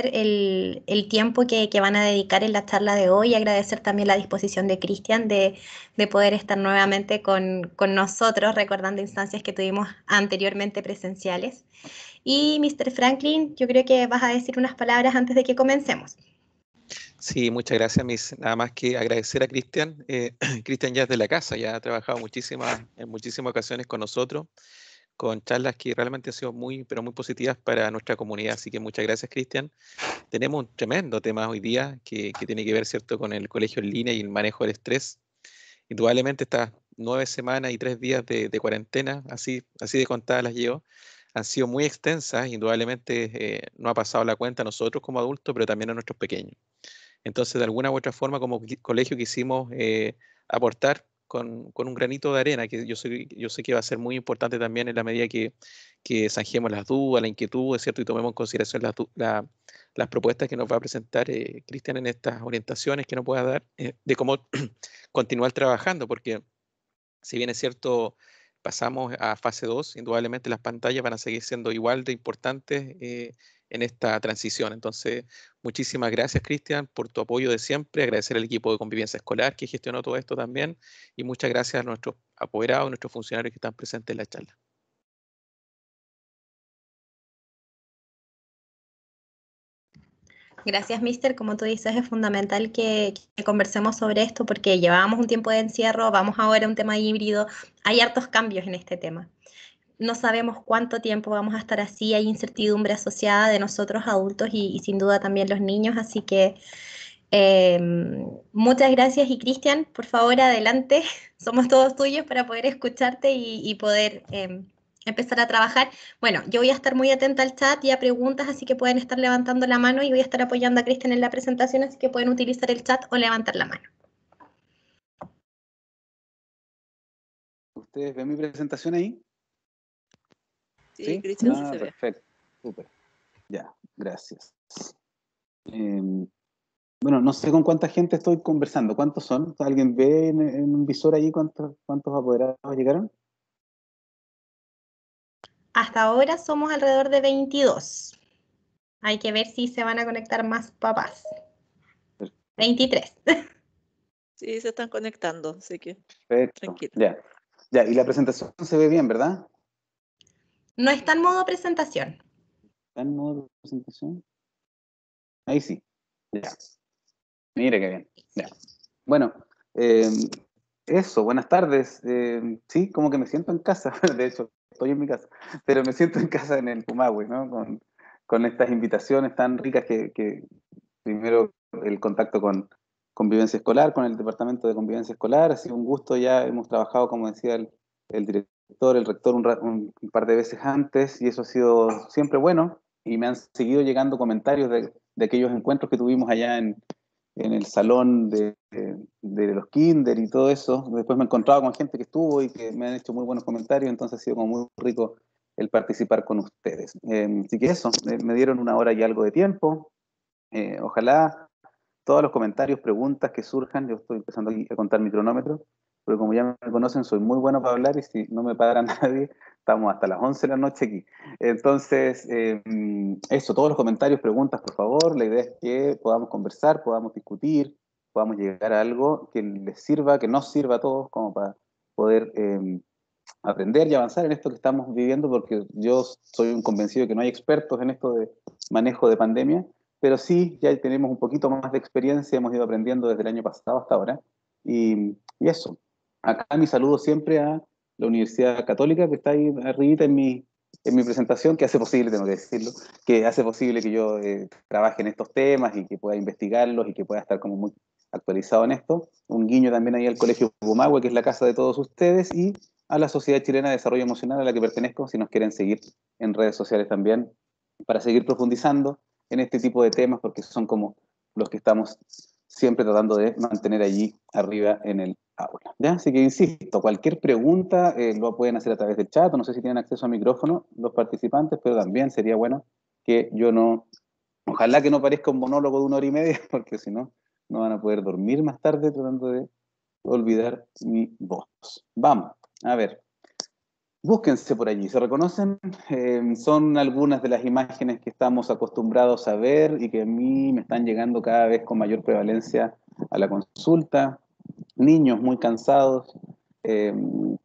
el tiempo que van a dedicar en la charla de hoy y agradecer también la disposición de Cristian de poder estar nuevamente con nosotros, recordando instancias que tuvimos anteriormente presenciales. Y Mr. Franklin, yo creo que vas a decir unas palabras antes de que comencemos. Sí, muchas gracias, Miss. Nada más que agradecer a Cristian. Cristian ya es de la casa, ya ha trabajado en muchísimas ocasiones con nosotros, con charlas que realmente han sido muy, pero muy positivas para nuestra comunidad. Así que muchas gracias, Cristian. Tenemos un tremendo tema hoy día que tiene que ver, ¿cierto?, con el colegio en línea y el manejo del estrés. Indudablemente estas 9 semanas y 3 días de cuarentena, así de contadas las llevo, han sido muy extensas. Indudablemente no ha pasado la cuenta a nosotros como adultos, pero también a nuestros pequeños. Entonces, de alguna u otra forma, como colegio quisimos aportar con un granito de arena, que yo sé que va a ser muy importante también en la medida que zanjemos las dudas, la inquietud, ¿es cierto? Y tomemos en consideración las propuestas que nos va a presentar Cristian en estas orientaciones que nos pueda dar de cómo continuar trabajando, porque si bien es cierto, pasamos a fase 2, indudablemente las pantallas van a seguir siendo igual de importantes en esta transición. Entonces, muchísimas gracias, Cristian, por tu apoyo de siempre, agradecer al equipo de convivencia escolar que gestionó todo esto también, y muchas gracias a nuestros apoderados, nuestros funcionarios que están presentes en la charla. Gracias, Mister. Como tú dices, es fundamental que conversemos sobre esto porque llevábamos un tiempo de encierro, vamos ahora a un tema híbrido, hay hartos cambios en este tema. No sabemos cuánto tiempo vamos a estar así, hay incertidumbre asociada de nosotros adultos y sin duda también los niños, así que eh, muchas gracias y Cristian, por favor, adelante, somos todos tuyos para poder escucharte y poder empezar a trabajar. Bueno, yo voy a estar muy atenta al chat y a preguntas, así que pueden estar levantando la mano y voy a estar apoyando a Cristian en la presentación, así que pueden utilizar el chat o levantar la mano. ¿Ustedes ven mi presentación ahí? Sí, Cristian, sí se ve. Perfecto, súper. Ya, gracias. Bueno, no sé con cuánta gente estoy conversando. ¿Cuántos son? ¿Alguien ve en un visor allí cuántos apoderados llegaron? Hasta ahora somos alrededor de 22. Hay que ver si se van a conectar más papás. Perfecto. 23. Sí, se están conectando, así que Perfecto. tranquilo. Ya, y la presentación se ve bien, ¿verdad? No está en modo presentación. ¿Está en modo presentación? Ahí sí. Ya. Mire qué bien. Ya. Bueno, eso, buenas tardes. Sí, como que me siento en casa. De hecho, estoy en mi casa, pero me siento en casa en el Pumahue, ¿no? Con estas invitaciones tan ricas que primero el contacto con convivencia escolar, con el departamento de convivencia escolar, ha sido un gusto. Ya hemos trabajado, como decía el director, el rector, un par de veces antes, y eso ha sido siempre bueno, y me han seguido llegando comentarios de aquellos encuentros que tuvimos allá en el salón de los kinder y todo eso. Después me he encontrado con gente que estuvo y que me han hecho muy buenos comentarios, entonces ha sido como muy rico el participar con ustedes. Así que eso, me dieron una hora y algo de tiempo. Ojalá todos los comentarios, preguntas que surjan, yo estoy empezando aquí a contar mi cronómetro, pero como ya me conocen, soy muy bueno para hablar y si no me para nadie, estamos hasta las 11 de la noche aquí. Entonces, eso, todos los comentarios, preguntas, por favor, la idea es que podamos conversar, podamos discutir, podamos llegar a algo que les sirva, que nos sirva a todos, como para poder aprender y avanzar en esto que estamos viviendo, porque yo soy un convencido de que no hay expertos en esto de manejo de pandemia, pero sí, ya tenemos un poquito más de experiencia, hemos ido aprendiendo desde el año pasado hasta ahora, y eso. Acá mi saludo siempre a la Universidad Católica, que está ahí arribita en mi presentación, que hace posible, tengo que decirlo, que hace posible que yo trabaje en estos temas y que pueda investigarlos y que pueda estar como muy actualizado en esto. Un guiño también ahí al Colegio Pumahue, que es la casa de todos ustedes, y a la Sociedad Chilena de Desarrollo Emocional a la que pertenezco, si nos quieren seguir en redes sociales también, para seguir profundizando en este tipo de temas, porque son como los que estamos siempre tratando de mantener allí arriba en el aula. ¿Ya? Así que insisto, cualquier pregunta lo pueden hacer a través del chat, o no sé si tienen acceso a micrófono los participantes, pero también sería bueno que yo no, ojalá que no parezca un monólogo de 1 hora y media, porque si no, no van a poder dormir más tarde tratando de olvidar mi voz. Vamos, a ver. Búsquense por allí, ¿se reconocen? Son algunas de las imágenes que estamos acostumbrados a ver y que a mí me están llegando cada vez con mayor prevalencia a la consulta. Niños muy cansados,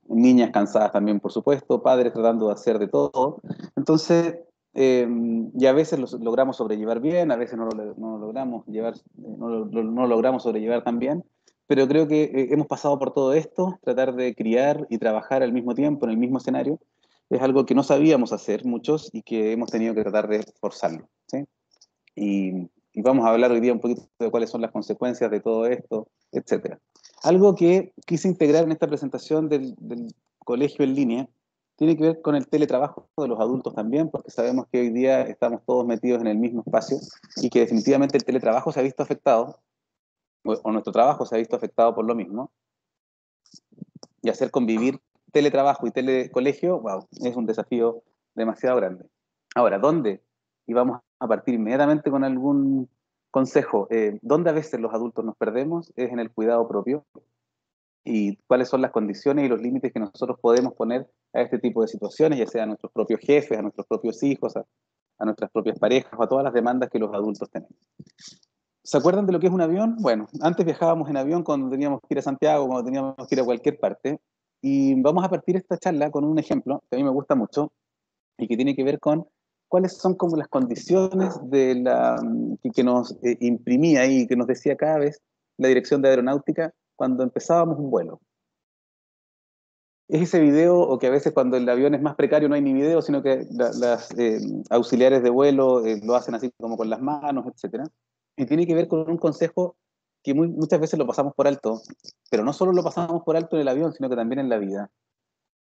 niñas cansadas también, por supuesto, padres tratando de hacer de todo. Entonces, y a veces lo logramos sobrellevar bien, a veces no lo logramos llevar, no lo logramos sobrellevar tan bien, pero creo que hemos pasado por todo esto, tratar de criar y trabajar al mismo tiempo, en el mismo escenario, es algo que no sabíamos hacer muchos y que hemos tenido que tratar de forzarlo, ¿sí? Y vamos a hablar hoy día un poquito de cuáles son las consecuencias de todo esto, etcétera. Algo que quise integrar en esta presentación del colegio en línea tiene que ver con el teletrabajo de los adultos también, porque sabemos que hoy día estamos todos metidos en el mismo espacio y que definitivamente el teletrabajo se ha visto afectado, o nuestro trabajo se ha visto afectado por lo mismo, y hacer convivir teletrabajo y telecolegio, wow, es un desafío demasiado grande. Ahora, ¿dónde? Y vamos a partir inmediatamente con algún consejo. ¿Dónde a veces los adultos nos perdemos? Es en el cuidado propio. Y cuáles son las condiciones y los límites que nosotros podemos poner a este tipo de situaciones, ya sea a nuestros propios jefes, a nuestros propios hijos, a nuestras propias parejas o a todas las demandas que los adultos tenemos. ¿Se acuerdan de lo que es un avión? Bueno, antes viajábamos en avión cuando teníamos que ir a Santiago, cuando teníamos que ir a cualquier parte. Y vamos a partir esta charla con un ejemplo que a mí me gusta mucho y que tiene que ver con cuáles son como las condiciones que nos imprimía y que nos decía cada vez la Dirección de Aeronáutica cuando empezábamos un vuelo. Es ese video, o que a veces cuando el avión es más precario no hay ni video, sino que las auxiliares de vuelo lo hacen así como con las manos, etcétera. Y tiene que ver con un consejo que muchas veces lo pasamos por alto, pero no solo lo pasamos por alto en el avión, sino que también en la vida.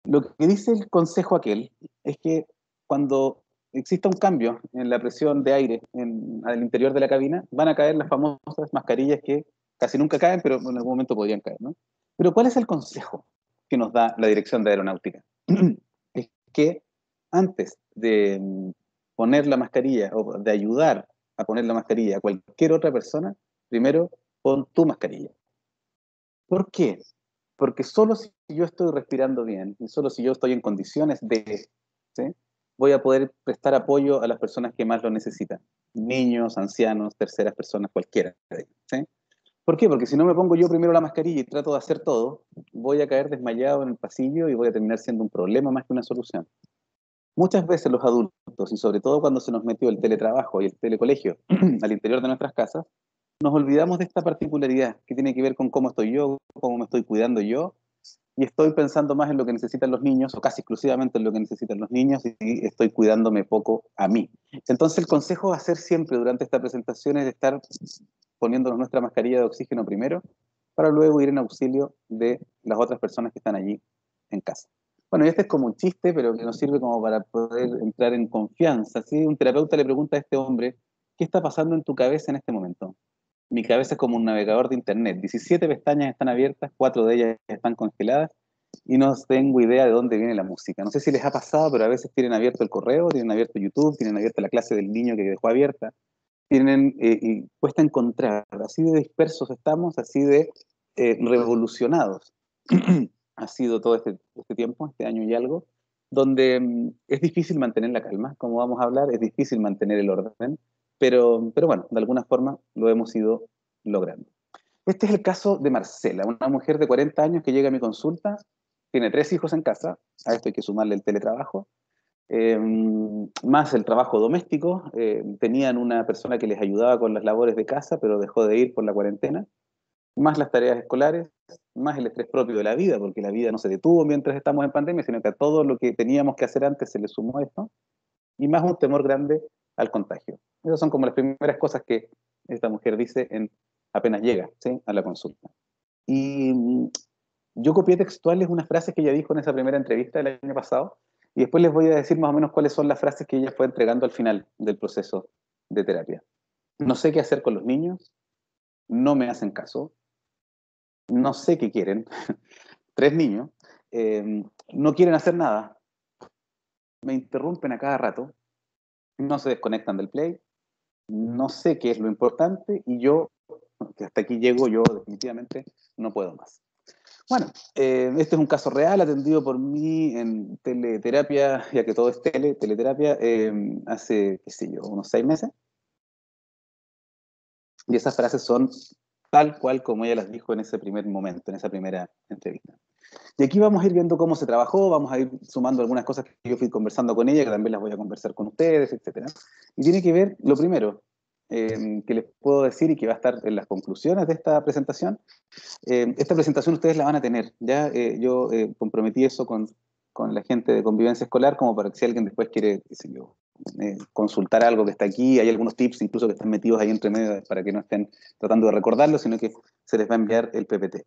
Lo que dice el consejo aquel es que cuando exista un cambio en la presión de aire al interior de la cabina, van a caer las famosas mascarillas que casi nunca caen, pero en algún momento podrían caer, ¿no? Pero ¿cuál es el consejo que nos da la Dirección de Aeronáutica? Es que antes de poner la mascarilla o de ayudar a poner la mascarilla a cualquier otra persona, primero pon tu mascarilla. ¿Por qué? Porque solo si yo estoy respirando bien y solo si yo estoy en condiciones de, ¿sí?, voy a poder prestar apoyo a las personas que más lo necesitan. Niños, ancianos, terceras personas, cualquiera de ellos, ¿sí? ¿Por qué? Porque si no me pongo yo primero la mascarilla y trato de hacer todo, voy a caer desmayado en el pasillo y voy a terminar siendo un problema más que una solución. Muchas veces los adultos, y sobre todo cuando se nos metió el teletrabajo y el telecolegio al interior de nuestras casas, nos olvidamos de esta particularidad que tiene que ver con cómo estoy yo, cómo me estoy cuidando yo, y estoy pensando más en lo que necesitan los niños, o casi exclusivamente en lo que necesitan los niños, y estoy cuidándome poco a mí. Entonces el consejo a hacer siempre durante esta presentación es estar poniéndonos nuestra mascarilla de oxígeno primero, para luego ir en auxilio de las otras personas que están allí en casa. Bueno, y este es como un chiste, pero que nos sirve como para poder entrar en confianza, ¿sí? Un terapeuta le pregunta a este hombre, ¿qué está pasando en tu cabeza en este momento? Mi cabeza es como un navegador de internet. 17 pestañas están abiertas, 4 de ellas están congeladas y no tengo idea de dónde viene la música. No sé si les ha pasado, pero a veces tienen abierto el correo, tienen abierto YouTube, tienen abierta la clase del niño que dejó abierta, y cuesta encontrar. Así de dispersos estamos, así de revolucionados. Ha sido todo este tiempo, este año y algo, donde es difícil mantener la calma, como vamos a hablar, es difícil mantener el orden, pero bueno, de alguna forma lo hemos ido logrando. Este es el caso de Marcela, una mujer de 40 años que llega a mi consulta, tiene 3 hijos en casa, a esto hay que sumarle el teletrabajo, más el trabajo doméstico, tenían una persona que les ayudaba con las labores de casa, pero dejó de ir por la cuarentena, más las tareas escolares, más el estrés propio de la vida, porque la vida no se detuvo mientras estamos en pandemia, sino que a todo lo que teníamos que hacer antes se le sumó esto, y más un temor grande al contagio. Esas son como las primeras cosas que esta mujer dice apenas llega, ¿sí?, a la consulta. Y yo copié textuales unas frases que ella dijo en esa primera entrevista del año pasado, y después les voy a decir más o menos cuáles son las frases que ella fue entregando al final del proceso de terapia. No sé qué hacer con los niños, no me hacen caso, no sé qué quieren, 3 niños, no quieren hacer nada, me interrumpen a cada rato, no se desconectan del play, no sé qué es lo importante y yo, que hasta aquí llego, yo definitivamente no puedo más. Bueno, este es un caso real atendido por mí en teleterapia, ya que todo es teleterapia, hace, qué sé yo, unos 6 meses. Y esas frases son tal cual como ella las dijo en ese primer momento, en esa primera entrevista. Y aquí vamos a ir viendo cómo se trabajó, vamos a ir sumando algunas cosas que yo fui conversando con ella, que también las voy a conversar con ustedes, etc. Y tiene que ver, lo primero, que les puedo decir y que va a estar en las conclusiones de esta presentación. Esta presentación ustedes la van a tener, ¿ya? Yo comprometí eso con la gente de convivencia escolar, como para que si alguien después quiere, qué sé yo, consultar algo que está aquí, hay algunos tips incluso que están metidos ahí entre medio para que no estén tratando de recordarlo, sino que se les va a enviar el PPT.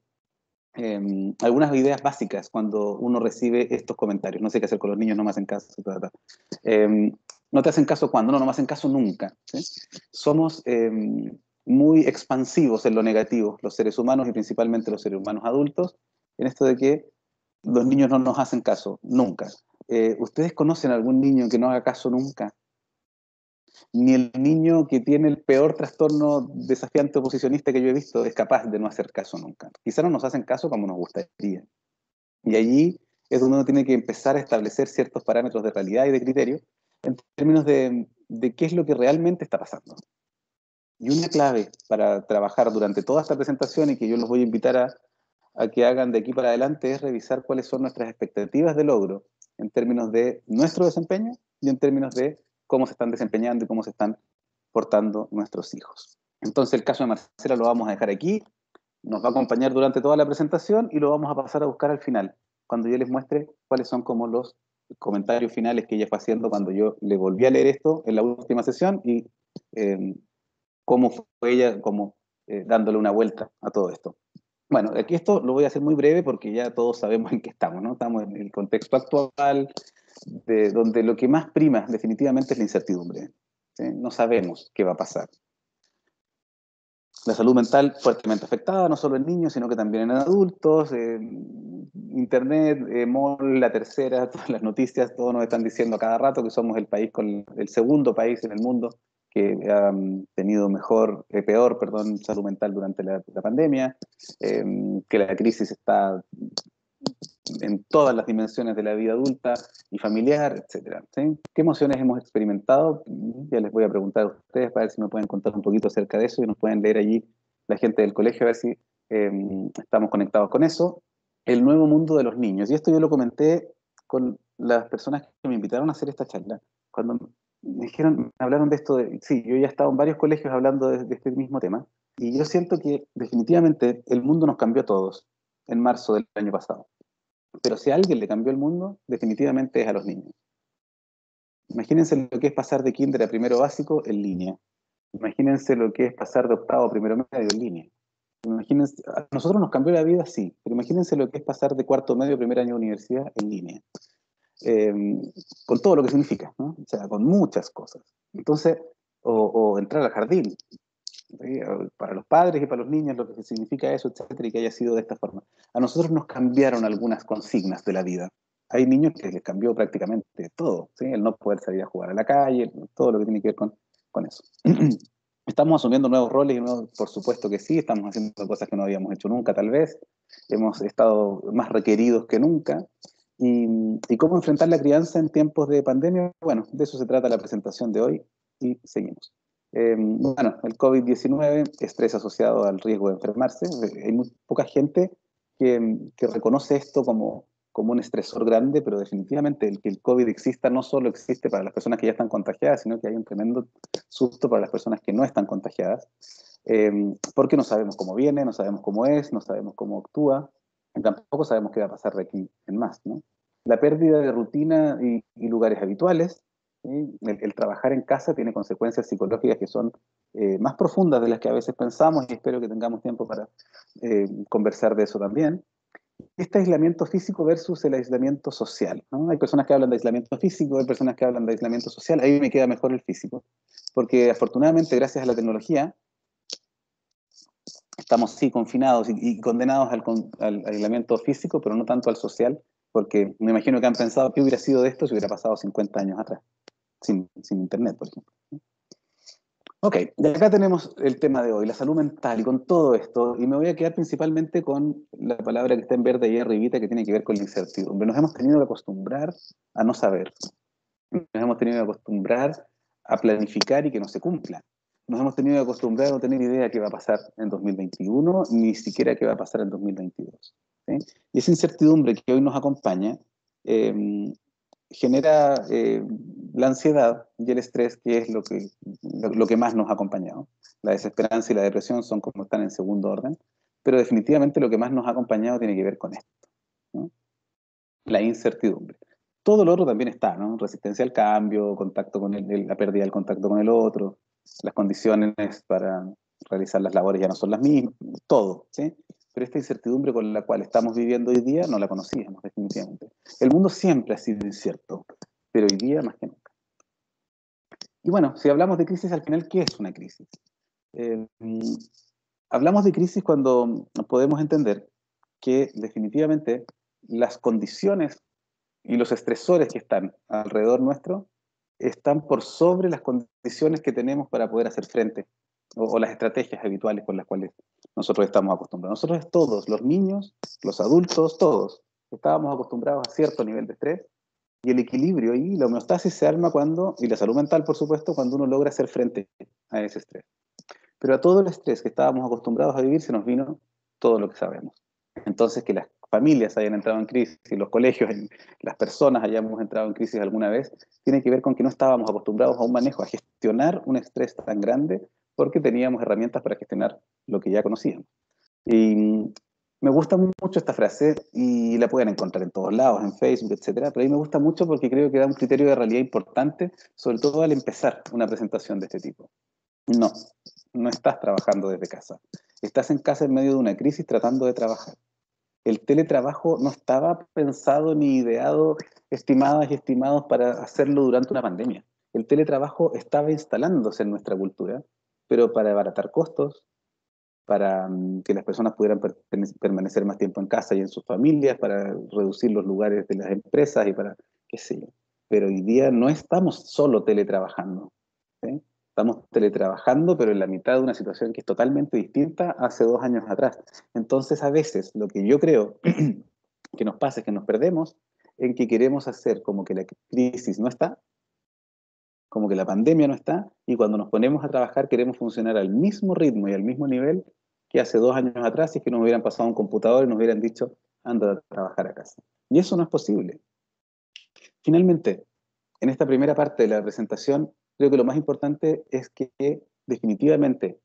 Algunas ideas básicas cuando uno recibe estos comentarios. No sé qué hacer con los niños, no me hacen caso. No te hacen caso cuando, no me hacen caso nunca. ¿Sí? Somos muy expansivos en lo negativo, los seres humanos y principalmente los seres humanos adultos, en esto de que los niños no nos hacen caso nunca. ¿Ustedes conocen algún niño que no haga caso nunca? Ni el niño que tiene el peor trastorno desafiante oposicionista que yo he visto es capaz de no hacer caso nunca. Quizá no nos hacen caso como nos gustaría. Y allí es donde uno tiene que empezar a establecer ciertos parámetros de realidad y de criterio en términos de qué es lo que realmente está pasando. Y una clave para trabajar durante toda esta presentación y que yo los voy a invitar a que hagan de aquí para adelante es revisar cuáles son nuestras expectativas de logro en términos de nuestro desempeño y en términos de cómo se están desempeñando y cómo se están portando nuestros hijos. Entonces el caso de Marcela lo vamos a dejar aquí, nos va a acompañar durante toda la presentación y lo vamos a pasar a buscar al final, cuando yo les muestre cuáles son como los comentarios finales que ella fue haciendo cuando yo le volví a leer esto en la última sesión y cómo fue ella como dándole una vuelta a todo esto. Bueno, aquí esto lo voy a hacer muy breve porque ya todos sabemos en qué estamos, ¿no? Estamos en el contexto actual, donde lo que más prima definitivamente es la incertidumbre. ¿Sí? No sabemos qué va a pasar. La salud mental fuertemente afectada, no solo en niños, sino que también en adultos. Internet, MOL, La Tercera, todas las noticias, todos nos están diciendo a cada rato que somos el segundo país en el mundo que ha tenido peor salud mental durante la pandemia, que la crisis está en todas las dimensiones de la vida adulta y familiar, etc. ¿Sí? ¿Qué emociones hemos experimentado? Ya les voy a preguntar a ustedes para ver si me pueden contar un poquito acerca de eso y nos pueden leer allí la gente del colegio a ver si estamos conectados con eso. El nuevo mundo de los niños. Y esto yo lo comenté con las personas que me invitaron a hacer esta charla. Cuando me hablaron de esto, sí, yo ya he estado en varios colegios hablando de este mismo tema, y yo siento que definitivamente el mundo nos cambió a todos en marzo del año pasado. Pero si a alguien le cambió el mundo, definitivamente es a los niños. Imagínense lo que es pasar de kinder a primero básico en línea. Imagínense lo que es pasar de octavo a primero medio en línea. Imagínense, a nosotros nos cambió la vida, sí, pero imagínense lo que es pasar de cuarto medio a primer año de universidad en línea. Con todo lo que significa, ¿no? O sea, con muchas cosas. Entonces, o entrar al jardín, ¿sí? Para los padres y para los niños, lo que significa eso, etcétera, y que haya sido de esta forma. A nosotros nos cambiaron algunas consignas de la vida. Hay niños que les cambió prácticamente todo, ¿sí? El no poder salir a jugar a la calle, todo lo que tiene que ver con eso. Estamos asumiendo nuevos roles y por supuesto que sí, estamos haciendo cosas que no habíamos hecho nunca, tal vez. Hemos estado más requeridos que nunca. ¿Y cómo enfrentar la crianza en tiempos de pandemia? Bueno, de eso se trata la presentación de hoy y seguimos. Bueno, el COVID-19, estrés asociado al riesgo de enfermarse. Hay muy poca gente que reconoce esto como un estresor grande, pero definitivamente el que el COVID exista no solo existe para las personas que ya están contagiadas, sino que hay un tremendo susto para las personas que no están contagiadas, porque no sabemos cómo viene, no sabemos cómo es, no sabemos cómo actúa, y tampoco sabemos qué va a pasar de aquí en más, ¿no? La pérdida de rutina y lugares habituales, ¿sí? El trabajar en casa tiene consecuencias psicológicas que son más profundas de las que a veces pensamos y espero que tengamos tiempo para conversar de eso también. Este aislamiento físico versus el aislamiento social, ¿no? Hay personas que hablan de aislamiento físico, hay personas que hablan de aislamiento social. A mí me queda mejor el físico, porque afortunadamente gracias a la tecnología estamos sí confinados y condenados al aislamiento físico, pero no tanto al social, porque me imagino que han pensado qué hubiera sido de esto si hubiera pasado 50 años atrás, sin internet, por ejemplo. Ok, de acá tenemos el tema de hoy, la salud mental, y con todo esto, y me voy a quedar principalmente con la palabra que está en verde ahí arribita, que tiene que ver con la incertidumbre. Nos hemos tenido que acostumbrar a no saber, nos hemos tenido que acostumbrar a planificar y que no se cumpla. Nos hemos tenido que acostumbrar a no tener idea de qué va a pasar en 2021, ni siquiera qué va a pasar en 2022. ¿Sí? Y esa incertidumbre que hoy nos acompaña genera la ansiedad y el estrés, que es lo que más nos ha acompañado. La desesperanza y la depresión son como están en segundo orden, pero definitivamente lo que más nos ha acompañado tiene que ver con esto, ¿no? La incertidumbre. Todo lo otro también está, ¿no? Resistencia al cambio, contacto con la pérdida del contacto con el otro, las condiciones para realizar las labores ya no son las mismas, todo, ¿sí? Pero esta incertidumbre con la cual estamos viviendo hoy día no la conocíamos definitivamente. El mundo siempre ha sido incierto, pero hoy día más que nunca. Y bueno, si hablamos de crisis, al final, ¿qué es una crisis? Eh, Hablamos de crisis cuando podemos entender que definitivamente las condiciones y los estresores que están alrededor nuestro están por sobre las condiciones que tenemos para poder hacer frente o las estrategias habituales con las cuales nosotros estamos acostumbrados. Nosotros todos, los niños, los adultos, todos, estábamos acostumbrados a cierto nivel de estrés y el equilibrio y la homeostasis se arma cuando, y la salud mental por supuesto, cuando uno logra hacer frente a ese estrés. Pero a todo el estrés que estábamos acostumbrados a vivir se nos vino todo lo que sabemos. Entonces, que las familias hayan entrado en crisis, los colegios, las personas hayamos entrado en crisis alguna vez, tiene que ver con que no estábamos acostumbrados a un manejo, a gestionar un estrés tan grande, porque teníamos herramientas para gestionar lo que ya conocíamos. Y me gusta mucho esta frase y la pueden encontrar en todos lados, en Facebook, etcétera, pero a mí me gusta mucho porque creo que da un criterio de realidad importante, sobre todo al empezar una presentación de este tipo. No, no estás trabajando desde casa. Estás en casa en medio de una crisis tratando de trabajar. El teletrabajo no estaba pensado ni ideado, estimadas y estimados para hacerlo durante una pandemia. El teletrabajo estaba instalándose en nuestra cultura, pero para abaratar costos, para que las personas pudieran permanecer más tiempo en casa y en sus familias, para reducir los lugares de las empresas y para qué sé yo. Pero hoy día no estamos solo teletrabajando, ¿sí? Estamos teletrabajando, pero en la mitad de una situación que es totalmente distinta hace 2 años atrás. Entonces, a veces, lo que yo creo que nos pasa es que nos perdemos en que queremos hacer como que la crisis no está, como que la pandemia no está, y cuando nos ponemos a trabajar queremos funcionar al mismo ritmo y al mismo nivel que hace 2 años atrás, si es que nos hubieran pasado un computador y nos hubieran dicho, anda a trabajar a casa. Y eso no es posible. Finalmente, en esta primera parte de la presentación, creo que lo más importante es que definitivamente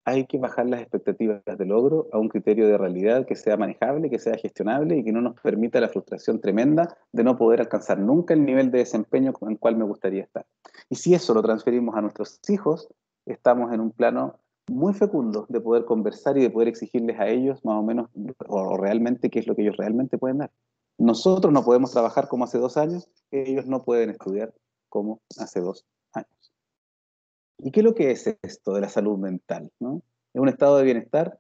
hay que bajar las expectativas de logro a un criterio de realidad que sea manejable, que sea gestionable y que no nos permita la frustración tremenda de no poder alcanzar nunca el nivel de desempeño en el cual me gustaría estar. Y si eso lo transferimos a nuestros hijos, estamos en un plano muy fecundo de poder conversar y de poder exigirles a ellos más o menos o realmente qué es lo que ellos realmente pueden dar. Nosotros no podemos trabajar como hace 2 años, ellos no pueden estudiar como hace 2 años. ¿Y qué es lo que es esto de la salud mental, ¿no? Es un estado de bienestar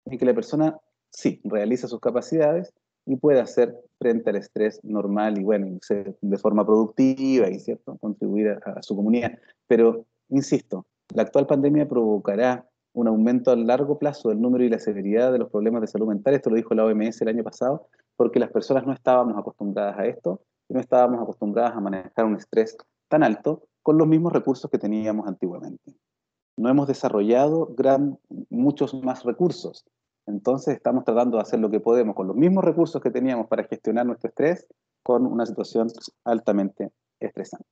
en que la persona, sí, realiza sus capacidades y puede hacer frente al estrés normal y, bueno, ser de forma productiva y, ¿cierto?, contribuir a su comunidad. Pero, insisto, la actual pandemia provocará un aumento a largo plazo del número y la severidad de los problemas de salud mental. Esto lo dijo la OMS el año pasado, porque las personas no estábamos acostumbradas a esto y no estábamos acostumbradas a manejar un estrés tan alto con los mismos recursos que teníamos antiguamente. No hemos desarrollado muchos más recursos. Entonces estamos tratando de hacer lo que podemos con los mismos recursos que teníamos para gestionar nuestro estrés con una situación altamente estresante.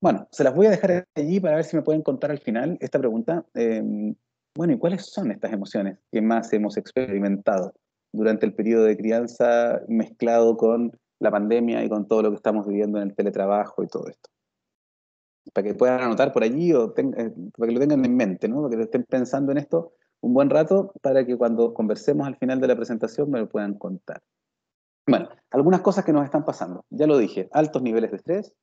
Bueno, se las voy a dejar allí para ver si me pueden contar al final esta pregunta. Bueno, ¿y cuáles son estas emociones que más hemos experimentado durante el periodo de crianza mezclado con la pandemia y con todo lo que estamos viviendo en el teletrabajo y todo esto? Para que puedan anotar por allí o para que lo tengan en mente, ¿no? Para que estén pensando en esto un buen rato para que cuando conversemos al final de la presentación me lo puedan contar. Bueno, algunas cosas que nos están pasando. Ya lo dije, altos niveles de estrés,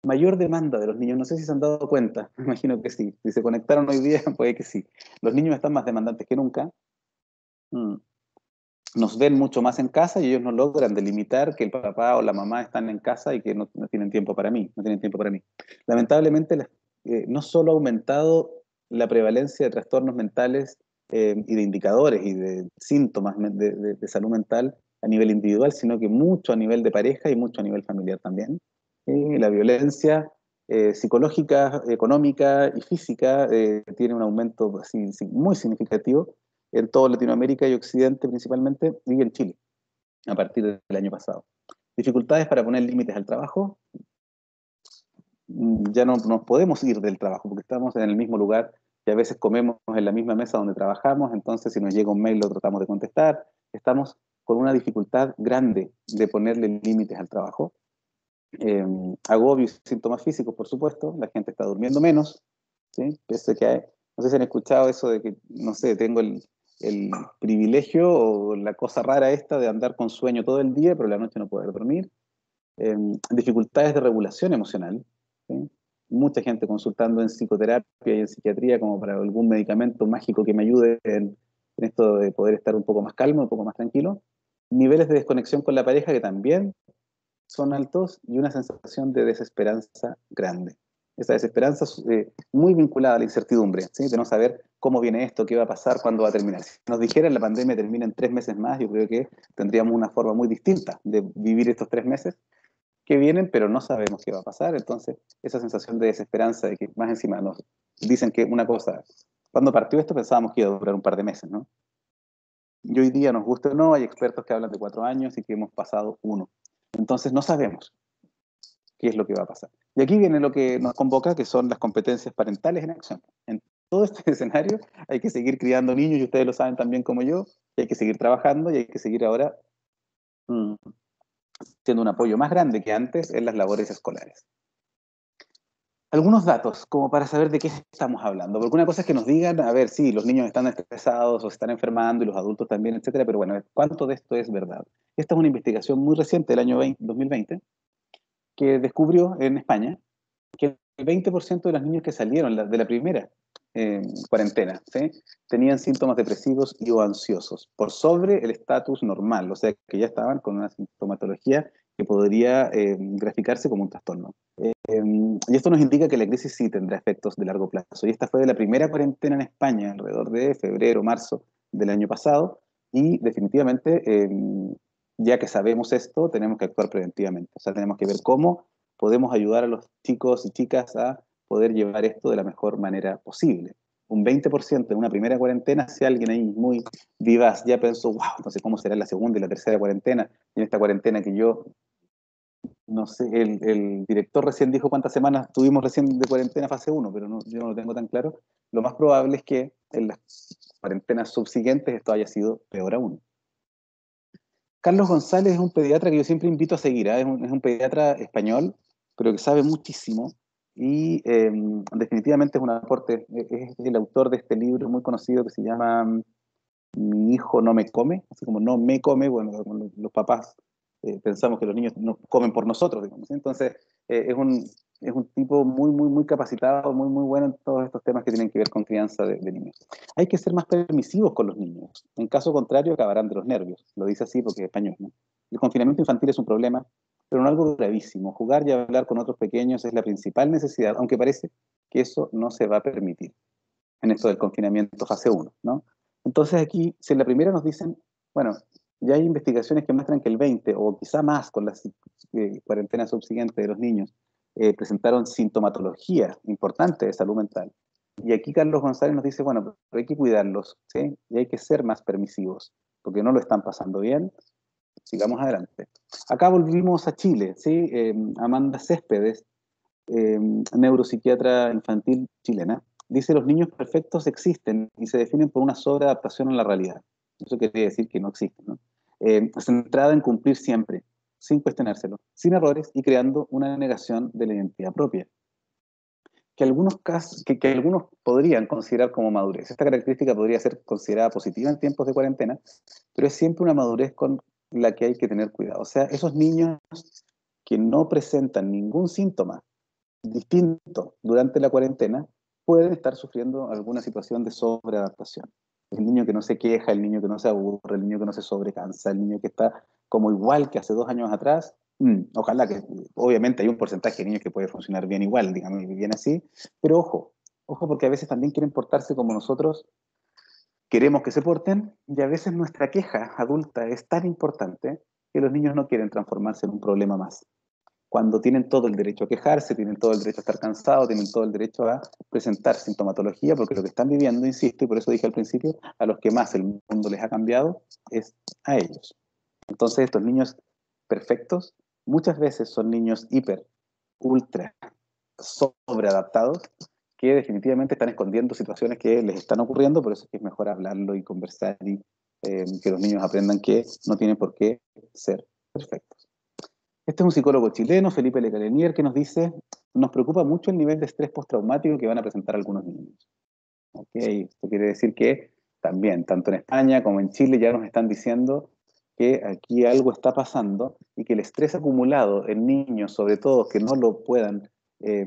mayor demanda de los niños. No sé si se han dado cuenta, me imagino que sí. Si se conectaron hoy día, puede que sí. Los niños están más demandantes que nunca. Nos ven mucho más en casa y ellos no logran delimitar que el papá o la mamá están en casa y que no tienen tiempo para mí, no tienen tiempo para mí. Lamentablemente no solo ha aumentado la prevalencia de trastornos mentales y de indicadores y de síntomas de salud mental a nivel individual, sino que mucho a nivel de pareja y mucho a nivel familiar también. La violencia psicológica, económica y física tiene un aumento así, muy significativo en toda Latinoamérica y Occidente principalmente, y en Chile, a partir del año pasado. Dificultades para poner límites al trabajo. Ya no nos podemos ir del trabajo porque estamos en el mismo lugar y a veces comemos en la misma mesa donde trabajamos, entonces si nos llega un mail lo tratamos de contestar. Estamos con una dificultad grande de ponerle límites al trabajo. Agobios y síntomas físicos, por supuesto. La gente está durmiendo menos, ¿sí? Pese que no sé si han escuchado eso de que, no sé, tengo el privilegio o la cosa rara esta de andar con sueño todo el día, pero la noche no poder dormir. Dificultades de regulación emocional, ¿sí? Mucha gente consultando en psicoterapia y en psiquiatría como para algún medicamento mágico que me ayude en esto de poder estar un poco más calmo, un poco más tranquilo. Niveles de desconexión con la pareja que también son altos y una sensación de desesperanza grande. Esa desesperanza muy vinculada a la incertidumbre, ¿sí? De no saber cómo viene esto, qué va a pasar, cuándo va a terminar. Si nos dijeran la pandemia termina en 3 meses más, yo creo que tendríamos una forma muy distinta de vivir estos 3 meses que vienen, pero no sabemos qué va a pasar. Entonces, esa sensación de desesperanza, de que más encima nos dicen que una cosa, cuando partió esto pensábamos que iba a durar un par de meses, ¿no? Y hoy día, nos gusta o no, hay expertos que hablan de 4 años y que hemos pasado 1. Entonces, no sabemos qué es lo que va a pasar. Y aquí viene lo que nos convoca, que son las competencias parentales en acción. En todo este escenario hay que seguir criando niños, y ustedes lo saben también como yo, y hay que seguir trabajando, y hay que seguir ahora siendo un apoyo más grande que antes en las labores escolares. Algunos datos, como para saber de qué estamos hablando. Porque una cosa es que nos digan, a ver, sí, los niños están estresados o se están enfermando y los adultos también, etcétera, pero bueno, ¿cuánto de esto es verdad? Esta es una investigación muy reciente del año 2020 que descubrió en España que el 20% de los niños que salieron de la primera cuarentena, ¿sí?, tenían síntomas depresivos y o ansiosos, por sobre el estatus normal, o sea, que ya estaban con una sintomatología que podría graficarse como un trastorno. Y esto nos indica que la crisis sí tendrá efectos de largo plazo. Y esta fue de la primera cuarentena en España, alrededor de febrero, marzo del año pasado, y definitivamente, ya que sabemos esto, tenemos que actuar preventivamente. O sea, tenemos que ver cómo podemos ayudar a los chicos y chicas a poder llevar esto de la mejor manera posible. Un 20% en una primera cuarentena, si alguien ahí muy vivaz ya pensó, wow, entonces ¿cómo será la segunda y la tercera cuarentena? Y en esta cuarentena que yo, no sé, el director recién dijo cuántas semanas tuvimos recién de cuarentena fase 1, pero no, yo no lo tengo tan claro. Lo más probable es que en las cuarentenas subsiguientes esto haya sido peor aún. Carlos González es un pediatra que yo siempre invito a seguir, ¿eh? Es un pediatra español, pero que sabe muchísimo y definitivamente es un aporte. Es el autor de este libro muy conocido que se llama Mi hijo no me come, así como no me come. Bueno, los papás pensamos que los niños no comen por nosotros, digamos, ¿sí? Entonces es un tipo muy, muy, muy capacitado, muy, muy bueno en todos estos temas que tienen que ver con crianza de niños. Hay que ser más permisivos con los niños. En caso contrario, acabarán de los nervios. Lo dice así porque es español, ¿no? El confinamiento infantil es un problema, pero no algo gravísimo. Jugar y hablar con otros pequeños es la principal necesidad, aunque parece que eso no se va a permitir en esto del confinamiento fase 1, ¿no? Entonces aquí, si en la primera nos dicen, bueno, ya hay investigaciones que muestran que el 20 o quizá más con las cuarentenas subsiguientes de los niños presentaron sintomatología importante de salud mental. Y aquí Carlos González nos dice, bueno, pero hay que cuidarlos, ¿sí? Y hay que ser más permisivos, porque no lo están pasando bien. Sigamos adelante. Acá volvimos a Chile, ¿sí? Amanda Céspedes, neuropsiquiatra infantil chilena, dice: los niños perfectos existen y se definen por una sobreadaptación a la realidad. Eso quiere decir que no existen, ¿no? Centrada en cumplir siempre, sin cuestionárselo, sin errores y creando una negación de la identidad propia. Que algunos casos, que algunos podrían considerar como madurez. Esta característica podría ser considerada positiva en tiempos de cuarentena, pero es siempre una madurez con la que hay que tener cuidado. O sea, esos niños que no presentan ningún síntoma distinto durante la cuarentena pueden estar sufriendo alguna situación de sobreadaptación. El niño que no se queja, el niño que no se aburre, el niño que no se sobrecansa, el niño que está como igual que hace 2 años atrás, Ojalá que, obviamente hay un porcentaje de niños que puede funcionar bien igual, digamos, bien así, pero ojo porque a veces también quieren portarse como nosotros queremos que se porten, y a veces nuestra queja adulta es tan importante que los niños no quieren transformarse en un problema más. Cuando tienen todo el derecho a quejarse, tienen todo el derecho a estar cansados, tienen todo el derecho a presentar sintomatología, porque lo que están viviendo, insisto, y por eso dije al principio, a los que más el mundo les ha cambiado es a ellos. Entonces estos niños perfectos muchas veces son niños hiper, ultra, sobreadaptados, que definitivamente están escondiendo situaciones que les están ocurriendo, por eso es que es mejor hablarlo y conversar y que los niños aprendan que no tienen por qué ser perfectos. Este es un psicólogo chileno, Felipe Lecalenier, que nos dice, nos preocupa mucho el nivel de estrés postraumático que van a presentar algunos niños. Okay, esto quiere decir que también, tanto en España como en Chile, ya nos están diciendo que aquí algo está pasando y que el estrés acumulado en niños, sobre todo que no lo puedan, que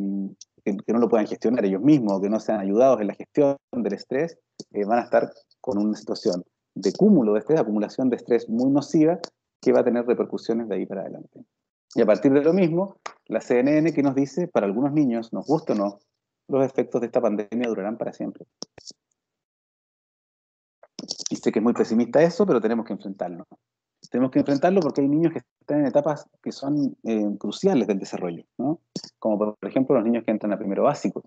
no lo puedan gestionar ellos mismos, que no sean ayudados en la gestión del estrés, van a estar con una situación de cúmulo de estrés, acumulación de estrés muy nociva, que va a tener repercusiones de ahí para adelante. Y a partir de lo mismo, la CNN que nos dice, para algunos niños, nos gusta o no, los efectos de esta pandemia durarán para siempre. Y sé que es muy pesimista eso, pero tenemos que enfrentarlo. Tenemos que enfrentarlo porque hay niños que están en etapas que son cruciales del desarrollo, ¿no? Como por ejemplo los niños que entran a primero básico,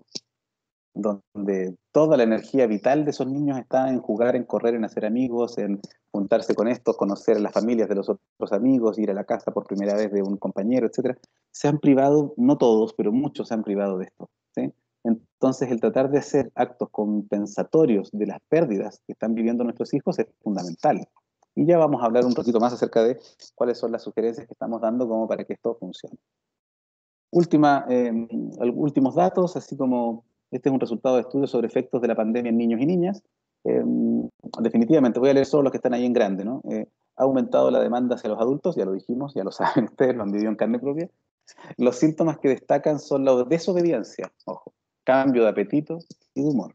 donde toda la energía vital de esos niños está en jugar, en correr, en hacer amigos, en juntarse con estos, conocer a las familias de los otros amigos, ir a la casa por primera vez de un compañero, etc. Se han privado, no todos, pero muchos se han privado de esto, ¿sí? Entonces, el tratar de hacer actos compensatorios de las pérdidas que están viviendo nuestros hijos es fundamental. Y ya vamos a hablar un ratito más acerca de cuáles son las sugerencias que estamos dando como para que esto funcione. Últimos datos, así como este es un resultado de estudios sobre efectos de la pandemia en niños y niñas. Definitivamente, voy a leer solo los que están ahí en grande, ¿no? Ha aumentado la demanda hacia los adultos, ya lo dijimos, ya lo saben ustedes, lo han vivido en carne propia. Los síntomas que destacan son la desobediencia, ojo, cambio de apetito y de humor.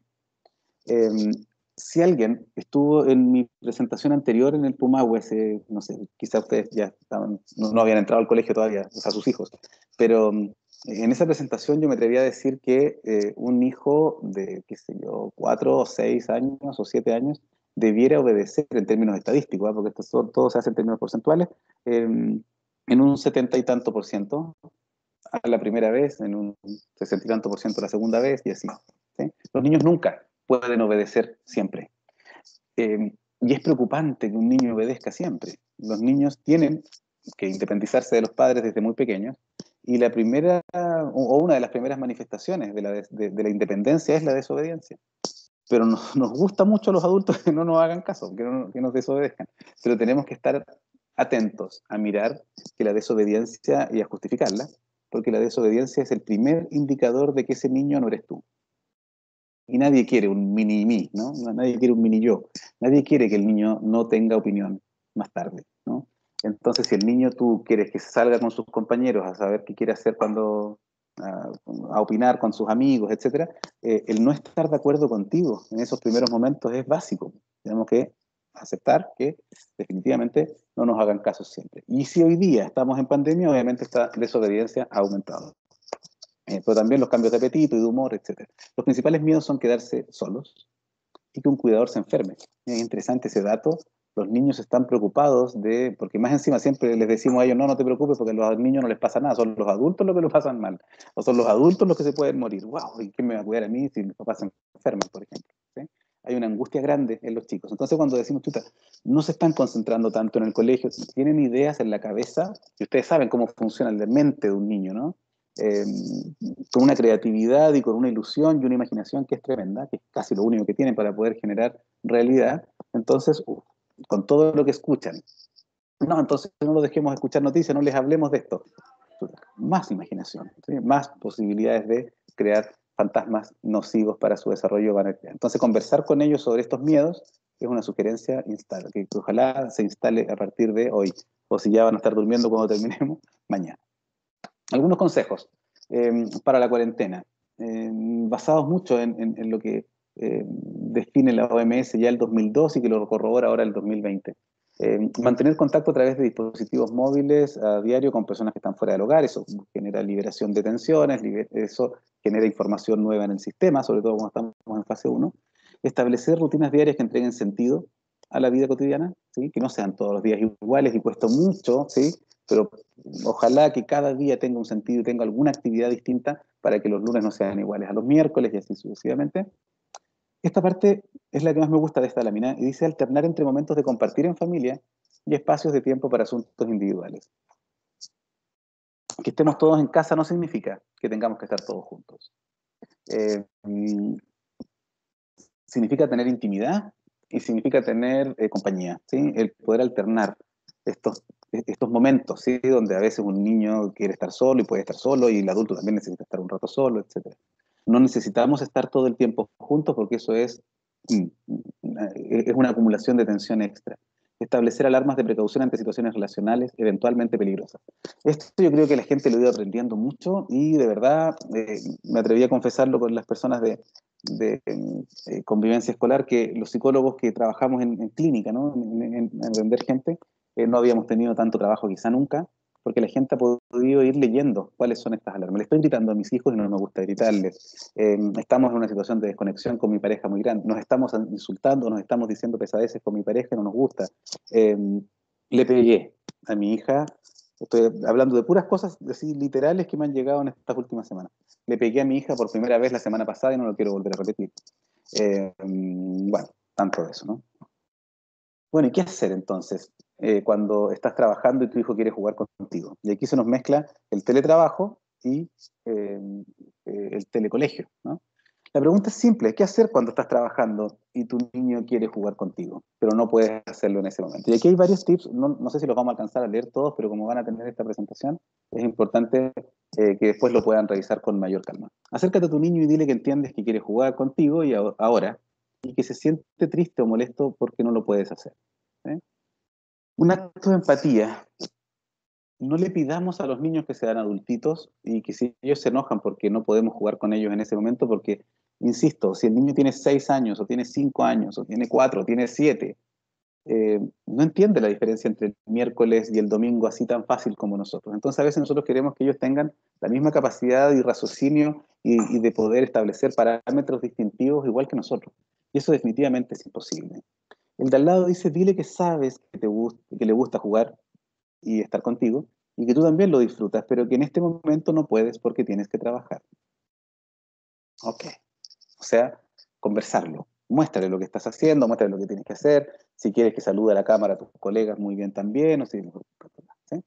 Si alguien estuvo en mi presentación anterior en el Pumahue, no sé, quizá ustedes ya estaban, no habían entrado al colegio todavía, o sea, sus hijos, pero en esa presentación yo me atreví a decir que un hijo de, qué sé yo, 4 o 6 años o 7 años debiera obedecer en términos estadísticos, porque todo se hace en términos porcentuales, en un 70 y tanto por ciento a la primera vez, en un 60 y tanto por ciento la segunda vez, y así, ¿sí? Los niños nunca pueden obedecer siempre. Y es preocupante que un niño obedezca siempre. Los niños tienen que independizarse de los padres desde muy pequeños, y la primera, o una de las primeras manifestaciones de la independencia es la desobediencia. Pero nos gusta mucho a los adultos que no nos hagan caso, que nos desobedezcan. Pero tenemos que estar atentos a mirar que la desobediencia y a justificarla, porque la desobediencia es el primer indicador de que ese niño no eres tú. Y nadie quiere un mini-mí, ¿no? Nadie quiere un mini-yo. Nadie quiere que el niño no tenga opinión más tarde, ¿no? Entonces, si el niño tú quieres que salga con sus compañeros a saber qué quiere hacer cuando, a opinar con sus amigos, etcétera, el no estar de acuerdo contigo en esos primeros momentos es básico. Tenemos que aceptar que definitivamente no nos hagan caso siempre. Y si hoy día estamos en pandemia, obviamente esta desobediencia ha aumentado. Pero también los cambios de apetito y de humor, etc. Los principales miedos son quedarse solos y que un cuidador se enferme. Es interesante ese dato. Los niños están preocupados porque más encima siempre les decimos a ellos, no te preocupes porque a los niños no les pasa nada, son los adultos los que lo pasan mal, o son los adultos los que se pueden morir. ¡Wow! ¿Y quién me va a cuidar a mí si mis papás se enferman, por ejemplo? ¿Sí? Hay una angustia grande en los chicos. Entonces cuando decimos, chuta, no se están concentrando tanto en el colegio, tienen ideas en la cabeza, y ustedes saben cómo funciona la mente de un niño, ¿no? Con una creatividad y con una ilusión y una imaginación que es tremenda, que es casi lo único que tienen para poder generar realidad. Entonces, con todo lo que escuchan, no, entonces no los dejemos escuchar noticias, no les hablemos de esto. Más imaginación, ¿sí? Más posibilidades de crear fantasmas nocivos para su desarrollo van a crear. Entonces, conversar con ellos sobre estos miedos es una sugerencia que ojalá se instale a partir de hoy, o si ya van a estar durmiendo cuando terminemos, mañana. Algunos consejos para la cuarentena, basados mucho en lo que define la OMS ya el 2002 y que lo corrobora ahora el 2020. Mantener contacto a través de dispositivos móviles a diario con personas que están fuera del hogar, eso genera liberación de tensiones, eso genera información nueva en el sistema, sobre todo cuando estamos en fase 1. Establecer rutinas diarias que entreguen sentido a la vida cotidiana, ¿sí? Que no sean todos los días iguales y cuesta mucho, ¿sí? Pero ojalá que cada día tenga un sentido y tenga alguna actividad distinta para que los lunes no sean iguales a los miércoles y así sucesivamente. Esta parte es la que más me gusta de esta lámina y dice alternar entre momentos de compartir en familia y espacios de tiempo para asuntos individuales. Que estemos todos en casa no significa que tengamos que estar todos juntos. Significa tener intimidad y significa tener compañía, ¿sí? El poder alternar estos momentos, ¿sí? Donde a veces un niño quiere estar solo y puede estar solo y el adulto también necesita estar un rato solo, etc. No necesitamos estar todo el tiempo juntos porque eso es una acumulación de tensión extra. Establecer alarmas de precaución ante situaciones relacionales eventualmente peligrosas. Esto yo creo que la gente lo ha ido aprendiendo mucho y de verdad me atreví a confesarlo con las personas de convivencia escolar, que los psicólogos que trabajamos en clínica, ¿no? en atender gente, no habíamos tenido tanto trabajo quizá nunca, porque la gente ha podido ir leyendo cuáles son estas alarmas. Le estoy gritando a mis hijos y no me gusta gritarles. Estamos en una situación de desconexión con mi pareja muy grande. Nos estamos insultando, nos estamos diciendo pesadeces con mi pareja y no nos gusta. Le pegué a mi hija. Estoy hablando de puras cosas así literales que me han llegado en estas últimas semanas. Le pegué a mi hija por primera vez la semana pasada y no lo quiero volver a repetir. Bueno, tanto de eso, ¿no? Bueno, ¿y qué hacer entonces cuando estás trabajando y tu hijo quiere jugar contigo? Y aquí se nos mezcla el teletrabajo y el telecolegio, ¿no? La pregunta es simple, ¿qué hacer cuando estás trabajando y tu niño quiere jugar contigo, pero no puedes hacerlo en ese momento? Y aquí hay varios tips, no sé si los vamos a alcanzar a leer todos, pero como van a tener esta presentación, es importante que después lo puedan revisar con mayor calma. Acércate a tu niño y dile que entiendes que quiere jugar contigo y ahora, y que se siente triste o molesto porque no lo puedes hacer. ¿Sí? Un acto de empatía. No le pidamos a los niños que sean adultitos y que si ellos se enojan porque no podemos jugar con ellos en ese momento, porque, insisto, si el niño tiene 6 años, o tiene 5 años, o tiene 4, o tiene 7, no entiende la diferencia entre el miércoles y el domingo así tan fácil como nosotros. Entonces a veces nosotros queremos que ellos tengan la misma capacidad y raciocinio y de poder establecer parámetros distintivos igual que nosotros. Y eso definitivamente es imposible. El de al lado dice, dile que sabes que le gusta jugar y estar contigo, y que tú también lo disfrutas, pero que en este momento no puedes porque tienes que trabajar. Ok. O sea, conversarlo. Muéstrale lo que estás haciendo, muéstrale lo que tienes que hacer. Si quieres que salude a la cámara a tus colegas, muy bien también. O si, ¿sí?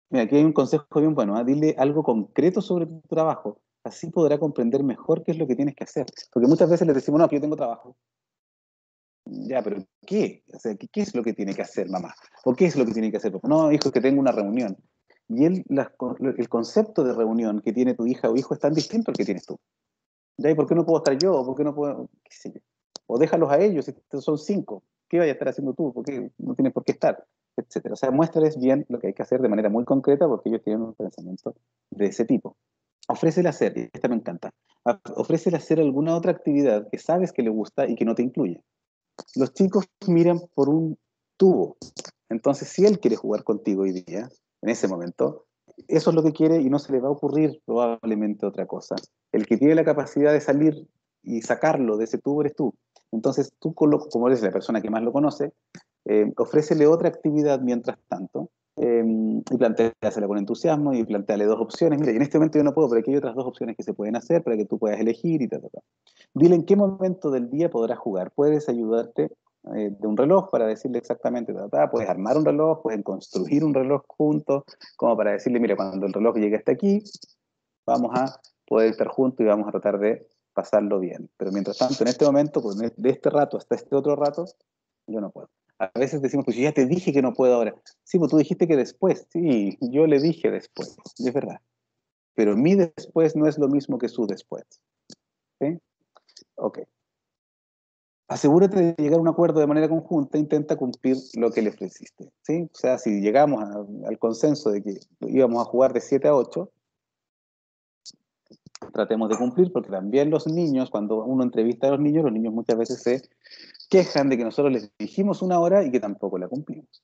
Mira, aquí hay un consejo bien bueno. Dile algo concreto sobre tu trabajo. Así podrá comprender mejor qué es lo que tienes que hacer. Porque muchas veces les decimos, no, que yo tengo trabajo. Ya, pero ¿qué? O sea, ¿qué es lo que tiene que hacer mamá? ¿O qué es lo que tiene que hacer papá? No, hijo, es que tengo una reunión. Y el concepto de reunión que tiene tu hija o hijo es tan distinto al que tienes tú. ¿Ya? ¿Y por qué no puedo estar yo? ¿Por qué no puedo? ¿Qué sé yo? O déjalos a ellos, si son 5. ¿Qué vayas a estar haciendo tú? ¿Por qué no tienes por qué estar? Etcétera. O sea, muéstrales bien lo que hay que hacer de manera muy concreta porque ellos tienen un pensamiento de ese tipo. Ofrécele hacer, y esta me encanta, ofrécele hacer alguna otra actividad que sabes que le gusta y que no te incluye. Los chicos miran por un tubo. Entonces, si él quiere jugar contigo hoy día, en ese momento, eso es lo que quiere y no se le va a ocurrir probablemente otra cosa. El que tiene la capacidad de salir y sacarlo de ese tubo eres tú. Entonces, tú, como eres la persona que más lo conoce, ofrécele otra actividad mientras tanto y planteásela con entusiasmo y planteale 2 opciones. Mira, en este momento yo no puedo, pero aquí hay otras 2 opciones que se pueden hacer para que tú puedas elegir y tal. Dile en qué momento del día podrás jugar. Puedes ayudarte de un reloj para decirle exactamente, puedes armar un reloj, pueden construir un reloj juntos, como para decirle, mira, cuando el reloj llegue hasta aquí, vamos a poder estar juntos y vamos a tratar de pasarlo bien. Pero mientras tanto, en este momento, pues de este rato hasta este otro rato, yo no puedo. A veces decimos, pues yo ya te dije que no puedo ahora. Sí, pues tú dijiste que después. Sí, yo le dije después. Es verdad. Pero mi después no es lo mismo que su después. ¿Sí? Ok. Asegúrate de llegar a un acuerdo de manera conjunta, intenta cumplir lo que le ofreciste, ¿sí? O sea, si llegamos al consenso de que íbamos a jugar de 7 a 8, tratemos de cumplir, porque también los niños, cuando uno entrevista a los niños muchas veces se quejan de que nosotros les dijimos una hora y que tampoco la cumplimos.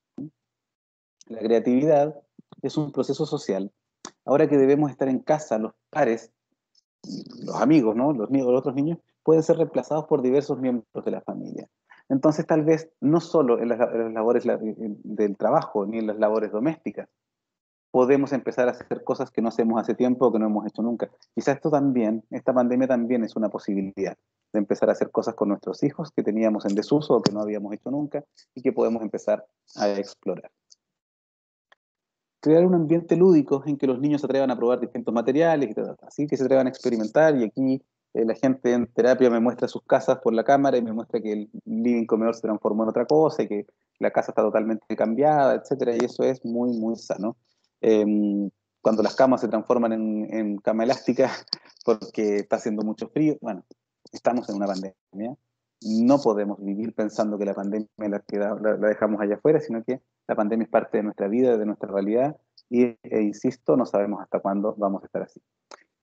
La creatividad es un proceso social. Ahora que debemos estar en casa, los pares, los amigos, ¿no? Los otros niños, pueden ser reemplazados por diversos miembros de la familia. Entonces, tal vez no solo en las labores del trabajo ni en las labores domésticas, podemos empezar a hacer cosas que no hacemos hace tiempo o que no hemos hecho nunca. Quizás esta pandemia también es una posibilidad de empezar a hacer cosas con nuestros hijos que teníamos en desuso o que no habíamos hecho nunca y que podemos empezar a explorar. Crear un ambiente lúdico en que los niños se atrevan a probar distintos materiales y tal, así que se atrevan a experimentar. Y aquí la gente en terapia me muestra sus casas por la cámara y me muestra que el living comedor se transformó en otra cosa y que la casa está totalmente cambiada, etcétera, y eso es muy, muy sano. Cuando las camas se transforman en cama elástica porque está haciendo mucho frío, bueno, estamos en una pandemia. No podemos vivir pensando que la pandemia la dejamos allá afuera, sino que la pandemia es parte de nuestra vida, de nuestra realidad, insisto, no sabemos hasta cuándo vamos a estar así.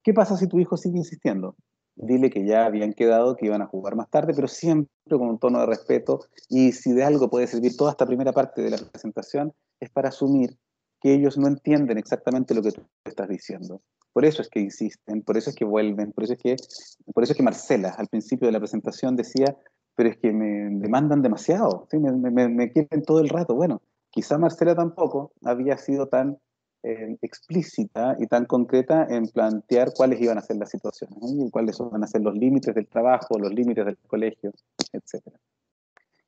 ¿Qué pasa si tu hijo sigue insistiendo? Dile que ya habían quedado, que iban a jugar más tarde, pero siempre con un tono de respeto, y si de algo puede servir toda esta primera parte de la presentación, es para asumir que ellos no entienden exactamente lo que tú estás diciendo. Por eso es que insisten, por eso es que vuelven, por eso es que Marcela al principio de la presentación decía, pero es que me demandan demasiado, ¿sí? me quieren todo el rato. Bueno, quizá Marcela tampoco había sido tan explícita y tan concreta en plantear cuáles iban a ser las situaciones, ¿no? Y cuáles van a ser los límites del trabajo, los límites del colegio, etc.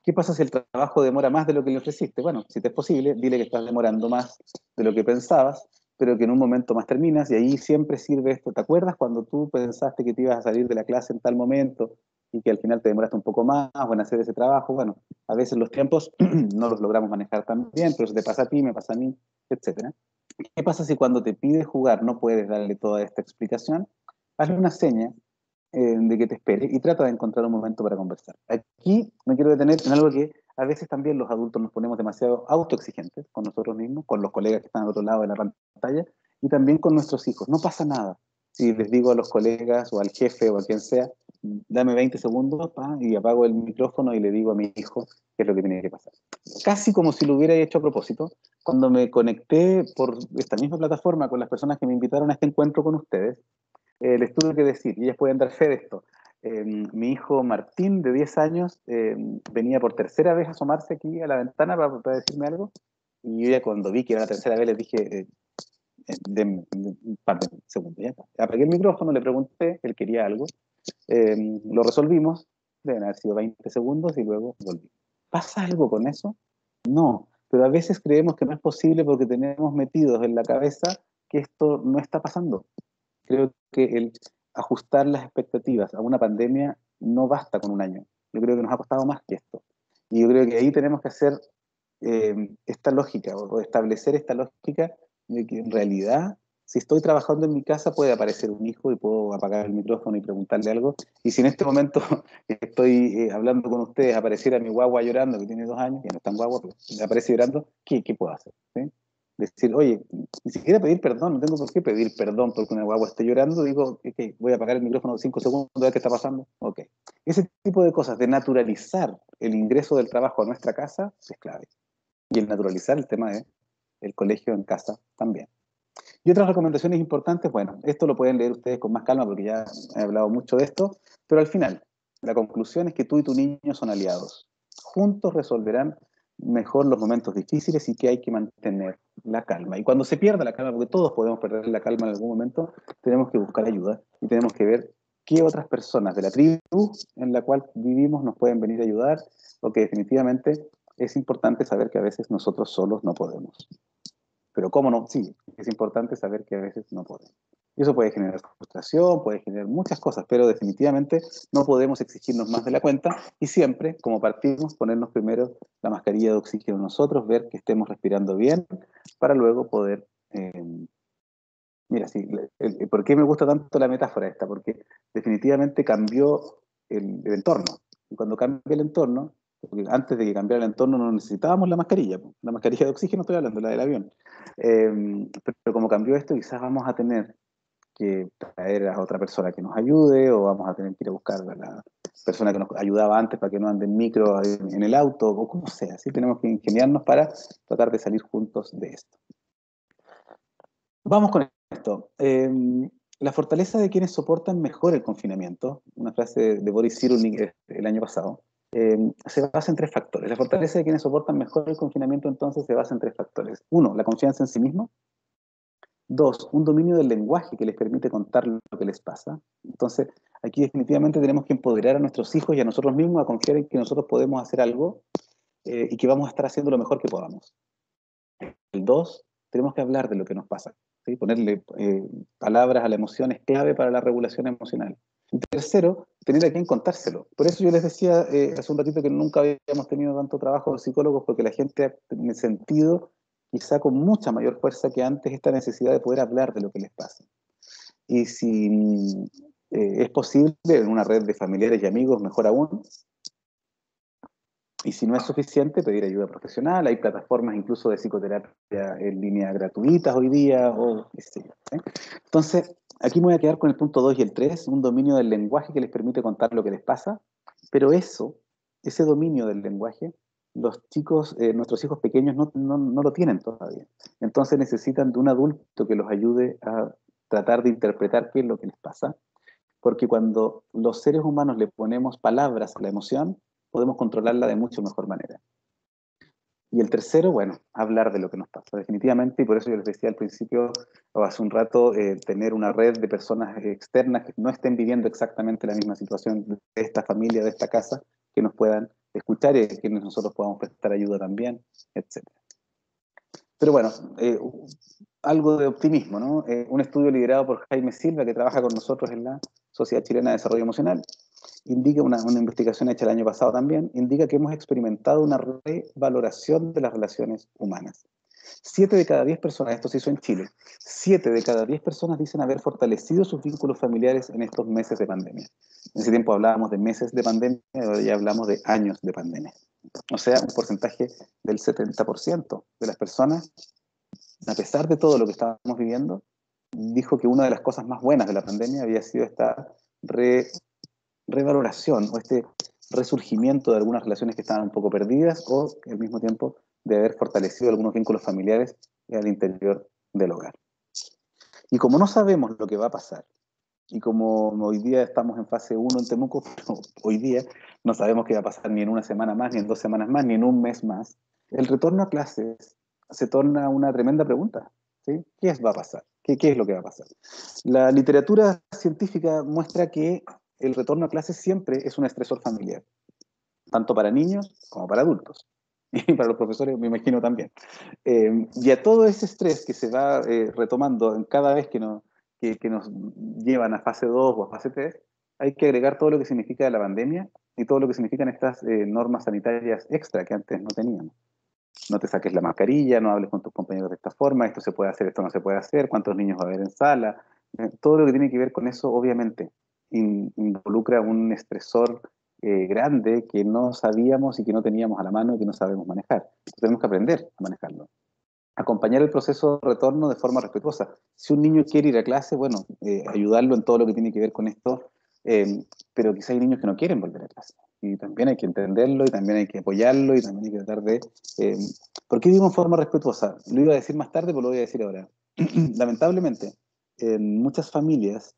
¿Qué pasa si el trabajo demora más de lo que le ofreciste? Bueno, si te es posible, dile que estás demorando más de lo que pensabas, pero que en un momento más terminas, y ahí siempre sirve esto. ¿Te acuerdas cuando tú pensaste que te ibas a salir de la clase en tal momento y que al final te demoraste un poco más en hacer ese trabajo? Bueno, a veces los tiempos no los logramos manejar tan bien, pero si te pasa a ti, me pasa a mí, etc. ¿Qué pasa si cuando te pide jugar no puedes darle toda esta explicación? Hazle una seña de que te espere y trata de encontrar un momento para conversar. Aquí me quiero detener en algo que a veces también los adultos nos ponemos demasiado autoexigentes con nosotros mismos, con los colegas que están al otro lado de la pantalla y también con nuestros hijos. No pasa nada si les digo a los colegas o al jefe o a quien sea, dame 20 segundos y apago el micrófono y le digo a mi hijo qué es lo que tiene que pasar. Casi como si lo hubiera hecho a propósito, cuando me conecté por esta misma plataforma con las personas que me invitaron a este encuentro con ustedes, les tuve que decir, y ellas pueden dar fe de esto. Mi hijo Martín, de 10 años, venía por tercera vez a asomarse aquí a la ventana para decirme algo, y yo ya cuando vi que era la tercera vez les dije, un par de segundos, ya está. Apagué el micrófono, le pregunté, él quería algo, lo resolvimos, deben haber sido 20 segundos y luego volví. ¿Pasa algo con eso? No, pero a veces creemos que no es posible porque tenemos metidos en la cabeza que esto no está pasando. Creo que el ajustar las expectativas a una pandemia no basta con un año. Yo creo que nos ha costado más que esto. Y yo creo que ahí tenemos que hacer esta lógica o establecer esta lógica de que en realidad, si estoy trabajando en mi casa, puede aparecer un hijo y puedo apagar el micrófono y preguntarle algo. Y si en este momento estoy hablando con ustedes, apareciera mi guagua llorando, que tiene 2 años, que no es tan guagua, pero aparece llorando, ¿qué puedo hacer? ¿Sí? Decir, oye, ni siquiera pedir perdón, no tengo por qué pedir perdón porque una guagua esté llorando, digo, okay, voy a apagar el micrófono 5 segundos, a ver qué está pasando. Ok. Ese tipo de cosas, de naturalizar el ingreso del trabajo a nuestra casa, es clave. Y el naturalizar el tema del colegio en casa también. Y otras recomendaciones importantes, bueno, esto lo pueden leer ustedes con más calma porque ya he hablado mucho de esto, pero al final, la conclusión es que tú y tu niño son aliados. Juntos resolverán mejor los momentos difíciles y que hay que mantener la calma. Y cuando se pierda la calma, porque todos podemos perder la calma en algún momento, tenemos que buscar ayuda y tenemos que ver qué otras personas de la tribu en la cual vivimos nos pueden venir a ayudar, porque definitivamente es importante saber que a veces nosotros solos no podemos. Pero cómo no, sí, es importante saber que a veces no podemos. Y eso puede generar frustración, puede generar muchas cosas, pero definitivamente no podemos exigirnos más de la cuenta y siempre, como partimos, ponernos primero la mascarilla de oxígeno nosotros, ver que estemos respirando bien, para luego poder... mira, sí, ¿por qué me gusta tanto la metáfora esta? Porque definitivamente cambió el entorno. Y cuando cambia el entorno, porque antes de que cambiara el entorno no necesitábamos la mascarilla de oxígeno estoy hablando, la del avión. Pero como cambió esto, quizás vamos a tener que traer a otra persona que nos ayude, o vamos a tener que ir a buscar persona que nos ayudaba antes para que no ande en micro en el auto, o como sea, ¿sí? Tenemos que ingeniarnos para tratar de salir juntos de esto. Vamos con esto. La fortaleza de quienes soportan mejor el confinamiento, una frase de Boris Cyrulnik el año pasado, se basa en 3 factores. La fortaleza de quienes soportan mejor el confinamiento entonces se basa en 3 factores. 1, la confianza en sí mismo. 2, un dominio del lenguaje que les permite contar lo que les pasa. Entonces, aquí definitivamente tenemos que empoderar a nuestros hijos y a nosotros mismos a confiar en que nosotros podemos hacer algo y que vamos a estar haciendo lo mejor que podamos. El 2, tenemos que hablar de lo que nos pasa, ¿sí? Ponerle palabras a la emoción es clave para la regulación emocional. Y tercero, tener a quien contárselo. Por eso yo les decía hace un ratito que nunca habíamos tenido tanto trabajo de psicólogos, porque la gente ha sentido, quizá con mucha mayor fuerza que antes, esta necesidad de poder hablar de lo que les pasa. Y si es posible, en una red de familiares y amigos, mejor aún. Y si no es suficiente, pedir ayuda profesional. Hay plataformas incluso de psicoterapia en línea gratuitas hoy día, o qué sé yo, ¿eh? Entonces, aquí me voy a quedar con el punto 2 y el 3, un dominio del lenguaje que les permite contar lo que les pasa, pero ese dominio del lenguaje, los chicos, nuestros hijos pequeños no lo tienen todavía. Entonces necesitan de un adulto que los ayude a tratar de interpretar qué es lo que les pasa, porque cuando los seres humanos le ponemos palabras a la emoción, podemos controlarla de mucho mejor manera. Y el tercero, bueno, hablar de lo que nos pasa, definitivamente, y por eso yo les decía al principio, o hace un rato, tener una red de personas externas que no estén viviendo exactamente la misma situación de esta familia, de esta casa, que nos puedan escuchar y a quienes nosotros podamos prestar ayuda también, etc. Pero bueno, algo de optimismo, ¿no? Un estudio liderado por Jaime Silva, que trabaja con nosotros en la Sociedad Chilena de Desarrollo Emocional, indica una investigación hecha el año pasado también, indica que hemos experimentado una revaloración de las relaciones humanas. 7 de cada 10 personas, esto se hizo en Chile, 7 de cada 10 personas dicen haber fortalecido sus vínculos familiares en estos meses de pandemia. En ese tiempo hablábamos de meses de pandemia, ahora ya hablamos de años de pandemia. O sea, un porcentaje del 70% de las personas, a pesar de todo lo que estábamos viviendo, dijo que una de las cosas más buenas de la pandemia había sido esta revaloración o este resurgimiento de algunas relaciones que estaban un poco perdidas o al mismo tiempo de haber fortalecido algunos vínculos familiares al interior del hogar. Y como no sabemos lo que va a pasar, y como hoy día estamos en fase 1 en Temuco, pero hoy día no sabemos qué va a pasar ni en una semana más, ni en 2 semanas más, ni en un mes más, el retorno a clases se torna una tremenda pregunta, ¿sí? ¿Qué va a pasar? ¿Qué es lo que va a pasar? La literatura científica muestra que el retorno a clases siempre es un estresor familiar, tanto para niños como para adultos. Y para los profesores me imagino también. Y a todo ese estrés que se va retomando en cada vez que nos llevan a fase 2 o a fase 3, hay que agregar todo lo que significa la pandemia y todo lo que significan estas normas sanitarias extra que antes no teníamos. No te saques la mascarilla, no hables con tus compañeros de esta forma, esto se puede hacer, esto no se puede hacer, cuántos niños va a haber en sala. Todo lo que tiene que ver con eso, obviamente, involucra un estresor grande que no sabíamos y que no teníamos a la mano y que no sabemos manejar. Tenemos que aprender a manejarlo. Acompañar el proceso de retorno de forma respetuosa. Si un niño quiere ir a clase, bueno, ayudarlo en todo lo que tiene que ver con esto, pero quizá hay niños que no quieren volver a clase. Y también hay que entenderlo, y también hay que apoyarlo, y también hay que tratar de... ¿Por qué digo en forma respetuosa? Lo iba a decir más tarde, pero lo voy a decir ahora. Lamentablemente, en muchas familias,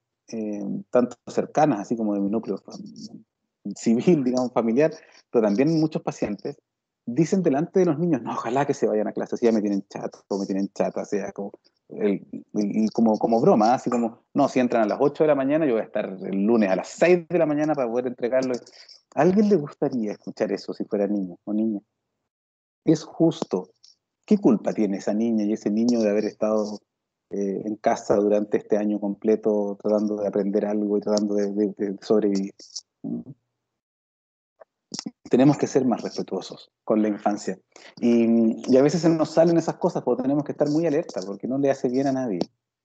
tanto cercanas, así como de mi núcleo civil, digamos, familiar, pero también muchos pacientes, dicen delante de los niños, no, ojalá que se vayan a clase, así ya me tienen chato, o me tienen chata, o sea, como broma, así como, no, si entran a las 8 de la mañana, yo voy a estar el lunes a las 6 de la mañana para poder entregarlo. ¿A alguien le gustaría escuchar eso si fuera niño o niña? Es justo. ¿Qué culpa tiene esa niña y ese niño de haber estado en casa durante este año completo tratando de aprender algo y tratando de sobrevivir? Tenemos que ser más respetuosos con la infancia. Y a veces se nos salen esas cosas porque tenemos que estar muy alerta, porque no le hace bien a nadie,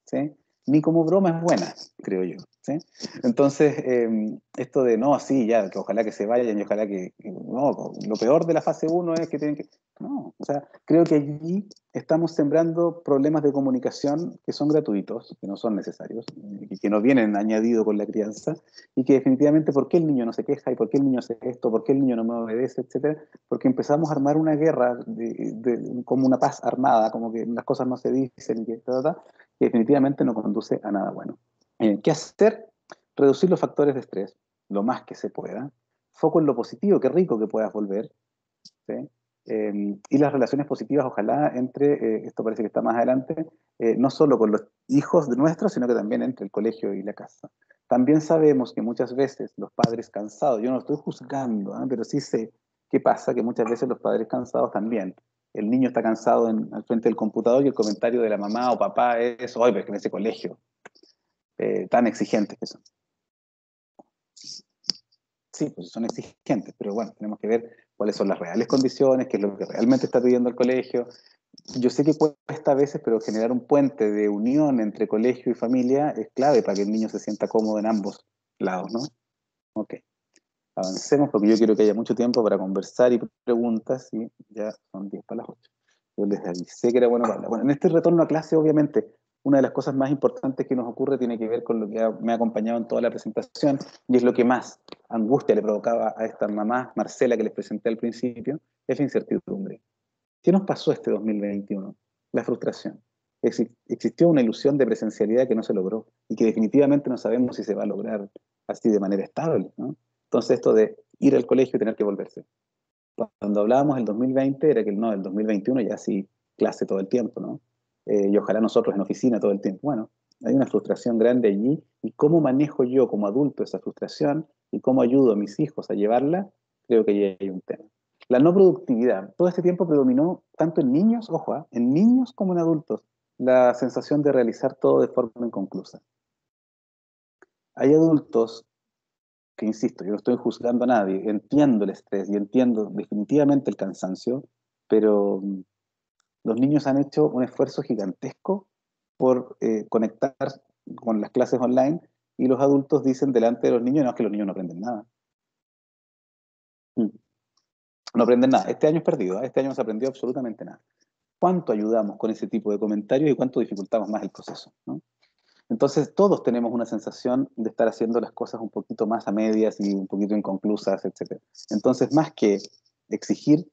¿sí? ni como broma es buena, creo yo, ¿sí? Entonces, esto de no, sí, ya, que ojalá que se vayan y ojalá no, lo peor de la fase 1 es que tienen que... No, o sea, creo que allí estamos sembrando problemas de comunicación que son gratuitos, que no son necesarios, y que no vienen añadidos con la crianza, y que definitivamente, ¿por qué el niño no se queja? ¿Y por qué el niño hace esto? ¿Por qué el niño no me obedece? Etcétera. Porque empezamos a armar una guerra como una paz armada, como que las cosas no se dicen, y que definitivamente no conduce a nada bueno. ¿Qué hacer? Reducir los factores de estrés lo más que se pueda. Foco en lo positivo, qué rico que puedas volver, ¿sí? Y las relaciones positivas, ojalá, esto parece que está más adelante, no solo con los hijos de nuestros, sino que también entre el colegio y la casa. También sabemos que muchas veces los padres cansados, yo no estoy juzgando, pero sí sé qué pasa, que muchas veces los padres cansados también. El niño está cansado al frente del computador y el comentario de la mamá o papá es, oye, pero es que en ese colegio, tan exigentes que son. Sí, pues son exigentes, pero bueno, tenemos que ver cuáles son las reales condiciones, qué es lo que realmente está pidiendo el colegio. Yo sé que cuesta a veces, pero generar un puente de unión entre colegio y familia es clave para que el niño se sienta cómodo en ambos lados, ¿no? Ok, avancemos porque yo quiero que haya mucho tiempo para conversar y preguntas y ya son 10 para las 8. Yo les avisé que era bueno para hablar. Bueno, en este retorno a clase, obviamente, una de las cosas más importantes que nos ocurre tiene que ver con lo que me ha acompañado en toda la presentación y es lo que más angustia le provocaba a esta mamá, Marcela, que les presenté al principio, es la incertidumbre. ¿Qué nos pasó este 2021? La frustración. Existió una ilusión de presencialidad que no se logró y que definitivamente no sabemos si se va a lograr así de manera estable, ¿no? Entonces esto de ir al colegio y tener que volverse. Cuando hablábamos del 2020 era que no, el 2021 ya sí clase todo el tiempo, ¿no? Y ojalá nosotros en oficina todo el tiempo. Bueno, hay una frustración grande allí y cómo manejo yo como adulto esa frustración y cómo ayudo a mis hijos a llevarla, creo que ahí hay un tema. La no productividad. Todo este tiempo predominó tanto en niños, ojo, en niños como en adultos, la sensación de realizar todo de forma inconclusa. Hay adultos que, insisto, yo no estoy juzgando a nadie, entiendo el estrés y entiendo definitivamente el cansancio, pero los niños han hecho un esfuerzo gigantesco por conectar con las clases online y los adultos dicen delante de los niños, no, es que los niños no aprenden nada. No aprenden nada. Este año es perdido, este año no se aprendió absolutamente nada. ¿Cuánto ayudamos con ese tipo de comentarios y cuánto dificultamos más el proceso, ¿no? Entonces todos tenemos una sensación de estar haciendo las cosas un poquito más a medias y un poquito inconclusas, etc. Entonces, más que exigir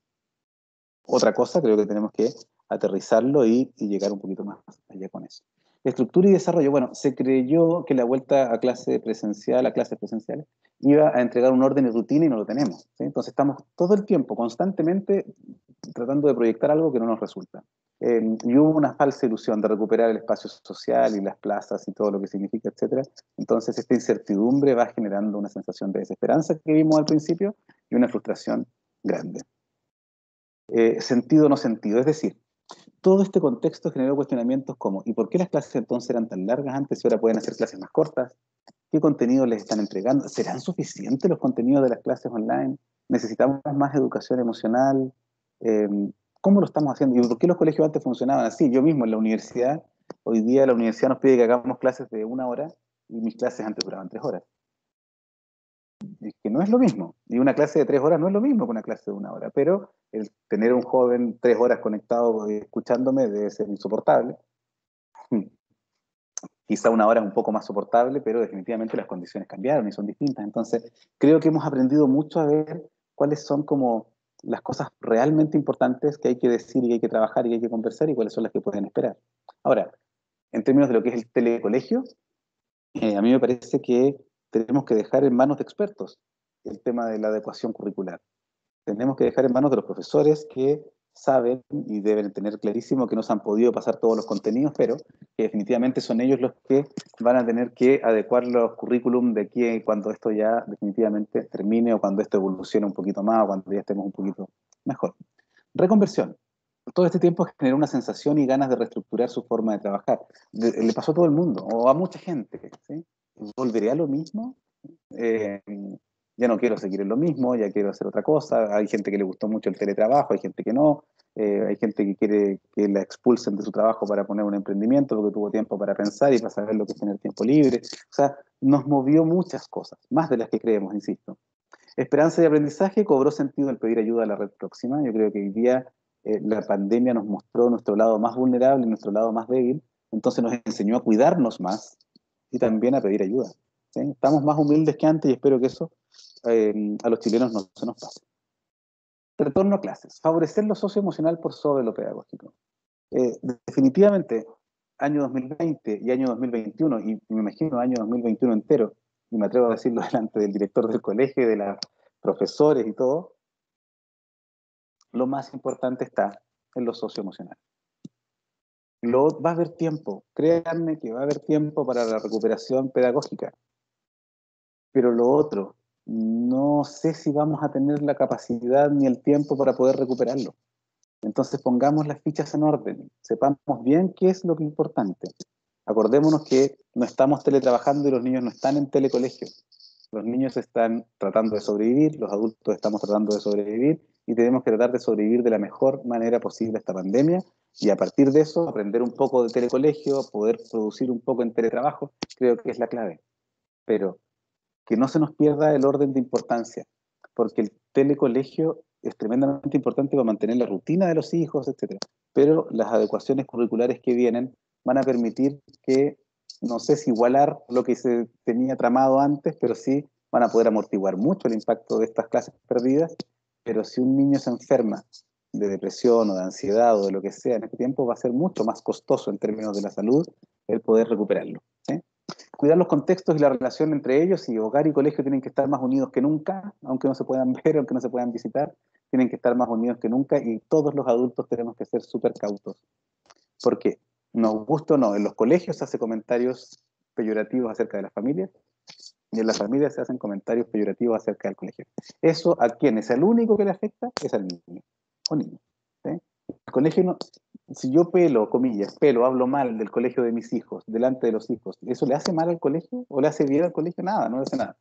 otra cosa, creo que tenemos que aterrizarlo y llegar un poquito más allá con eso. Estructura y desarrollo. Bueno, se creyó que la vuelta a clases presenciales, iba a entregar un orden y rutina y no lo tenemos, ¿sí? Entonces estamos todo el tiempo, constantemente, tratando de proyectar algo que no nos resulta. Y hubo una falsa ilusión de recuperar el espacio social y las plazas y todo lo que significa, etcétera. Entonces esta incertidumbre va generando una sensación de desesperanza que vimos al principio y una frustración grande. Sentido o no sentido, es decir, todo este contexto generó cuestionamientos como ¿y por qué las clases entonces eran tan largas antes y ahora pueden hacer clases más cortas? ¿Qué contenido les están entregando? ¿Serán suficientes los contenidos de las clases online? ¿Necesitamos más educación emocional? Eh, ¿Cómo lo estamos haciendo? ¿Y por qué los colegios antes funcionaban así? Yo mismo en la universidad, hoy día la universidad nos pide que hagamos clases de 1 hora y mis clases antes duraban 3 horas. Es que no es lo mismo. Y una clase de 3 horas no es lo mismo que una clase de 1 hora. Pero el tener a un joven 3 horas conectado escuchándome debe ser insoportable. Quizá 1 hora es un poco más soportable, pero definitivamente las condiciones cambiaron y son distintas. Entonces, creo que hemos aprendido mucho a ver cuáles son como las cosas realmente importantes que hay que decir y que hay que trabajar y que hay que conversar y cuáles son las que pueden esperar. Ahora, en términos de lo que es el telecolegio, a mí me parece que tenemos que dejar en manos de expertos el tema de la adecuación curricular. Tenemos que dejar en manos de los profesores que saben y deben tener clarísimo que no se han podido pasar todos los contenidos, pero que definitivamente son ellos los que van a tener que adecuar los currículum de aquí cuando esto ya definitivamente termine o cuando esto evolucione un poquito más o cuando ya estemos un poquito mejor. Reconversión. Todo este tiempo generó una sensación y ganas de reestructurar su forma de trabajar. Le pasó a todo el mundo, o a mucha gente, ¿sí? ¿Volveré a lo mismo? Ya no quiero seguir en lo mismo, ya quiero hacer otra cosa. Hay gente que le gustó mucho el teletrabajo, hay gente que no. hay gente que quiere que la expulsen de su trabajo para poner un emprendimiento porque tuvo tiempo para pensar y para saber lo que es tener tiempo libre. O sea, nos movió muchas cosas, más de las que creemos, insisto. Esperanza y aprendizaje cobró sentido el pedir ayuda a la red próxima. Yo creo que hoy día la pandemia nos mostró nuestro lado más vulnerable, nuestro lado más débil, entonces nos enseñó a cuidarnos más y también a pedir ayuda. ¿Sí? Estamos más humildes que antes y espero que eso a los chilenos no se nos pase. Retorno a clases. Favorecer lo socioemocional por sobre lo pedagógico. Definitivamente, año 2020 y año 2021, y me imagino año 2021 entero, y me atrevo a decirlo delante del director del colegio, de los profesores y todo, lo más importante está en lo socioemocional. Va a haber tiempo, créanme que va a haber tiempo para la recuperación pedagógica, pero lo otro, no sé si vamos a tener la capacidad ni el tiempo para poder recuperarlo. Entonces pongamos las fichas en orden, sepamos bien qué es lo que es importante. Acordémonos que no estamos teletrabajando y los niños no están en telecolegio. Los niños están tratando de sobrevivir, los adultos estamos tratando de sobrevivir y tenemos que tratar de sobrevivir de la mejor manera posible a esta pandemia y a partir de eso aprender un poco de telecolegio, poder producir un poco en teletrabajo, creo que es la clave. Pero que no se nos pierda el orden de importancia, porque el telecolegio es tremendamente importante para mantener la rutina de los hijos, etc. Pero las adecuaciones curriculares que vienen van a permitir que, no sé si igualar lo que se tenía tramado antes, pero sí van a poder amortiguar mucho el impacto de estas clases perdidas. Pero si un niño se enferma de depresión o de ansiedad o de lo que sea en este tiempo, va a ser mucho más costoso en términos de la salud el poder recuperarlo. ¿Sí? Cuidar los contextos y la relación entre ellos, y hogar y colegio tienen que estar más unidos que nunca, aunque no se puedan ver, aunque no se puedan visitar, tienen que estar más unidos que nunca y todos los adultos tenemos que ser súper cautos. Porque, nos gusta o no, en los colegios se hacen comentarios peyorativos acerca de las familias y en las familias se hacen comentarios peyorativos acerca del colegio. ¿Eso a quién es? ¿El único que le afecta? Es al niño o niña. ¿Sí? El colegio no... Si yo comillas, hablo mal del colegio de mis hijos, delante de los hijos, ¿eso le hace mal al colegio? ¿O le hace bien al colegio? Nada, no le hace nada.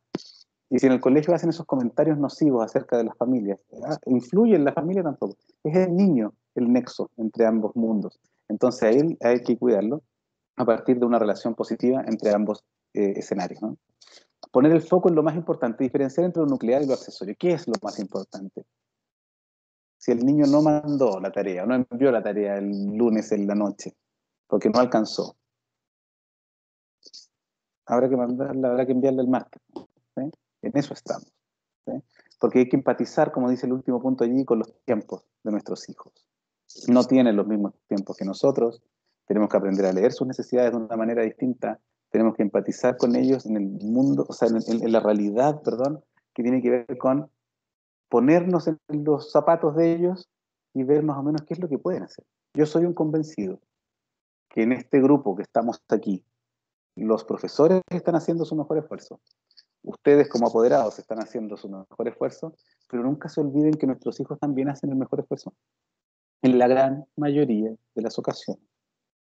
Y si en el colegio hacen esos comentarios nocivos acerca de las familias, ¿influye en la familia? Tampoco. Es el niño el nexo entre ambos mundos. Entonces a él hay que cuidarlo a partir de una relación positiva entre ambos escenarios, ¿no? Poner el foco en lo más importante, diferenciar entre lo nuclear y lo accesorio. ¿Qué es lo más importante? Si el niño no mandó la tarea, no envió la tarea el lunes en la noche, porque no alcanzó, habrá que mandarla, habrá que enviarla el martes. ¿Sí? En eso estamos. ¿Sí? Porque hay que empatizar, como dice el último punto allí, con los tiempos de nuestros hijos. No tienen los mismos tiempos que nosotros, tenemos que aprender a leer sus necesidades de una manera distinta, tenemos que empatizar con ellos en el mundo, o sea, en la realidad, perdón, que tiene que ver con ponernos en los zapatos de ellos y ver más o menos qué es lo que pueden hacer. Yo soy un convencido que en este grupo que estamos aquí, los profesores están haciendo su mejor esfuerzo. Ustedes como apoderados están haciendo su mejor esfuerzo, pero nunca se olviden que nuestros hijos también hacen el mejor esfuerzo. En la gran mayoría de las ocasiones.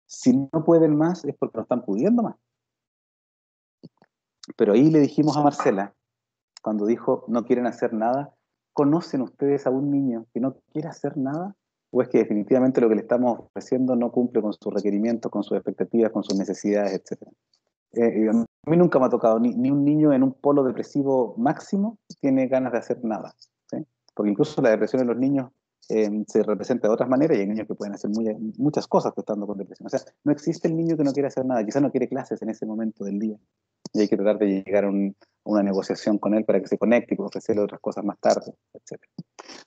Si no pueden más es porque no están pudiendo más. Pero ahí le dijimos a Marcela, cuando dijo no quieren hacer nada, ¿conocen ustedes a un niño que no quiere hacer nada? ¿O es que definitivamente lo que le estamos ofreciendo no cumple con sus requerimientos, con sus expectativas, con sus necesidades, etcétera? A mí nunca me ha tocado ni un niño en un polo depresivo máximo tiene ganas de hacer nada. ¿Sí? Porque incluso la depresión en los niños se representa de otras maneras y hay niños que pueden hacer muchas cosas estando con depresión. O sea, no existe el niño que no quiere hacer nada, quizás no quiere clases en ese momento del día y hay que tratar de llegar a una negociación con él para que se conecte y ofrecerle otras cosas más tarde, etc.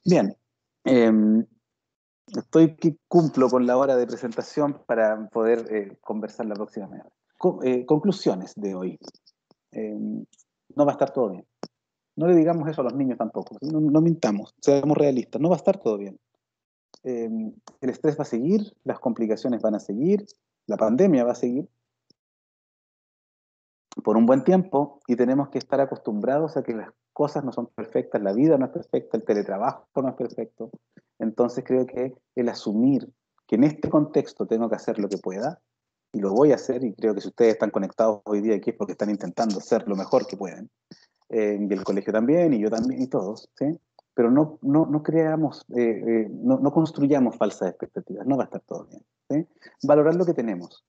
Bien, estoy que cumplo con la hora de presentación para poder conversar la próxima mañana. Conclusiones de hoy. No va a estar todo bien. No le digamos eso a los niños tampoco, ¿sí? No mintamos, seamos realistas, no va a estar todo bien. El estrés va a seguir, las complicaciones van a seguir, la pandemia va a seguir por un buen tiempo y tenemos que estar acostumbrados a que las cosas no son perfectas, la vida no es perfecta, el teletrabajo no es perfecto. Entonces creo que el asumir que en este contexto tengo que hacer lo que pueda, y lo voy a hacer, y creo que si ustedes están conectados hoy día aquí es porque están intentando hacer lo mejor que pueden, y el colegio también, y yo también, y todos, ¿sí? pero no creamos, no construyamos falsas expectativas, no va a estar todo bien. ¿Sí? Valorar lo que tenemos.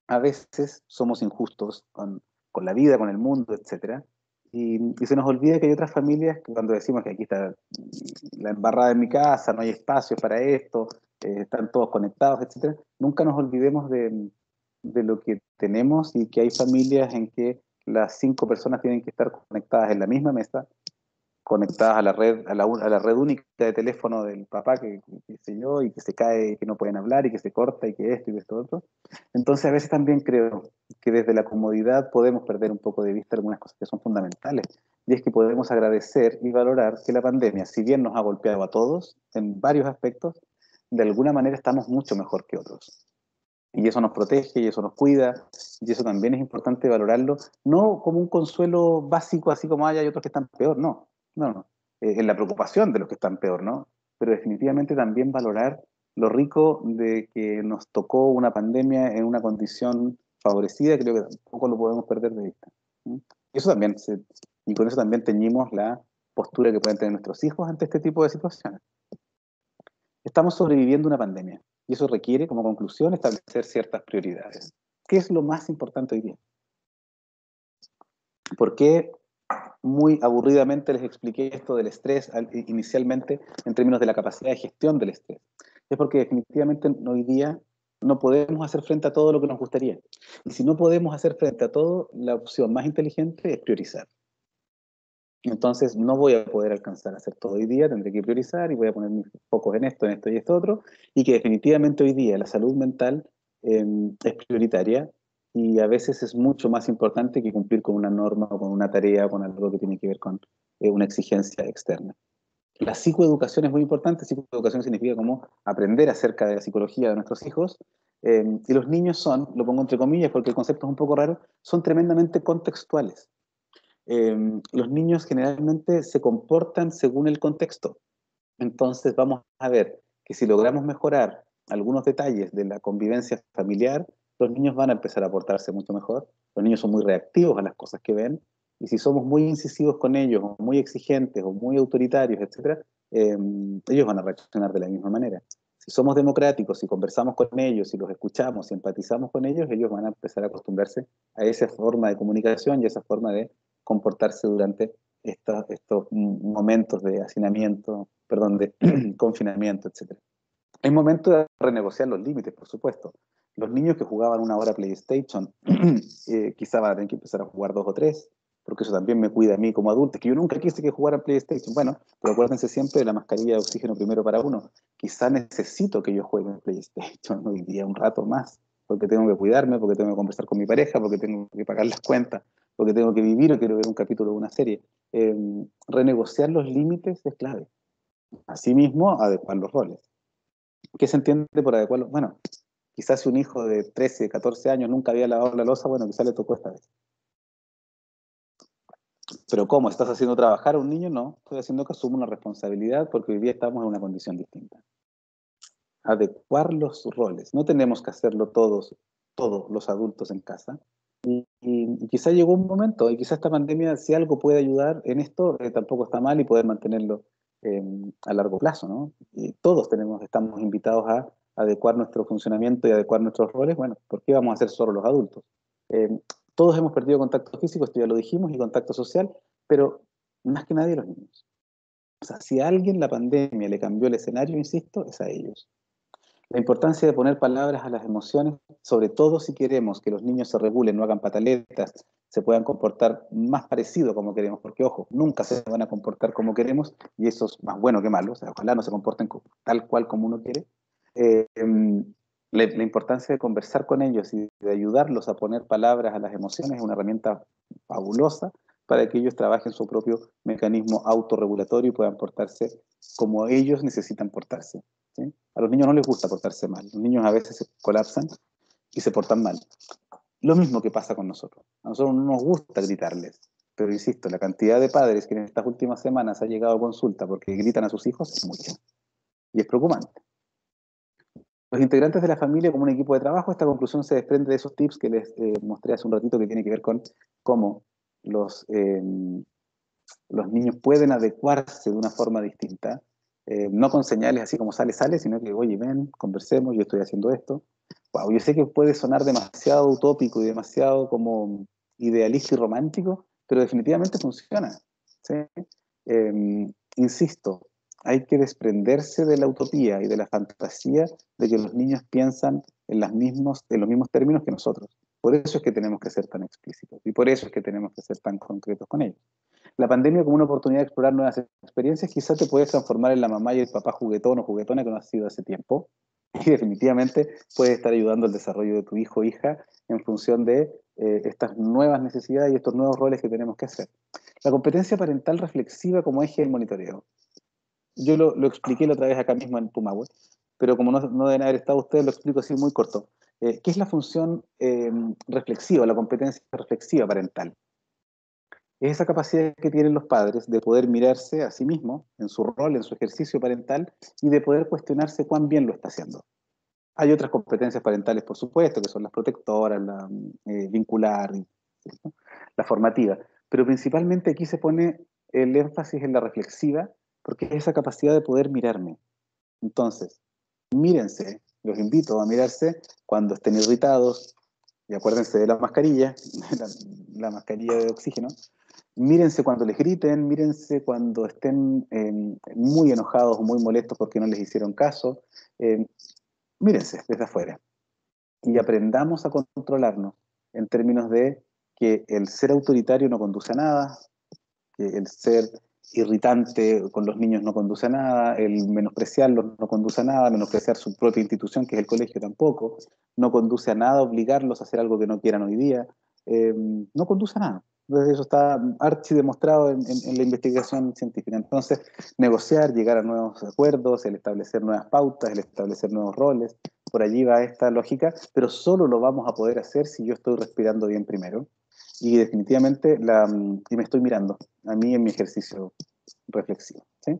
A veces somos injustos con la vida, con el mundo, etcétera, y se nos olvida que hay otras familias que cuando decimos que aquí está la embarrada en mi casa, no hay espacio para esto, están todos conectados, etcétera, nunca nos olvidemos de lo que tenemos y que hay familias en que las 5 personas tienen que estar conectadas en la misma mesa, conectadas a la red, a la red única de teléfono del papá, que sé yo, y que se cae, que no pueden hablar, y que se corta, y que esto y esto otro. Entonces, a veces también creo que desde la comodidad podemos perder un poco de vista algunas cosas que son fundamentales. Y es que podemos agradecer y valorar que la pandemia, si bien nos ha golpeado a todos en varios aspectos, de alguna manera estamos mucho mejor que otros. Y eso nos protege, y eso nos cuida, y eso también es importante valorarlo, no como un consuelo básico, así como hay otros que están peor, no, no. En la preocupación de los que están peor, ¿no? Pero definitivamente también valorar lo rico de que nos tocó una pandemia en una condición favorecida, creo que tampoco lo podemos perder de vista. ¿Sí? Y con eso también teñimos la postura que pueden tener nuestros hijos ante este tipo de situaciones. Estamos sobreviviendo una pandemia y eso requiere, como conclusión, establecer ciertas prioridades. ¿Qué es lo más importante hoy día? ¿Por qué muy aburridamente les expliqué esto del estrés inicialmente en términos de la capacidad de gestión del estrés? Es porque definitivamente hoy día no podemos hacer frente a todo lo que nos gustaría. Y si no podemos hacer frente a todo, la opción más inteligente es priorizar. Entonces no voy a poder alcanzar a hacer todo hoy día, tendré que priorizar y voy a poner mis focos en esto y esto otro, y que definitivamente hoy día la salud mental es prioritaria y a veces es mucho más importante que cumplir con una norma o con una tarea o con algo que tiene que ver con una exigencia externa. La psicoeducación es muy importante. Psicoeducación significa como aprender acerca de la psicología de nuestros hijos, y los niños son, lo pongo entre comillas porque el concepto es un poco raro, son tremendamente contextuales. Los niños generalmente se comportan según el contexto. Entonces vamos a ver que si logramos mejorar algunos detalles de la convivencia familiar, los niños van a empezar a portarse mucho mejor. Los niños son muy reactivos a las cosas que ven, y si somos muy incisivos con ellos, o muy exigentes, o muy autoritarios, etcétera, ellos van a reaccionar de la misma manera. Si somos democráticos, si conversamos con ellos, si los escuchamos, si empatizamos con ellos, ellos van a empezar a acostumbrarse a esa forma de comunicación y a esa forma de comportarse durante estos momentos de hacinamiento, perdón, de confinamiento, etc. Es momento de renegociar los límites, por supuesto. Los niños que jugaban 1 hora PlayStation, quizá van a tener que empezar a jugar 2 o 3, porque eso también me cuida a mí como adulto, que yo nunca quise que jugaran PlayStation. Bueno, pero acuérdense siempre de la mascarilla de oxígeno primero para uno. Quizá necesito que yo juegue PlayStation hoy día un rato más, porque tengo que cuidarme, porque tengo que conversar con mi pareja, porque tengo que pagar las cuentas, porque tengo que vivir o quiero ver un capítulo de una serie. Renegociar los límites es clave. Asimismo, adecuar los roles. ¿Qué se entiende por adecuarlo? Bueno, quizás si un hijo de 13, 14 años nunca había lavado la loza, bueno, quizás le tocó esta vez. Pero ¿cómo? ¿Estás haciendo trabajar a un niño? No, estoy haciendo que asuma una responsabilidad porque hoy día estamos en una condición distinta. Adecuar los roles. No tenemos que hacerlo todos los adultos en casa. Y quizá llegó un momento, y quizá esta pandemia, si algo puede ayudar en esto, tampoco está mal y poder mantenerlo a largo plazo, ¿no? Y todos estamos invitados a adecuar nuestro funcionamiento y adecuar nuestros roles. Bueno, ¿por qué vamos a ser solo los adultos? Eh, Todos hemos perdido contacto físico, esto ya lo dijimos, y contacto social, pero más que nadie los niños. O sea, si a alguien la pandemia le cambió el escenario, insisto, es a ellos. La importancia de poner palabras a las emociones, sobre todo si queremos que los niños se regulen, no hagan pataletas, se puedan comportar más parecido como queremos, porque ojo, nunca se van a comportar como queremos, y eso es más bueno que malo, o sea, ojalá no se comporten tal cual como uno quiere. Eh, la importancia de conversar con ellos y de ayudarlos a poner palabras a las emociones es una herramienta fabulosa para que ellos trabajen su propio mecanismo autorregulatorio y puedan portarse como ellos necesitan portarse. ¿Sí? A los niños no les gusta portarse mal. Los niños a veces se colapsan y se portan mal. Lo mismo que pasa con nosotros. A nosotros no nos gusta gritarles. Pero insisto, la cantidad de padres que en estas últimas semanas ha llegado a consulta porque gritan a sus hijos es mucha. Y es preocupante. Los integrantes de la familia como un equipo de trabajo, esta conclusión se desprende de esos tips que les mostré hace un ratito, que tiene que ver con cómo los los niños pueden adecuarse de una forma distinta, no con señales así como sale, sale, sino que, oye, ven, conversemos, yo estoy haciendo esto. Wow, yo sé que puede sonar demasiado utópico y demasiado como idealista y romántico, pero definitivamente funciona, ¿sí? Insisto, hay que desprenderse de la utopía y de la fantasía de que los niños piensan en los mismos términos que nosotros. Por eso es que tenemos que ser tan explícitos y por eso es que tenemos que ser tan concretos con ellos. La pandemia, como una oportunidad de explorar nuevas experiencias, quizás te puedes transformar en la mamá y el papá juguetón o juguetona que no has sido hace tiempo, y definitivamente puede estar ayudando al desarrollo de tu hijo o hija en función de estas nuevas necesidades y estos nuevos roles que tenemos que hacer. La competencia parental reflexiva como eje del monitoreo. Yo lo expliqué la otra vez acá mismo en Pumahue, pero como no deben haber estado ustedes, lo explico así muy corto. ¿Qué es la función reflexiva, la competencia reflexiva parental? Es esa capacidad que tienen los padres de poder mirarse a sí mismos en su rol, en su ejercicio parental, y de poder cuestionarse cuán bien lo está haciendo. Hay otras competencias parentales, por supuesto, que son las protectoras, la vincular, ¿cierto? La formativa. Pero principalmente aquí se pone el énfasis en la reflexiva, porque es esa capacidad de poder mirarme. Entonces, mírense, los invito a mirarse cuando estén irritados, y acuérdense de la mascarilla, la mascarilla de oxígeno. Mírense cuando les griten, mírense cuando estén muy enojados o muy molestos porque no les hicieron caso. Mírense desde afuera y aprendamos a controlarnos en términos de que el ser autoritario no conduce a nada, que el ser irritante con los niños no conduce a nada, el menospreciarlos no conduce a nada, menospreciar su propia institución, que es el colegio, tampoco, no conduce a nada obligarlos a hacer algo que no quieran hoy día, no conduce a nada. Entonces eso está archi demostrado en la investigación científica. Entonces, negociar, llegar a nuevos acuerdos, el establecer nuevas pautas, el establecer nuevos roles, por allí va esta lógica, pero solo lo vamos a poder hacer si yo estoy respirando bien primero. Y definitivamente y me estoy mirando a mí en mi ejercicio reflexivo, ¿sí?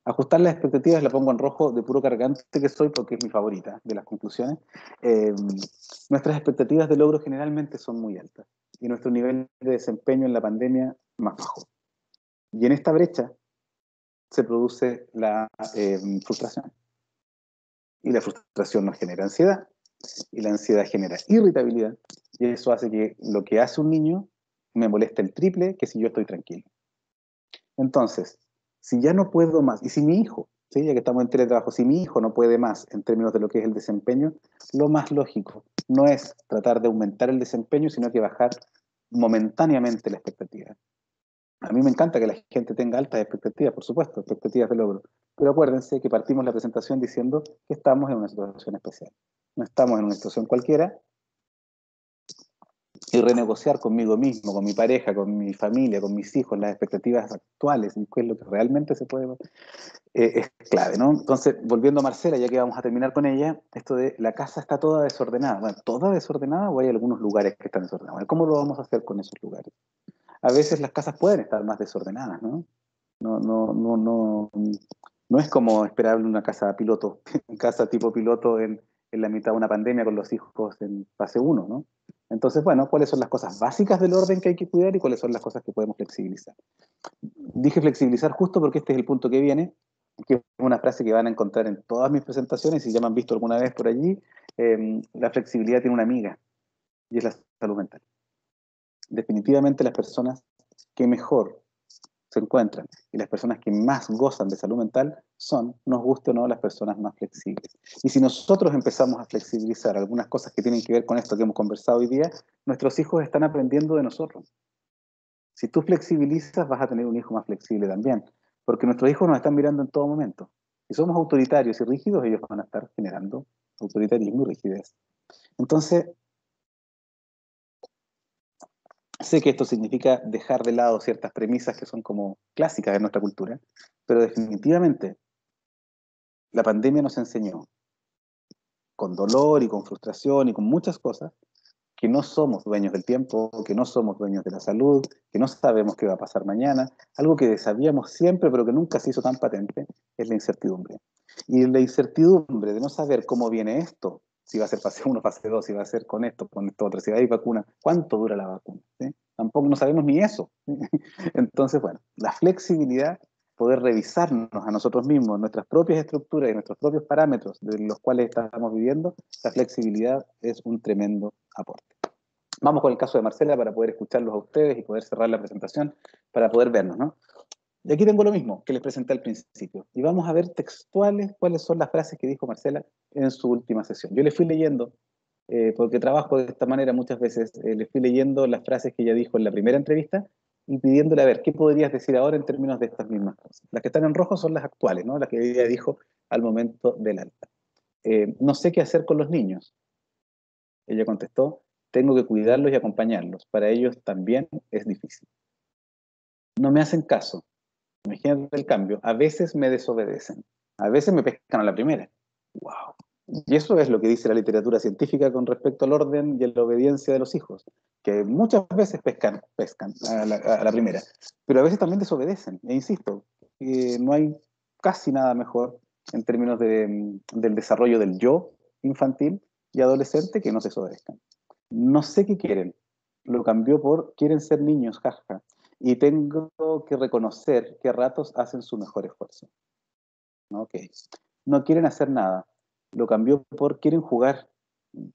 Ajustar las expectativas la pongo en rojo de puro cargante que soy porque es mi favorita de las conclusiones. Nuestras expectativas de logro generalmente son muy altas y nuestro nivel de desempeño en la pandemia más bajo. Y en esta brecha se produce la frustración. Y la frustración nos genera ansiedad y la ansiedad genera irritabilidad y eso hace que lo que hace un niño me moleste el triple que si yo estoy tranquilo. Entonces, si ya no puedo más, y si mi hijo, ¿sí? Ya que estamos en teletrabajo, si mi hijo no puede más en términos de lo que es el desempeño, lo más lógico no es tratar de aumentar el desempeño, sino que bajar momentáneamente la expectativa. A mí me encanta que la gente tenga altas expectativas, por supuesto, expectativas de logro. Pero acuérdense que partimos la presentación diciendo que estamos en una situación especial. No estamos en una situación cualquiera. Y renegociar conmigo mismo, con mi pareja, con mi familia, con mis hijos, las expectativas actuales y qué es lo que realmente se puede es clave, ¿no? Entonces, volviendo a Marcela, ya que vamos a terminar con ella, esto de la casa está toda desordenada. Bueno, ¿toda desordenada o hay algunos lugares que están desordenados? ¿Cómo lo vamos a hacer con esos lugares? A veces las casas pueden estar más desordenadas, ¿no? No es como esperar una casa piloto, casa tipo piloto en la mitad de una pandemia con los hijos en fase 1, ¿no? Entonces, bueno, ¿cuáles son las cosas básicas del orden que hay que cuidar y cuáles son las cosas que podemos flexibilizar? Dije flexibilizar justo porque este es el punto que viene, que es una frase que van a encontrar en todas mis presentaciones, y ya me han visto alguna vez por allí. La flexibilidad tiene una amiga, y es la salud mental. Definitivamente las personas que mejor se encuentran y las personas que más gozan de salud mental son, nos guste o no, las personas más flexibles. Y si nosotros empezamos a flexibilizar algunas cosas que tienen que ver con esto que hemos conversado hoy día, nuestros hijos están aprendiendo de nosotros. Si tú flexibilizas, vas a tener un hijo más flexible también, porque nuestros hijos nos están mirando en todo momento. Si somos autoritarios y rígidos, ellos van a estar generando autoritarismo y rigidez. Entonces, sé que esto significa dejar de lado ciertas premisas que son como clásicas de nuestra cultura, pero definitivamente la pandemia nos enseñó, con dolor y con frustración y con muchas cosas, que no somos dueños del tiempo, que no somos dueños de la salud, que no sabemos qué va a pasar mañana. Algo que sabíamos siempre, pero que nunca se hizo tan patente, es la incertidumbre. Y la incertidumbre de no saber cómo viene esto, si va a ser fase 1, fase 2, si va a ser con esto, otro, si hay vacuna, cuánto dura la vacuna, ¿sí? tampoco no sabemos ni eso. Entonces, bueno, la flexibilidad, poder revisarnos a nosotros mismos, nuestras propias estructuras y nuestros propios parámetros de los cuales estamos viviendo, la flexibilidad es un tremendo aporte. Vamos con el caso de Marcela para poder escucharlos a ustedes y poder cerrar la presentación para poder vernos, ¿no? Y aquí tengo lo mismo que les presenté al principio. Y vamos a ver textuales cuáles son las frases que dijo Marcela en su última sesión. Yo le fui leyendo, porque trabajo de esta manera muchas veces, le fui leyendo las frases que ella dijo en la primera entrevista y pidiéndole a ver, ¿qué podrías decir ahora en términos de estas mismas cosas? Las que están en rojo son las actuales, ¿no? Las que ella dijo al momento del alta. No sé qué hacer con los niños. Ella contestó, tengo que cuidarlos y acompañarlos. Para ellos también es difícil. No me hacen caso. Imagínate el cambio. A veces me desobedecen. A veces me pescan a la primera. ¡Wow! Y eso es lo que dice la literatura científica con respecto al orden y a la obediencia de los hijos, que muchas veces pescan a la primera, pero a veces también desobedecen. E insisto, no hay casi nada mejor en términos del desarrollo del yo infantil y adolescente que no desobedezcan. No sé qué quieren. Lo cambió por quieren ser niños, jaja. Y tengo que reconocer que a ratos hacen su mejor esfuerzo. Ok. No quieren hacer nada. Lo cambió por quieren jugar.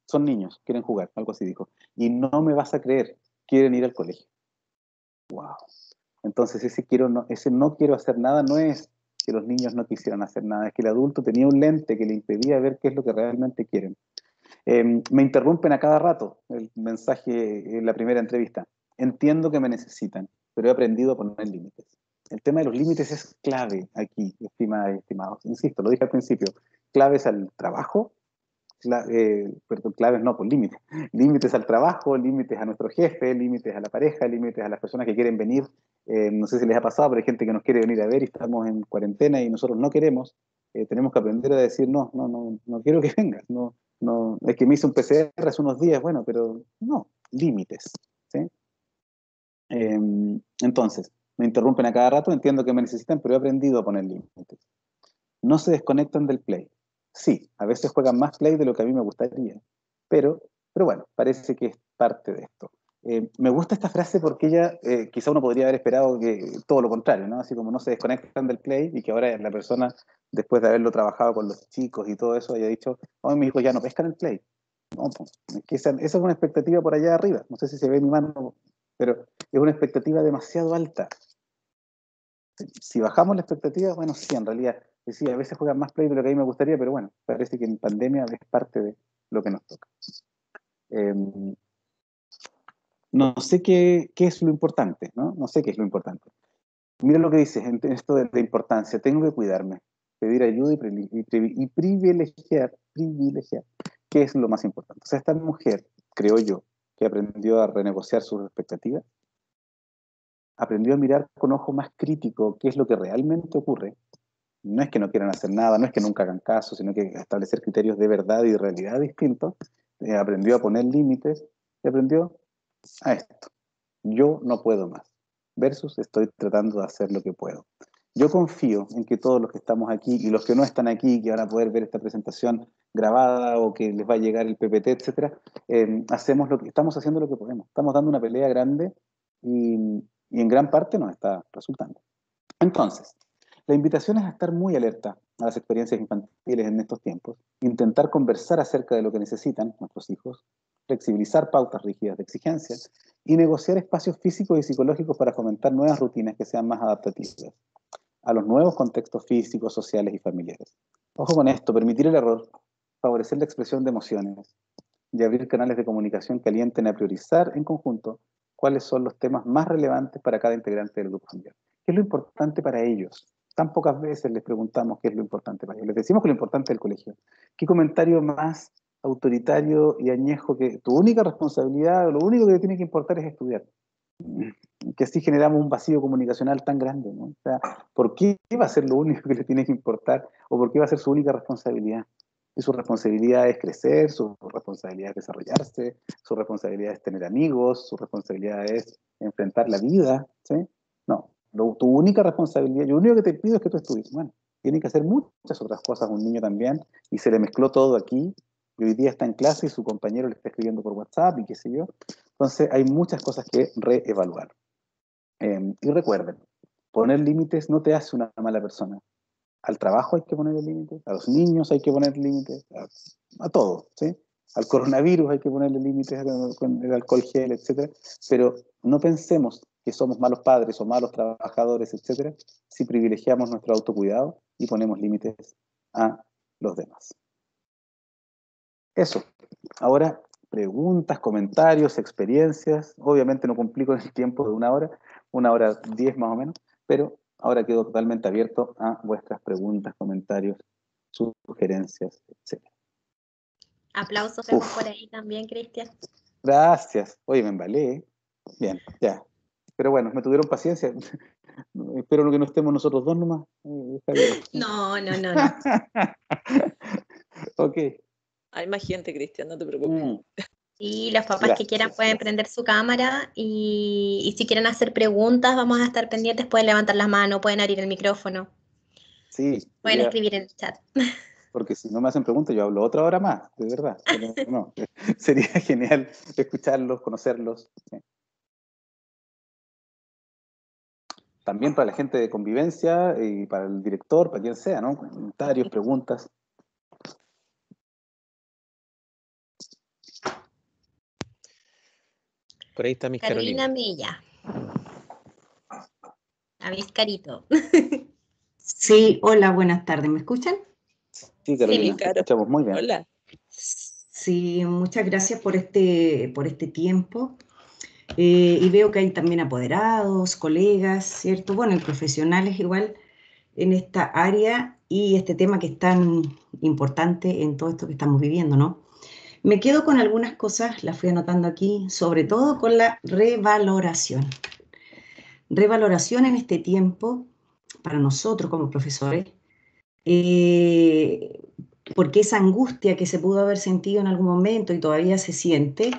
Son niños, quieren jugar, algo así dijo. Y no me vas a creer, quieren ir al colegio. Wow. Entonces ese no quiero hacer nada no es que los niños no quisieran hacer nada, es que el adulto tenía un lente que le impedía ver qué es lo que realmente quieren. Me interrumpen a cada rato el mensaje en la primera entrevista. Entiendo que me necesitan, pero he aprendido a poner límites. El tema de los límites es clave aquí, estimadas y estimados. Insisto, lo dije al principio, claves al trabajo, perdón, claves no, pues límites. Límites al trabajo, límites a nuestro jefe, límites a la pareja, límites a las personas que quieren venir. No sé si les ha pasado, pero hay gente que nos quiere venir a ver y estamos en cuarentena y nosotros no queremos. Tenemos que aprender a decir, no quiero que vengas, no, es que me hice un PCR hace unos días, bueno, pero no, límites, ¿sí? Entonces, me interrumpen a cada rato, entiendo que me necesitan, pero he aprendido a poner límites. No se desconectan del play. Sí, a veces juegan más play de lo que a mí me gustaría, pero bueno, parece que es parte de esto. Me gusta esta frase porque ella, quizá uno podría haber esperado que todo lo contrario, ¿no? Así como no se desconectan del play y que ahora la persona, después de haberlo trabajado con los chicos y todo eso, haya dicho, oh, mis hijos ya no pescan el play. No, pues, es que esa es una expectativa por allá arriba. No sé si se ve en mi mano, pero es una expectativa demasiado alta. Si bajamos la expectativa, bueno, sí, en realidad, sí, a veces juegan más play de lo que a mí me gustaría, pero bueno, parece que en pandemia es parte de lo que nos toca. No sé qué es lo importante, ¿no? No sé qué es lo importante. Mira lo que dice en esto de importancia. Tengo que cuidarme, pedir ayuda y privilegiar, qué es lo más importante. O sea, esta mujer, creo yo, que aprendió a renegociar sus expectativas, aprendió a mirar con ojo más crítico qué es lo que realmente ocurre. No es que no quieran hacer nada, no es que nunca hagan caso, sino que establecer criterios de verdad y realidad distintos. Aprendió a poner límites y aprendió a esto. Yo no puedo más, versus estoy tratando de hacer lo que puedo. Yo confío en que todos los que estamos aquí y los que no están aquí, que van a poder ver esta presentación grabada o que les va a llegar el PPT, etcétera, estamos haciendo lo que podemos. Estamos dando una pelea grande y en gran parte nos está resultando. Entonces, la invitación es a estar muy alerta a las experiencias infantiles en estos tiempos, intentar conversar acerca de lo que necesitan nuestros hijos, flexibilizar pautas rígidas de exigencias y negociar espacios físicos y psicológicos para fomentar nuevas rutinas que sean más adaptativas a los nuevos contextos físicos, sociales y familiares. Ojo con esto, permitir el error, favorecer la expresión de emociones y abrir canales de comunicación que alienten a priorizar en conjunto cuáles son los temas más relevantes para cada integrante del grupo familiar. ¿Qué es lo importante para ellos? Tan pocas veces les preguntamos qué es lo importante para ellos. Les decimos que lo importante es el colegio. ¿Qué comentario más autoritario y añejo que tu única responsabilidad, lo único que te tiene que importar es estudiar? Que así generamos un vacío comunicacional tan grande, ¿no? O sea, ¿por qué va a ser lo único que le tiene que importar? ¿O por qué va a ser su única responsabilidad? Y su responsabilidad es crecer, su responsabilidad es desarrollarse, su responsabilidad es tener amigos, su responsabilidad es enfrentar la vida, ¿sí? No, tu única responsabilidad, lo único que te pido es que tú estudies. Bueno, tiene que hacer muchas otras cosas un niño también, y se le mezcló todo aquí, y hoy día está en clase y su compañero le está escribiendo por WhatsApp y qué sé yo. Entonces hay muchas cosas que reevaluar. Y recuerden, poner límites no te hace una mala persona. Al trabajo hay que poner límites, a los niños hay que poner límites, a todo, ¿sí? Al coronavirus hay que ponerle límites con el alcohol gel, etcétera. Pero no pensemos que somos malos padres o malos trabajadores, etcétera, si privilegiamos nuestro autocuidado y ponemos límites a los demás. Eso. Ahora, preguntas, comentarios, experiencias. Obviamente no cumplí con el tiempo de 1 hora 10 más o menos, pero ahora quedo totalmente abierto a vuestras preguntas, comentarios, sugerencias, etc. Aplausos vemos por ahí también, Cristian. Gracias. Oye, me embalé. Bien, ya. Pero bueno, me tuvieron paciencia. Espero que no estemos nosotros dos nomás. No. Ok. Hay más gente, Cristian, no te preocupes. Sí, los papás Gracias, que quieran pueden prender su cámara y si quieren hacer preguntas, vamos a estar pendientes, pueden levantar las manos, pueden abrir el micrófono, Sí, pueden escribir en el chat. porque si no me hacen preguntas, yo hablo otra hora más, de verdad. Pero no, sería genial escucharlos, conocerlos. Sí. También para la gente de convivencia y para el director, para quien sea, ¿no? Comentarios, preguntas. Por ahí está Miss Carolina. Mella. A Vizcarito. Sí, hola, buenas tardes. ¿Me escuchan? Sí, Carolina, Sí, te claro. escuchamos muy bien. Hola. Sí, muchas gracias por este tiempo. Y veo que hay también apoderados, colegas, ¿cierto? Bueno, y profesionales igual en esta área y este tema que es tan importante en todo esto que estamos viviendo, ¿no? Me quedo con algunas cosas, las fui anotando aquí, sobre todo con la revaloración. Revaloración en este tiempo, para nosotros como profesores, porque esa angustia que se pudo haber sentido en algún momento y todavía se siente,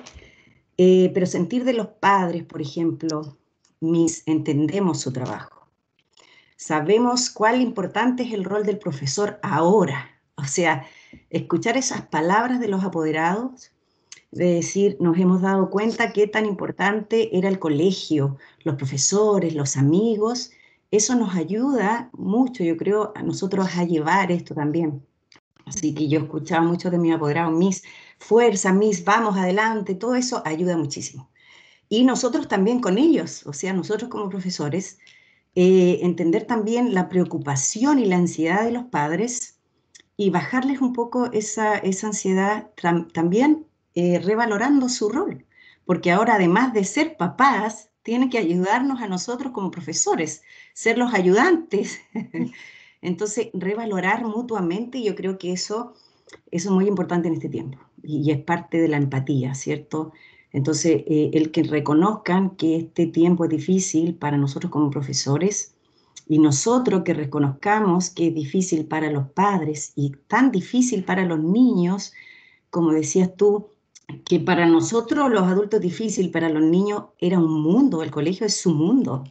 pero sentir de los padres, por ejemplo, entendemos su trabajo. Sabemos cuál importante es el rol del profesor ahora. O sea, escuchar esas palabras de los apoderados, de decir, nos hemos dado cuenta qué tan importante era el colegio, los profesores, los amigos, eso nos ayuda mucho, yo creo, a nosotros a llevar esto también. Así que yo escuchaba mucho de mi apoderado, mis fuerzas, mis vamos adelante, todo eso ayuda muchísimo. Y nosotros también con ellos, o sea, nosotros como profesores, entender también la preocupación y la ansiedad de los padres y bajarles un poco esa ansiedad también revalorando su rol, porque ahora además de ser papás, tienen que ayudarnos a nosotros como profesores, ser los ayudantes. Entonces, revalorar mutuamente, yo creo que eso es muy importante en este tiempo y es parte de la empatía, ¿cierto? Entonces, el que reconozcan que este tiempo es difícil para nosotros como profesores y nosotros que reconozcamos que es difícil para los padres y tan difícil para los niños, como decías tú, que para nosotros los adultos es difícil, para los niños era un mundo, el colegio es su mundo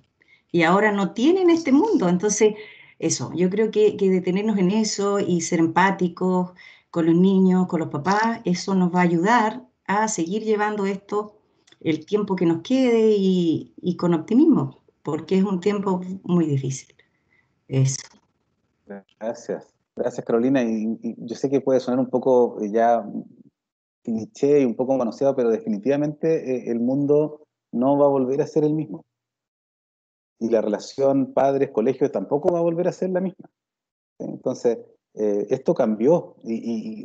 y ahora no tienen este mundo. Entonces, eso, yo creo que detenernos en eso y ser empáticos con los niños, con los papás, eso nos va a ayudar a seguir llevando esto el tiempo que nos quede y con optimismo, porque es un tiempo muy difícil. Eso. Gracias. Gracias, Carolina. Y yo sé que puede sonar un poco ya cliché y un poco manoseado, pero definitivamente el mundo no va a volver a ser el mismo. Y la relación padres-colegio tampoco va a volver a ser la misma. Entonces, esto cambió.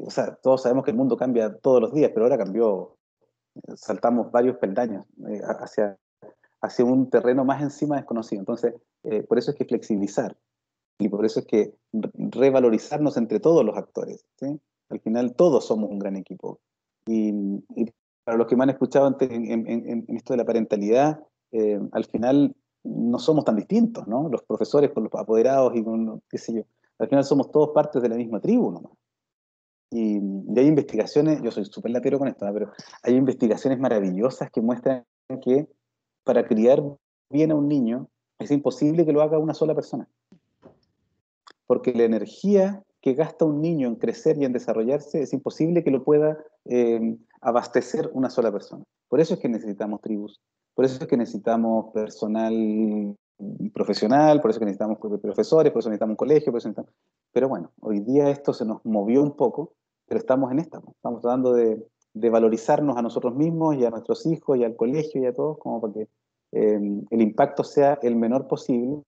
O sea, todos sabemos que el mundo cambia todos los días, pero ahora cambió. Saltamos varios peldaños hacia un terreno más encima desconocido. Entonces, por eso es que flexibilizar. Y por eso es que revalorizarnos entre todos los actores, ¿sí? Al final todos somos un gran equipo. Y para los que me han escuchado antes en esto de la parentalidad, al final no somos tan distintos, ¿no? Los profesores con los apoderados y con, qué sé yo. Al final somos todos partes de la misma tribu, ¿no? Y hay investigaciones, yo soy súper latero con esto, ¿no? Pero hay investigaciones maravillosas que muestran que para criar bien a un niño es imposible que lo haga una sola persona. Porque la energía que gasta un niño en crecer y en desarrollarse es imposible que lo pueda abastecer una sola persona. Por eso es que necesitamos tribus, por eso es que necesitamos personal profesional, por eso es que necesitamos profesores, por eso necesitamos un colegio, por eso necesitamos... Pero bueno, hoy día esto se nos movió un poco, pero estamos en esta, ¿no? Estamos tratando de valorizarnos a nosotros mismos y a nuestros hijos y al colegio y a todos, como para que el impacto sea el menor posible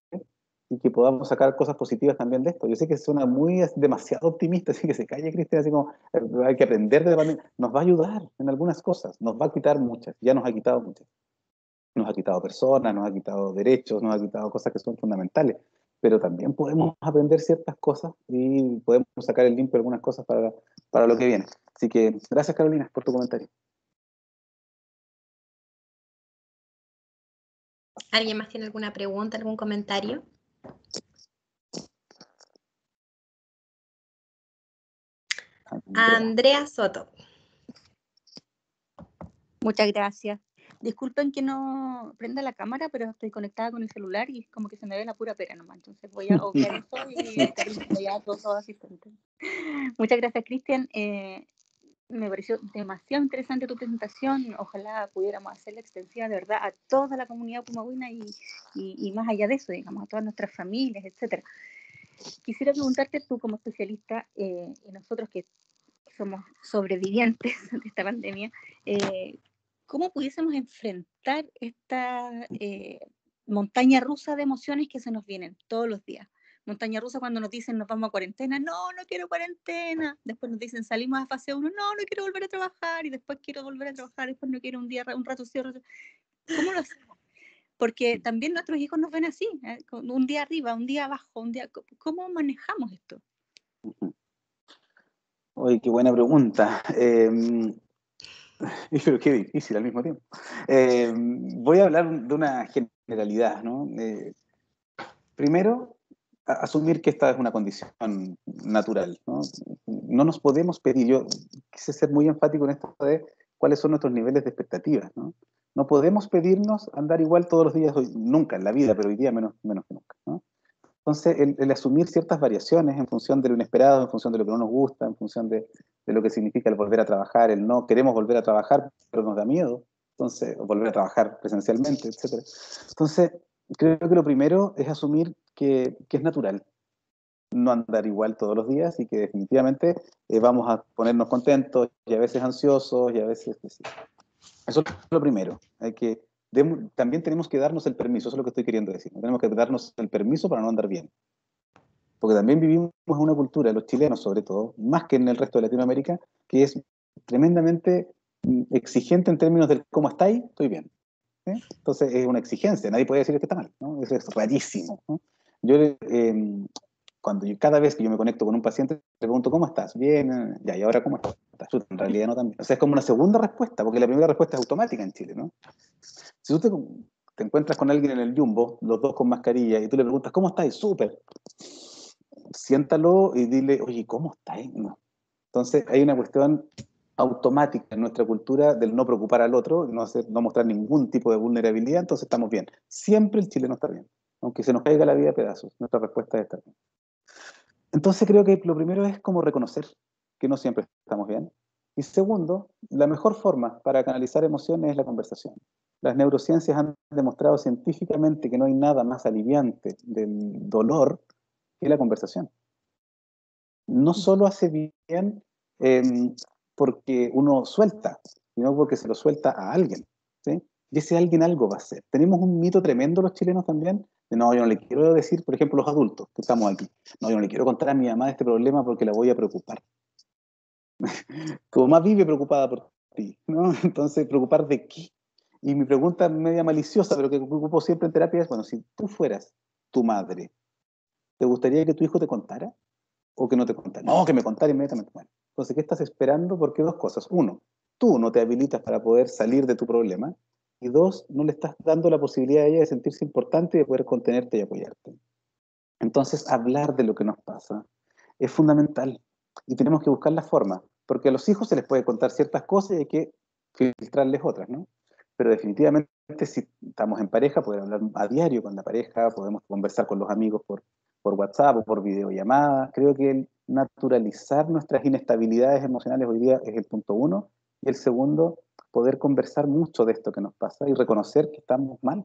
y que podamos sacar cosas positivas también de esto. Yo sé que suena demasiado optimista, así que se calle, Cristian, así como hay que aprender de la pandemia. Nos va a ayudar en algunas cosas, nos va a quitar muchas, ya nos ha quitado muchas. Nos ha quitado personas, nos ha quitado derechos, nos ha quitado cosas que son fundamentales, pero también podemos aprender ciertas cosas y podemos sacar el limpio algunas cosas para lo que viene. Así que gracias, Carolina, por tu comentario. ¿Alguien más tiene alguna pregunta, algún comentario? Andrea Soto. Muchas gracias. Disculpen que no prenda la cámara, pero estoy conectada con el celular y como que se me ve la pura pera nomás. Entonces voy a obviar eso y estar ya a todos los asistentes. Muchas gracias, Cristian. Me pareció demasiado interesante tu presentación. Ojalá pudiéramos hacerla extensiva de verdad a toda la comunidad pumagüina y más allá de eso, digamos, a todas nuestras familias, etcétera. Quisiera preguntarte tú como especialista y nosotros que somos sobrevivientes de esta pandemia, ¿cómo pudiésemos enfrentar esta montaña rusa de emociones que se nos vienen todos los días? Montaña rusa cuando nos dicen nos vamos a cuarentena, no quiero cuarentena. Después nos dicen salimos a fase 1, no quiero volver a trabajar. Y después quiero volver a trabajar, después no quiero un rato sí, otro. ¿Cómo lo hacemos? Porque también nuestros hijos nos ven así, un día arriba, un día abajo, un día... ¿Cómo manejamos esto? Oye, qué buena pregunta. Pero qué difícil al mismo tiempo. Voy a hablar de una generalidad, ¿no? Primero, asumir que esta es una condición natural, ¿no? No nos podemos pedir, yo quise ser muy enfático en esto de cuáles son nuestros niveles de expectativas, ¿no? No podemos pedirnos andar igual todos los días, nunca en la vida, pero hoy día menos que nunca, ¿no? Entonces, el asumir ciertas variaciones en función de lo inesperado, en función de lo que no nos gusta, en función de lo que significa el volver a trabajar, el no queremos volver a trabajar, pero nos da miedo, entonces, volver a trabajar presencialmente, etc. Entonces, creo que lo primero es asumir que es natural no andar igual todos los días y que definitivamente vamos a ponernos contentos y a veces ansiosos y a veces... Eso es lo primero. También tenemos que darnos el permiso, eso es lo que estoy queriendo decir. Tenemos que darnos el permiso para no andar bien. Porque también vivimos en una cultura, los chilenos sobre todo, más que en el resto de Latinoamérica, que es tremendamente exigente en términos de cómo estáis, estoy bien. ¿Sí? Entonces es una exigencia, nadie puede decir que está mal, ¿no? Eso es rarísimo, ¿no? Cada vez que yo me conecto con un paciente, le pregunto, ¿cómo estás? Bien, ya, ¿y ahora cómo estás? En realidad no también. O sea, es como una segunda respuesta, porque la primera respuesta es automática en Chile, ¿no? Si tú te encuentras con alguien en el Jumbo, los dos con mascarilla, y tú le preguntas, ¿cómo estás? Súper. Siéntalo y dile, oye, ¿cómo estás? No. Entonces hay una cuestión automática en nuestra cultura del no preocupar al otro, no mostrar ningún tipo de vulnerabilidad, entonces estamos bien. Siempre el chileno está bien. Aunque se nos caiga la vida a pedazos, nuestra respuesta es estar bien. Entonces creo que lo primero es como reconocer que no siempre estamos bien. Y segundo, la mejor forma para canalizar emociones es la conversación. Las neurociencias han demostrado científicamente que no hay nada más aliviante del dolor que la conversación. No solo hace bien porque uno suelta, sino porque se lo suelta a alguien, ¿sí? Y ese alguien algo va a hacer. Tenemos un mito tremendo los chilenos también, de no, yo no le quiero decir, por ejemplo, los adultos que estamos aquí, no, yo no le quiero contar a mi mamá este problema porque la voy a preocupar. Tu mamá vive preocupada por ti, ¿no? Entonces, ¿preocupar de qué? Y mi pregunta media maliciosa, pero que ocupo siempre en terapia es, bueno, si tú fueras tu madre, ¿te gustaría que tu hijo te contara? ¿O que no te contara? No, que me contara inmediatamente. Bueno, entonces, ¿qué estás esperando? Porque dos cosas. Uno, tú no te habilitas para poder salir de tu problema. Y dos, no le estás dando la posibilidad a ella de sentirse importante y de poder contenerte y apoyarte. Entonces, hablar de lo que nos pasa es fundamental. Y tenemos que buscar la forma. Porque a los hijos se les puede contar ciertas cosas y hay que filtrarles otras, ¿no? Pero definitivamente, si estamos en pareja, poder hablar a diario con la pareja, podemos conversar con los amigos por WhatsApp o por videollamada. Creo que el naturalizar nuestras inestabilidades emocionales hoy día es el punto uno, Y el segundo, poder conversar mucho de esto que nos pasa y reconocer que estamos mal,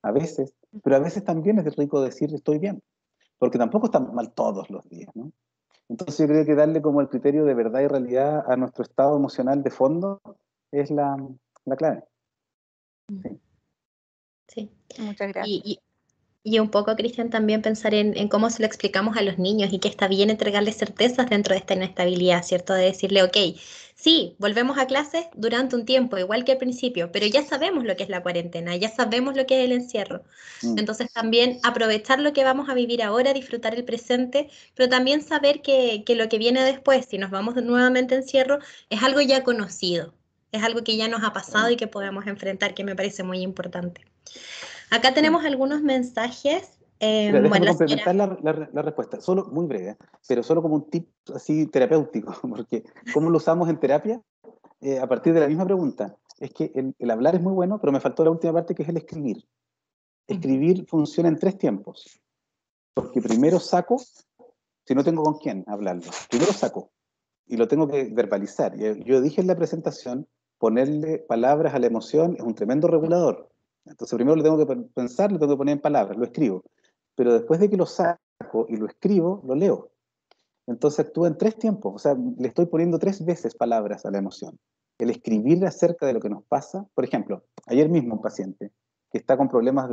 a veces, pero a veces también es rico decir estoy bien, porque tampoco estamos mal todos los días, ¿no? Entonces yo creo que darle como el criterio de verdad y realidad a nuestro estado emocional de fondo es la clave. Sí. Sí. Muchas gracias. Y un poco, Cristian, también pensar en cómo se lo explicamos a los niños y que está bien entregarles certezas dentro de esta inestabilidad, ¿cierto? De decirle, ok, sí, volvemos a clases durante un tiempo, igual que al principio, pero ya sabemos lo que es la cuarentena, ya sabemos lo que es el encierro. Entonces también aprovechar lo que vamos a vivir ahora, disfrutar el presente, pero también saber que lo que viene después, si nos vamos nuevamente a encierro, es algo ya conocido, es algo que ya nos ha pasado y que podemos enfrentar, que me parece muy importante. Acá tenemos algunos mensajes. Mira, déjame Bueno, la complementar señora... la respuesta, solo muy breve, pero solo como un tip así terapéutico, porque ¿cómo lo usamos en terapia? A partir de la misma pregunta. Es que el hablar es muy bueno, pero me faltó la última parte que es el escribir. Escribir funciona en 3 tiempos, porque primero saco, si no tengo con quién hablarlo, primero saco y lo tengo que verbalizar. Yo dije en la presentación, ponerle palabras a la emoción es un tremendo regulador. Entonces primero lo tengo que pensar, lo tengo que poner en palabras, lo escribo. Pero después de que lo saco y lo escribo, lo leo. Entonces actúa en 3 tiempos, o sea, le estoy poniendo 3 veces palabras a la emoción. El escribir acerca de lo que nos pasa, por ejemplo, ayer mismo un paciente que está con problemas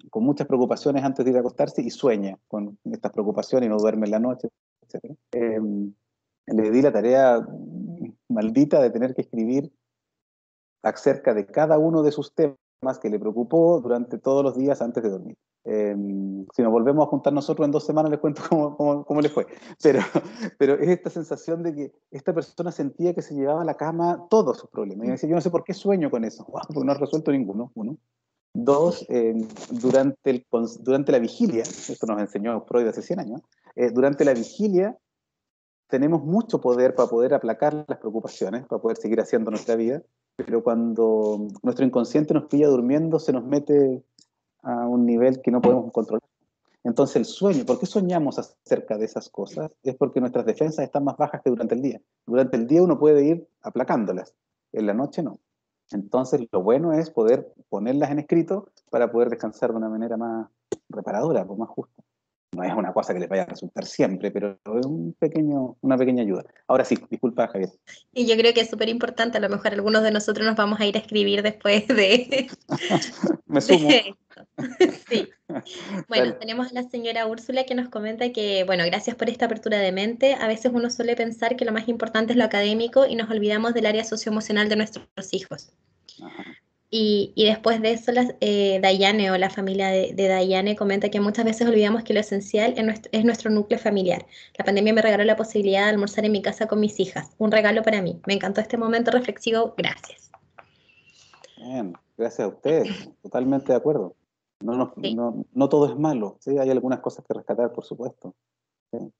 con muchas preocupaciones antes de ir a acostarse y sueña con estas preocupaciones y no duerme en la noche, etc. Le di la tarea maldita de tener que escribir acerca de cada uno de sus temas que le preocupó durante todos los días antes de dormir. Si nos volvemos a juntar nosotros en 2 semanas les cuento cómo le fue. Pero es esta sensación de que esta persona sentía que se llevaba a la cama todos sus problemas. Y me decía, yo no sé por qué sueño con eso. Wow, porque no he resuelto ninguno. 1. 2, durante la vigilia, esto nos enseñó Freud hace 100 años, durante la vigilia tenemos mucho poder para poder aplacar las preocupaciones, para poder seguir haciendo nuestra vida, pero cuando nuestro inconsciente nos pilla durmiendo, se nos mete a un nivel que no podemos controlar. Entonces el sueño, ¿por qué soñamos acerca de esas cosas? Es porque nuestras defensas están más bajas que durante el día. Durante el día uno puede ir aplacándolas, en la noche no. Entonces lo bueno es poder ponerlas en escrito para poder descansar de una manera más reparadora, más justa. No es una cosa que les vaya a resultar siempre, pero es una pequeña ayuda. Ahora sí, disculpa, Javier. Y yo creo que es súper importante, a lo mejor algunos de nosotros nos vamos a ir a escribir después de... Me sumo. Sí. Bueno, tenemos a la señora Úrsula que nos comenta que, bueno, gracias por esta apertura de mente. A veces uno suele pensar que lo más importante es lo académico y nos olvidamos del área socioemocional de nuestros hijos. Ajá. Y después de eso, Dayane o la familia de Dayane comenta que muchas veces olvidamos que lo esencial es nuestro núcleo familiar. La pandemia me regaló la posibilidad de almorzar en mi casa con mis hijas. Un regalo para mí. Me encantó este momento reflexivo. Gracias. Bien, gracias a ustedes. Totalmente de acuerdo. Sí. No todo es malo. ¿Sí? Hay algunas cosas que rescatar, por supuesto. ¿Sí?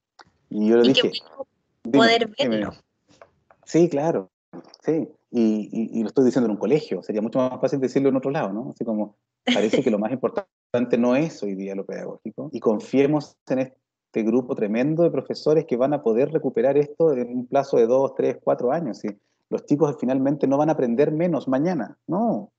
Y yo le Y qué dije, bueno poder dime. verlo. Sí, claro. Sí. Y lo estoy diciendo en un colegio. Sería mucho más fácil decirlo en otro lado, ¿no? Así como, parece que lo más importante no es hoy día lo pedagógico. Y confiemos en este grupo tremendo de profesores que van a poder recuperar esto en un plazo de 2, 3, 4 años. ¿Sí? Los chicos finalmente no van a aprender menos mañana. No.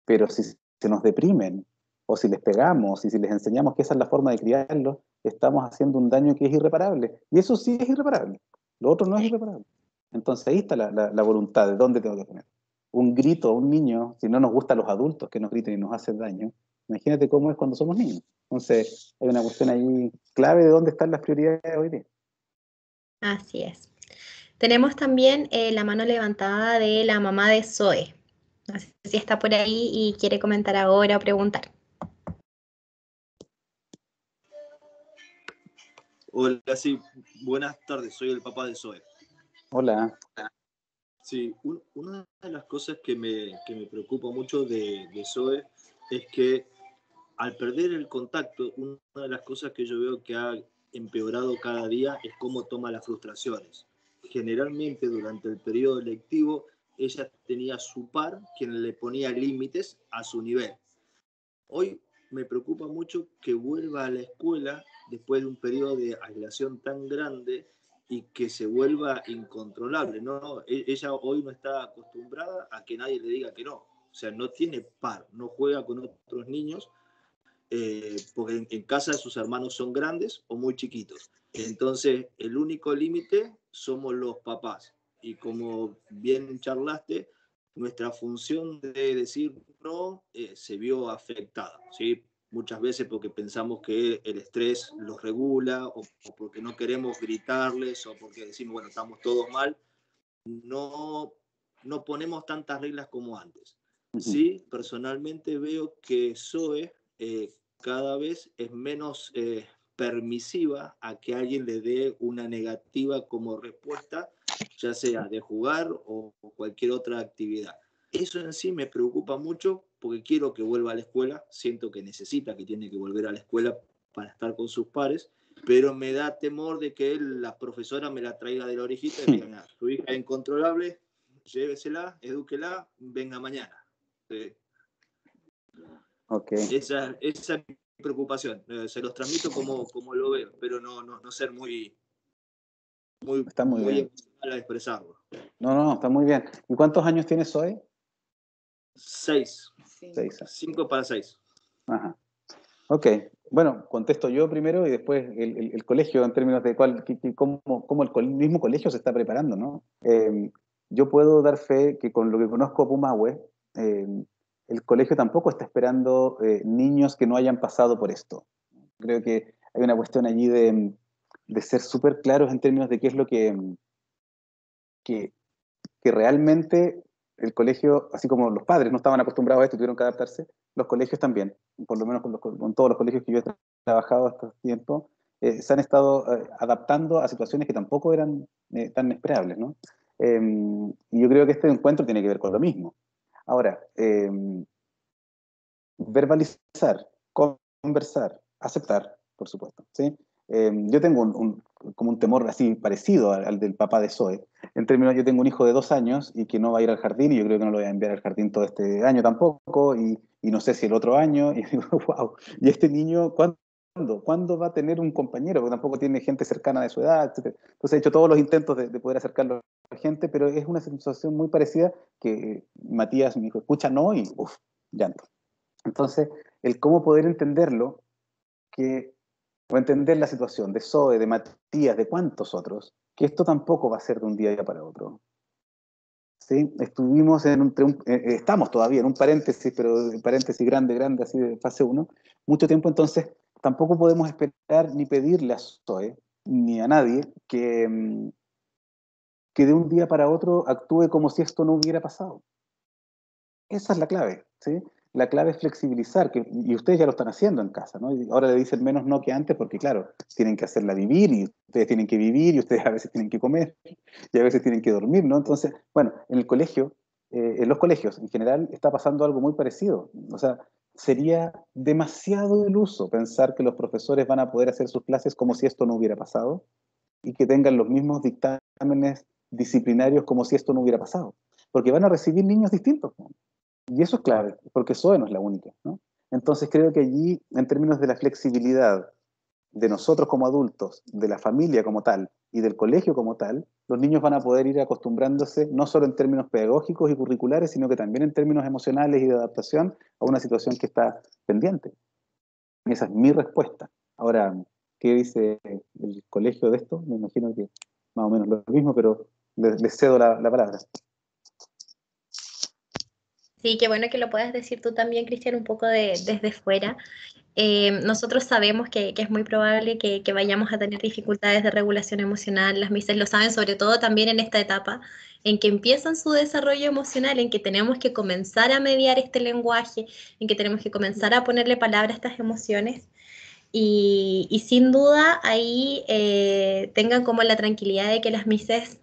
Pero si se nos deprimen, o si les pegamos, y si les enseñamos que esa es la forma de criarlos, estamos haciendo un daño que es irreparable. Y eso sí es irreparable. Lo otro no es irreparable. Entonces ahí está la voluntad de dónde tengo que poner. Un grito a un niño, si no nos gustan los adultos que nos griten y nos hacen daño, imagínate cómo es cuando somos niños. Entonces hay una cuestión ahí clave de dónde están las prioridades hoy día. Así es. Tenemos también la mano levantada de la mamá de Zoe. No sé si está por ahí y quiere comentar ahora o preguntar. Hola, sí, buenas tardes, soy el papá de Zoe. Hola. Sí, una de las cosas que me preocupa mucho de Zoe es que al perder el contacto, una de las cosas que yo veo que ha empeorado cada día es cómo toma las frustraciones. Generalmente durante el periodo lectivo ella tenía su par quien le ponía límites a su nivel. Hoy me preocupa mucho que vuelva a la escuela después de un periodo de aislación tan grande y que se vuelva incontrolable, ¿no? Ella hoy no está acostumbrada a que nadie le diga que no. O sea, no tiene par, no juega con otros niños, porque en casa sus hermanos son grandes o muy chiquitos. Entonces, el único límite somos los papás. Y como bien charlaste, nuestra función de decir no se vio afectada, ¿sí? Muchas veces porque pensamos que el estrés los regula, o porque no queremos gritarles, o porque decimos, bueno, estamos todos mal. No ponemos tantas reglas como antes. Sí, personalmente veo que Zoe cada vez es menos permisiva a que alguien le dé una negativa como respuesta, ya sea de jugar o cualquier otra actividad. Eso en sí me preocupa mucho porque quiero que vuelva a la escuela, siento que necesita, que tiene que volver a la escuela para estar con sus pares, pero me da temor de que la profesora me la traiga de la orejita y me diga, su hija es incontrolable, llévesela, edúquela, venga mañana. Okay. Esa es mi preocupación. Se los transmito como lo veo, pero no ser muy está muy bien emocional a expresarlo. No, está muy bien. ¿Y cuántos años tienes hoy? 6. 5 para 6. Ajá. Ok. Bueno, contesto yo primero y después el colegio en términos de cómo el mismo colegio se está preparando, ¿no? Yo puedo dar fe que con lo que conozco a Pumahue, el colegio tampoco está esperando niños que no hayan pasado por esto. Creo que hay una cuestión allí de ser súper claros en términos de qué es lo que realmente el colegio, así como los padres no estaban acostumbrados a esto y tuvieron que adaptarse, los colegios también, por lo menos con todos los colegios que yo he trabajado hasta este tiempo, se han estado adaptando a situaciones que tampoco eran tan esperables, ¿no? Y yo creo que este encuentro tiene que ver con lo mismo. Ahora, verbalizar, conversar, aceptar, por supuesto, ¿sí? Yo tengo como un temor así parecido al del papá de Zoe. En términos, yo tengo un hijo de 2 años y que no va a ir al jardín, y yo creo que no lo voy a enviar al jardín todo este año tampoco, y no sé si el otro año, y digo, wow, ¿y este niño cuándo va a tener un compañero? Porque tampoco tiene gente cercana de su edad, etc. Entonces he hecho todos los intentos de poder acercarlo a la gente, pero es una sensación muy parecida que Matías, mi hijo, escucha no y uff, llanto. Entonces, el cómo poder entenderlo, o entender la situación de Zoe, de Matías, de cuántos otros, que esto tampoco va a ser de un día para otro. ¿Sí? Estamos todavía en un paréntesis, pero un paréntesis grande, así de fase 1, mucho tiempo. Entonces tampoco podemos esperar ni pedirle a Zoe, ni a nadie, que de un día para otro actúe como si esto no hubiera pasado. Esa es la clave, ¿sí? La clave es flexibilizar, y ustedes ya lo están haciendo en casa, ¿no? Y ahora le dicen menos no que antes porque, claro, tienen que hacerla vivir, y ustedes tienen que vivir, y ustedes a veces tienen que comer, y a veces tienen que dormir, ¿no? Entonces, bueno, en el colegio, en los colegios en general, está pasando algo muy parecido. O sea, sería demasiado iluso pensar que los profesores van a poder hacer sus clases como si esto no hubiera pasado, y que tengan los mismos dictámenes disciplinarios como si esto no hubiera pasado, porque van a recibir niños distintos, ¿no? Y eso es clave, porque Zoe no es la única, ¿no? Entonces creo que allí, en términos de la flexibilidad de nosotros como adultos, de la familia como tal y del colegio como tal, los niños van a poder ir acostumbrándose no solo en términos pedagógicos y curriculares, sino que también en términos emocionales y de adaptación a una situación que está pendiente. Esa es mi respuesta. Ahora, ¿qué dice el colegio de esto? Me imagino que más o menos lo mismo, pero les cedo la palabra. Sí, qué bueno que lo puedas decir tú también, Cristian, un poco desde fuera. Nosotros sabemos que es muy probable que vayamos a tener dificultades de regulación emocional. Las mises lo saben, sobre todo también en esta etapa en que empiezan su desarrollo emocional, en que tenemos que comenzar a mediar este lenguaje, en que tenemos que comenzar a ponerle palabra a estas emociones. Y sin duda ahí tengan como la tranquilidad de que las mises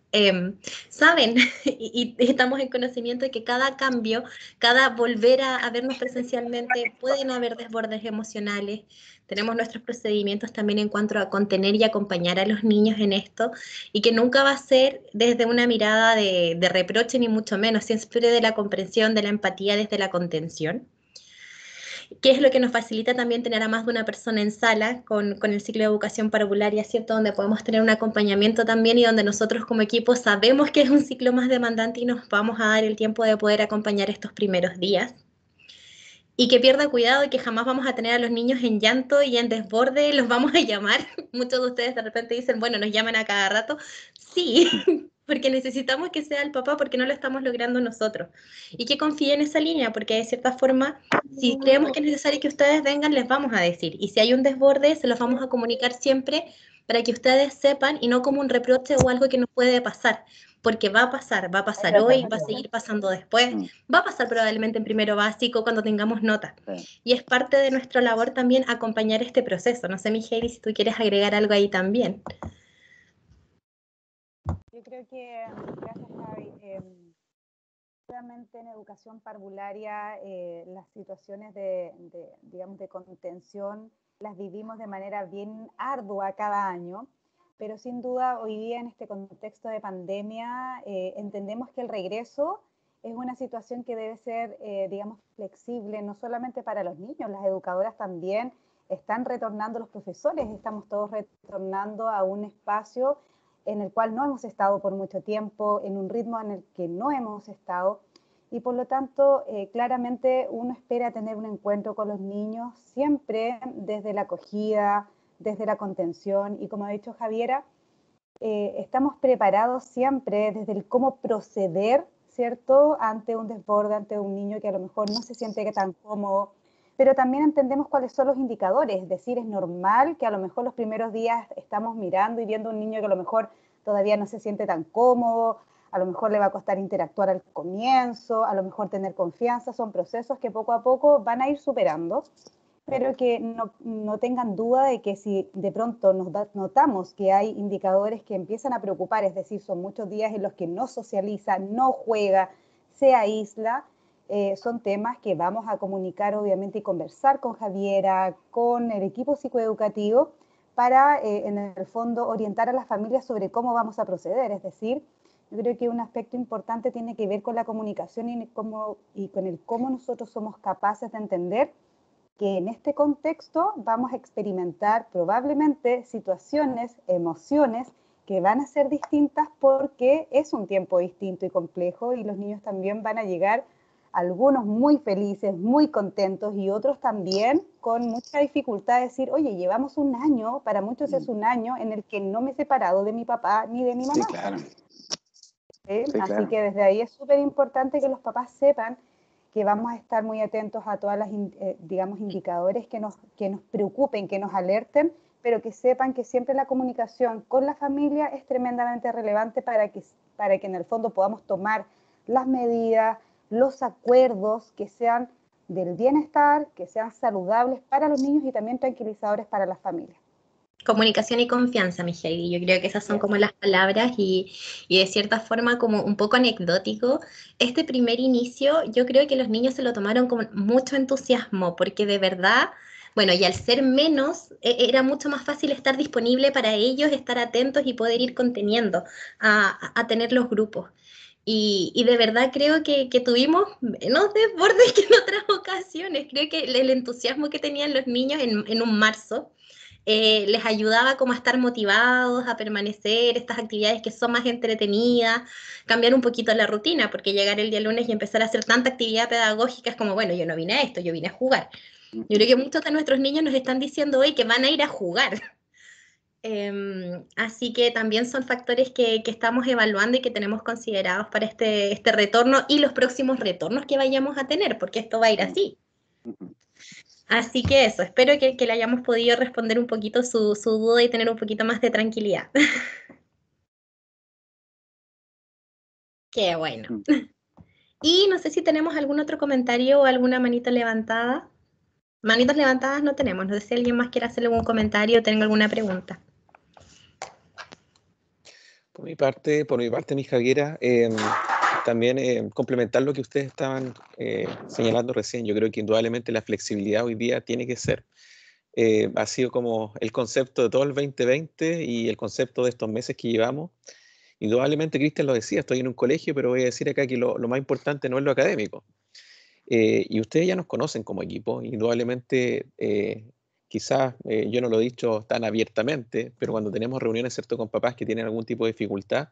saben y estamos en conocimiento de que cada cambio, cada volver a vernos presencialmente, pueden haber desbordes emocionales. Tenemos nuestros procedimientos también en cuanto a contener y acompañar a los niños en esto, y que nunca va a ser desde una mirada de reproche, ni mucho menos, siempre de la comprensión, de la empatía, desde la contención. que es lo que nos facilita también tener a más de una persona en sala con el ciclo de educación parvularia, ¿cierto? Donde podemos tener un acompañamiento también y donde nosotros como equipo sabemos que es un ciclo más demandante y nos vamos a dar el tiempo de poder acompañar estos primeros días. Y que pierda cuidado y que jamás vamos a tener a los niños en llanto y en desborde, los vamos a llamar. Muchos de ustedes de repente dicen, bueno, nos llaman a cada rato. Sí, porque necesitamos que sea el papá porque no lo estamos logrando nosotros. Y que confíe en esa línea, porque de cierta forma, si creemos que es necesario que ustedes vengan, les vamos a decir. Y si hay un desborde, se los vamos a comunicar siempre para que ustedes sepan y no como un reproche o algo que nos puede pasar. Porque va a pasar hoy, va a seguir pasando después, va a pasar probablemente en primero básico cuando tengamos notas. Y es parte de nuestra labor también acompañar este proceso. No sé, Mijaeli, si tú quieres agregar algo ahí también. Yo creo que, gracias Javi, obviamente en educación parvularia las situaciones digamos, de contención las vivimos de manera bien ardua cada año, pero sin duda hoy día en este contexto de pandemia entendemos que el regreso es una situación que debe ser, digamos, flexible, no solamente para los niños, las educadoras también están retornando, los profesores estamos todos retornando a un espacio en el cual no hemos estado por mucho tiempo, en un ritmo en el que no hemos estado, y por lo tanto, claramente uno espera tener un encuentro con los niños siempre desde la acogida, desde la contención, y como ha dicho Javiera, estamos preparados siempre desde el cómo proceder, ¿cierto?, ante un desborde, ante un niño que a lo mejor no se siente tan cómodo, pero también entendemos cuáles son los indicadores, es decir, es normal que a lo mejor los primeros días estamos mirando y viendo un niño que a lo mejor todavía no se siente tan cómodo, a lo mejor le va a costar interactuar al comienzo, a lo mejor tener confianza, son procesos que poco a poco van a ir superando, pero que no tengan duda de que si de pronto notamos que hay indicadores que empiezan a preocupar, es decir, son muchos días en los que no socializa, no juega, se aísla, son temas que vamos a comunicar obviamente y conversar con Javiera, con el equipo psicoeducativo, para en el fondo orientar a las familias sobre cómo vamos a proceder. Es decir, yo creo que un aspecto importante tiene que ver con la comunicación y con el cómo nosotros somos capaces de entender que en este contexto vamos a experimentar probablemente situaciones, emociones que van a ser distintas porque es un tiempo distinto y complejo y los niños también van a llegar, algunos muy felices, muy contentos y otros también con mucha dificultad de decir, oye, llevamos un año, para muchos es un año en el que no me he separado de mi papá ni de mi mamá. Sí, claro. Sí, así que desde ahí es súper importante que los papás sepan que vamos a estar muy atentos a todas las, digamos, indicadores que nos preocupen, que nos alerten, pero que sepan que siempre la comunicación con la familia es tremendamente relevante para que en el fondo podamos tomar las medidas, los acuerdos que sean del bienestar, que sean saludables para los niños y también tranquilizadores para las familias. Comunicación y confianza, Mijaeli. Yo creo que esas son como las palabras y de cierta forma como un poco anecdótico. Este primer inicio yo creo que los niños se lo tomaron con mucho entusiasmo porque de verdad, bueno, y al ser menos, era mucho más fácil estar disponible para ellos, estar atentos y poder ir conteniendo a tener los grupos. Y de verdad creo que tuvimos menos desbordes que en otras ocasiones. Creo que el entusiasmo que tenían los niños en un marzo les ayudaba como a estar motivados, a permanecer, estas actividades que son más entretenidas, cambiar un poquito la rutina, porque llegar el día lunes y empezar a hacer tanta actividad pedagógica es como, bueno, yo no vine a esto, yo vine a jugar. Yo creo que muchos de nuestros niños nos están diciendo hoy que van a ir a jugar. Así que también son factores que estamos evaluando y que tenemos considerados para este retorno y los próximos retornos que vayamos a tener, porque esto va a ir así. Así que eso, espero que le hayamos podido responder un poquito su duda y tener un poquito más de tranquilidad. Qué bueno. Y no sé si tenemos algún otro comentario o alguna manito levantada. Manitos levantadas no tenemos, no sé si alguien más quiere hacer algún comentario o tenga alguna pregunta. Por mi parte, mi Javiera, también complementar lo que ustedes estaban señalando recién. Yo creo que indudablemente la flexibilidad hoy día tiene que ser. Ha sido como el concepto de todo el 2020 y el concepto de estos meses que llevamos. Indudablemente, Cristian lo decía, estoy en un colegio, pero voy a decir acá que lo más importante no es lo académico. Y ustedes ya nos conocen como equipo, indudablemente, quizás yo no lo he dicho tan abiertamente, pero cuando tenemos reuniones, ¿cierto?, con papás que tienen algún tipo de dificultad,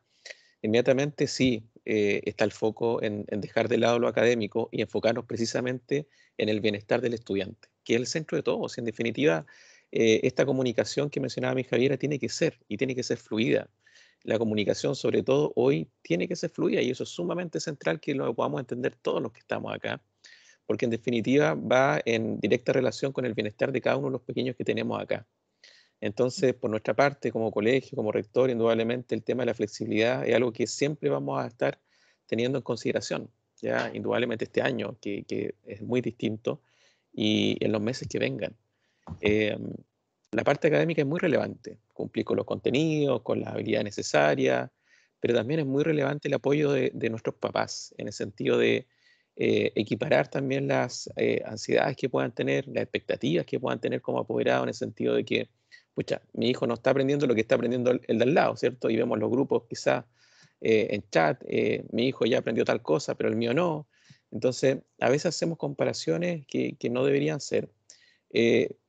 inmediatamente sí está el foco en dejar de lado lo académico y enfocarnos precisamente en el bienestar del estudiante, que es el centro de todo. Si en definitiva, esta comunicación que mencionaba mi Javiera tiene que ser, y tiene que ser fluida. La comunicación, sobre todo hoy, tiene que ser fluida, y eso es sumamente central que lo podamos entender todos los que estamos acá, porque en definitiva va en directa relación con el bienestar de cada uno de los pequeños que tenemos acá. Entonces, por nuestra parte, como colegio, como rector, indudablemente el tema de la flexibilidad es algo que siempre vamos a estar teniendo en consideración, ya indudablemente este año, que es muy distinto, y en los meses que vengan. Eh, la parte académica es muy relevante, cumplir con los contenidos, con las habilidades necesarias, pero también es muy relevante el apoyo de nuestros papás, en el sentido de equiparar también las ansiedades que puedan tener, las expectativas que puedan tener como apoderados, en el sentido de que, pucha, mi hijo no está aprendiendo lo que está aprendiendo el de al lado, ¿cierto? Y vemos los grupos quizás en chat, mi hijo ya aprendió tal cosa, pero el mío no. Entonces, a veces hacemos comparaciones que no deberían ser.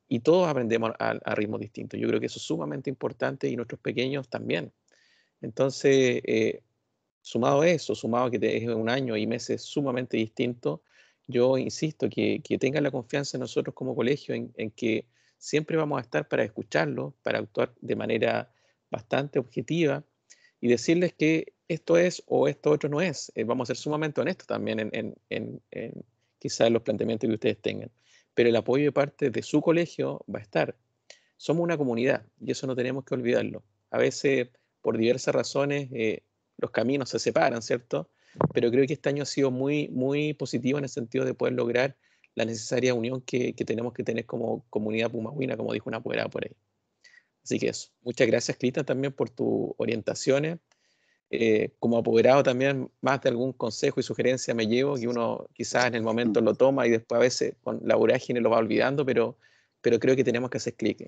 Y todos aprendemos a ritmos distintos. Yo creo que eso es sumamente importante y nuestros pequeños también. Entonces, sumado a eso, sumado a que es un año y meses sumamente distintos, yo insisto que tengan la confianza en nosotros como colegio, en que siempre vamos a estar para escucharlos, para actuar de manera bastante objetiva y decirles que esto es o esto otro no es. Vamos a ser sumamente honestos también en quizás los planteamientos que ustedes tengan. Pero el apoyo de parte de su colegio va a estar. Somos una comunidad y eso no tenemos que olvidarlo. A veces, por diversas razones, los caminos se separan, ¿cierto? Pero creo que este año ha sido muy, muy positivo en el sentido de poder lograr la necesaria unión que tenemos que tener como comunidad pumagüina, como dijo una apoderada por ahí. Así que eso. Muchas gracias, Cristian, también por tus orientaciones. Como apoderado también, más de algún consejo y sugerencia me llevo, que uno quizás en el momento lo toma y después a veces con la vorágine lo va olvidando, pero creo que tenemos que hacer clic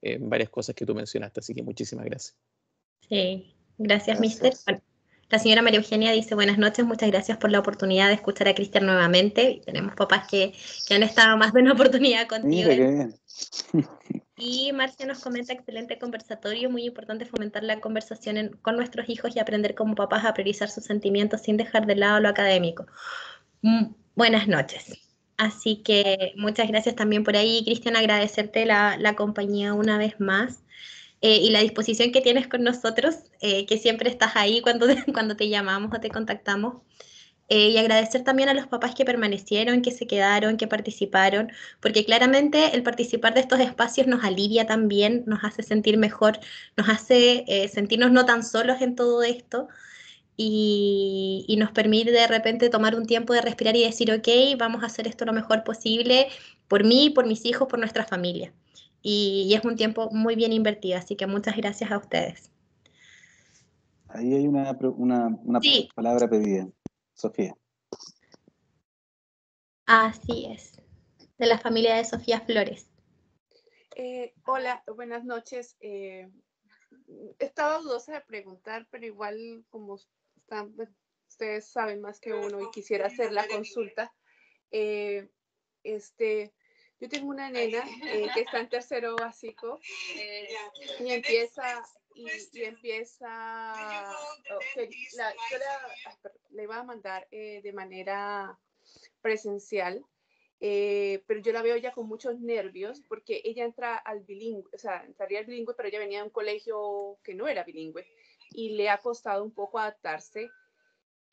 en varias cosas que tú mencionaste, así que muchísimas gracias. Sí, gracias, mister. Bueno, la señora María Eugenia dice, buenas noches, muchas gracias por la oportunidad de escuchar a Cristian nuevamente. Tenemos papás que han estado más de una oportunidad contigo. Mira qué bien. Y Marcia nos comenta, excelente conversatorio, muy importante fomentar la conversación con nuestros hijos y aprender como papás a priorizar sus sentimientos sin dejar de lado lo académico. Buenas noches. Así que muchas gracias también por ahí, Cristian, agradecerte la compañía una vez más. Y la disposición que tienes con nosotros, que siempre estás ahí cuando te llamamos o te contactamos. Y agradecer también a los papás que permanecieron, que se quedaron, que participaron, porque claramente el participar de estos espacios nos alivia también, nos hace sentir mejor, nos hace sentirnos no tan solos en todo esto y nos permite de repente tomar un tiempo de respirar y decir, ok, vamos a hacer esto lo mejor posible por mí, por mis hijos, por nuestra familia. Y es un tiempo muy bien invertido, así que muchas gracias a ustedes. Ahí hay una Sí. palabra pedida. Sofía. Así es, de la familia de Sofía Flores. Hola, buenas noches. Estaba dudosa de preguntar, pero igual como ustedes saben más que uno y quisiera hacer la consulta. Yo tengo una nena que está en tercero básico y empieza le iba a mandar de manera presencial, pero yo la veo ya con muchos nervios porque ella entra al bilingüe, o sea, entraría al bilingüe, pero ella venía de un colegio que no era bilingüe y le ha costado un poco adaptarse.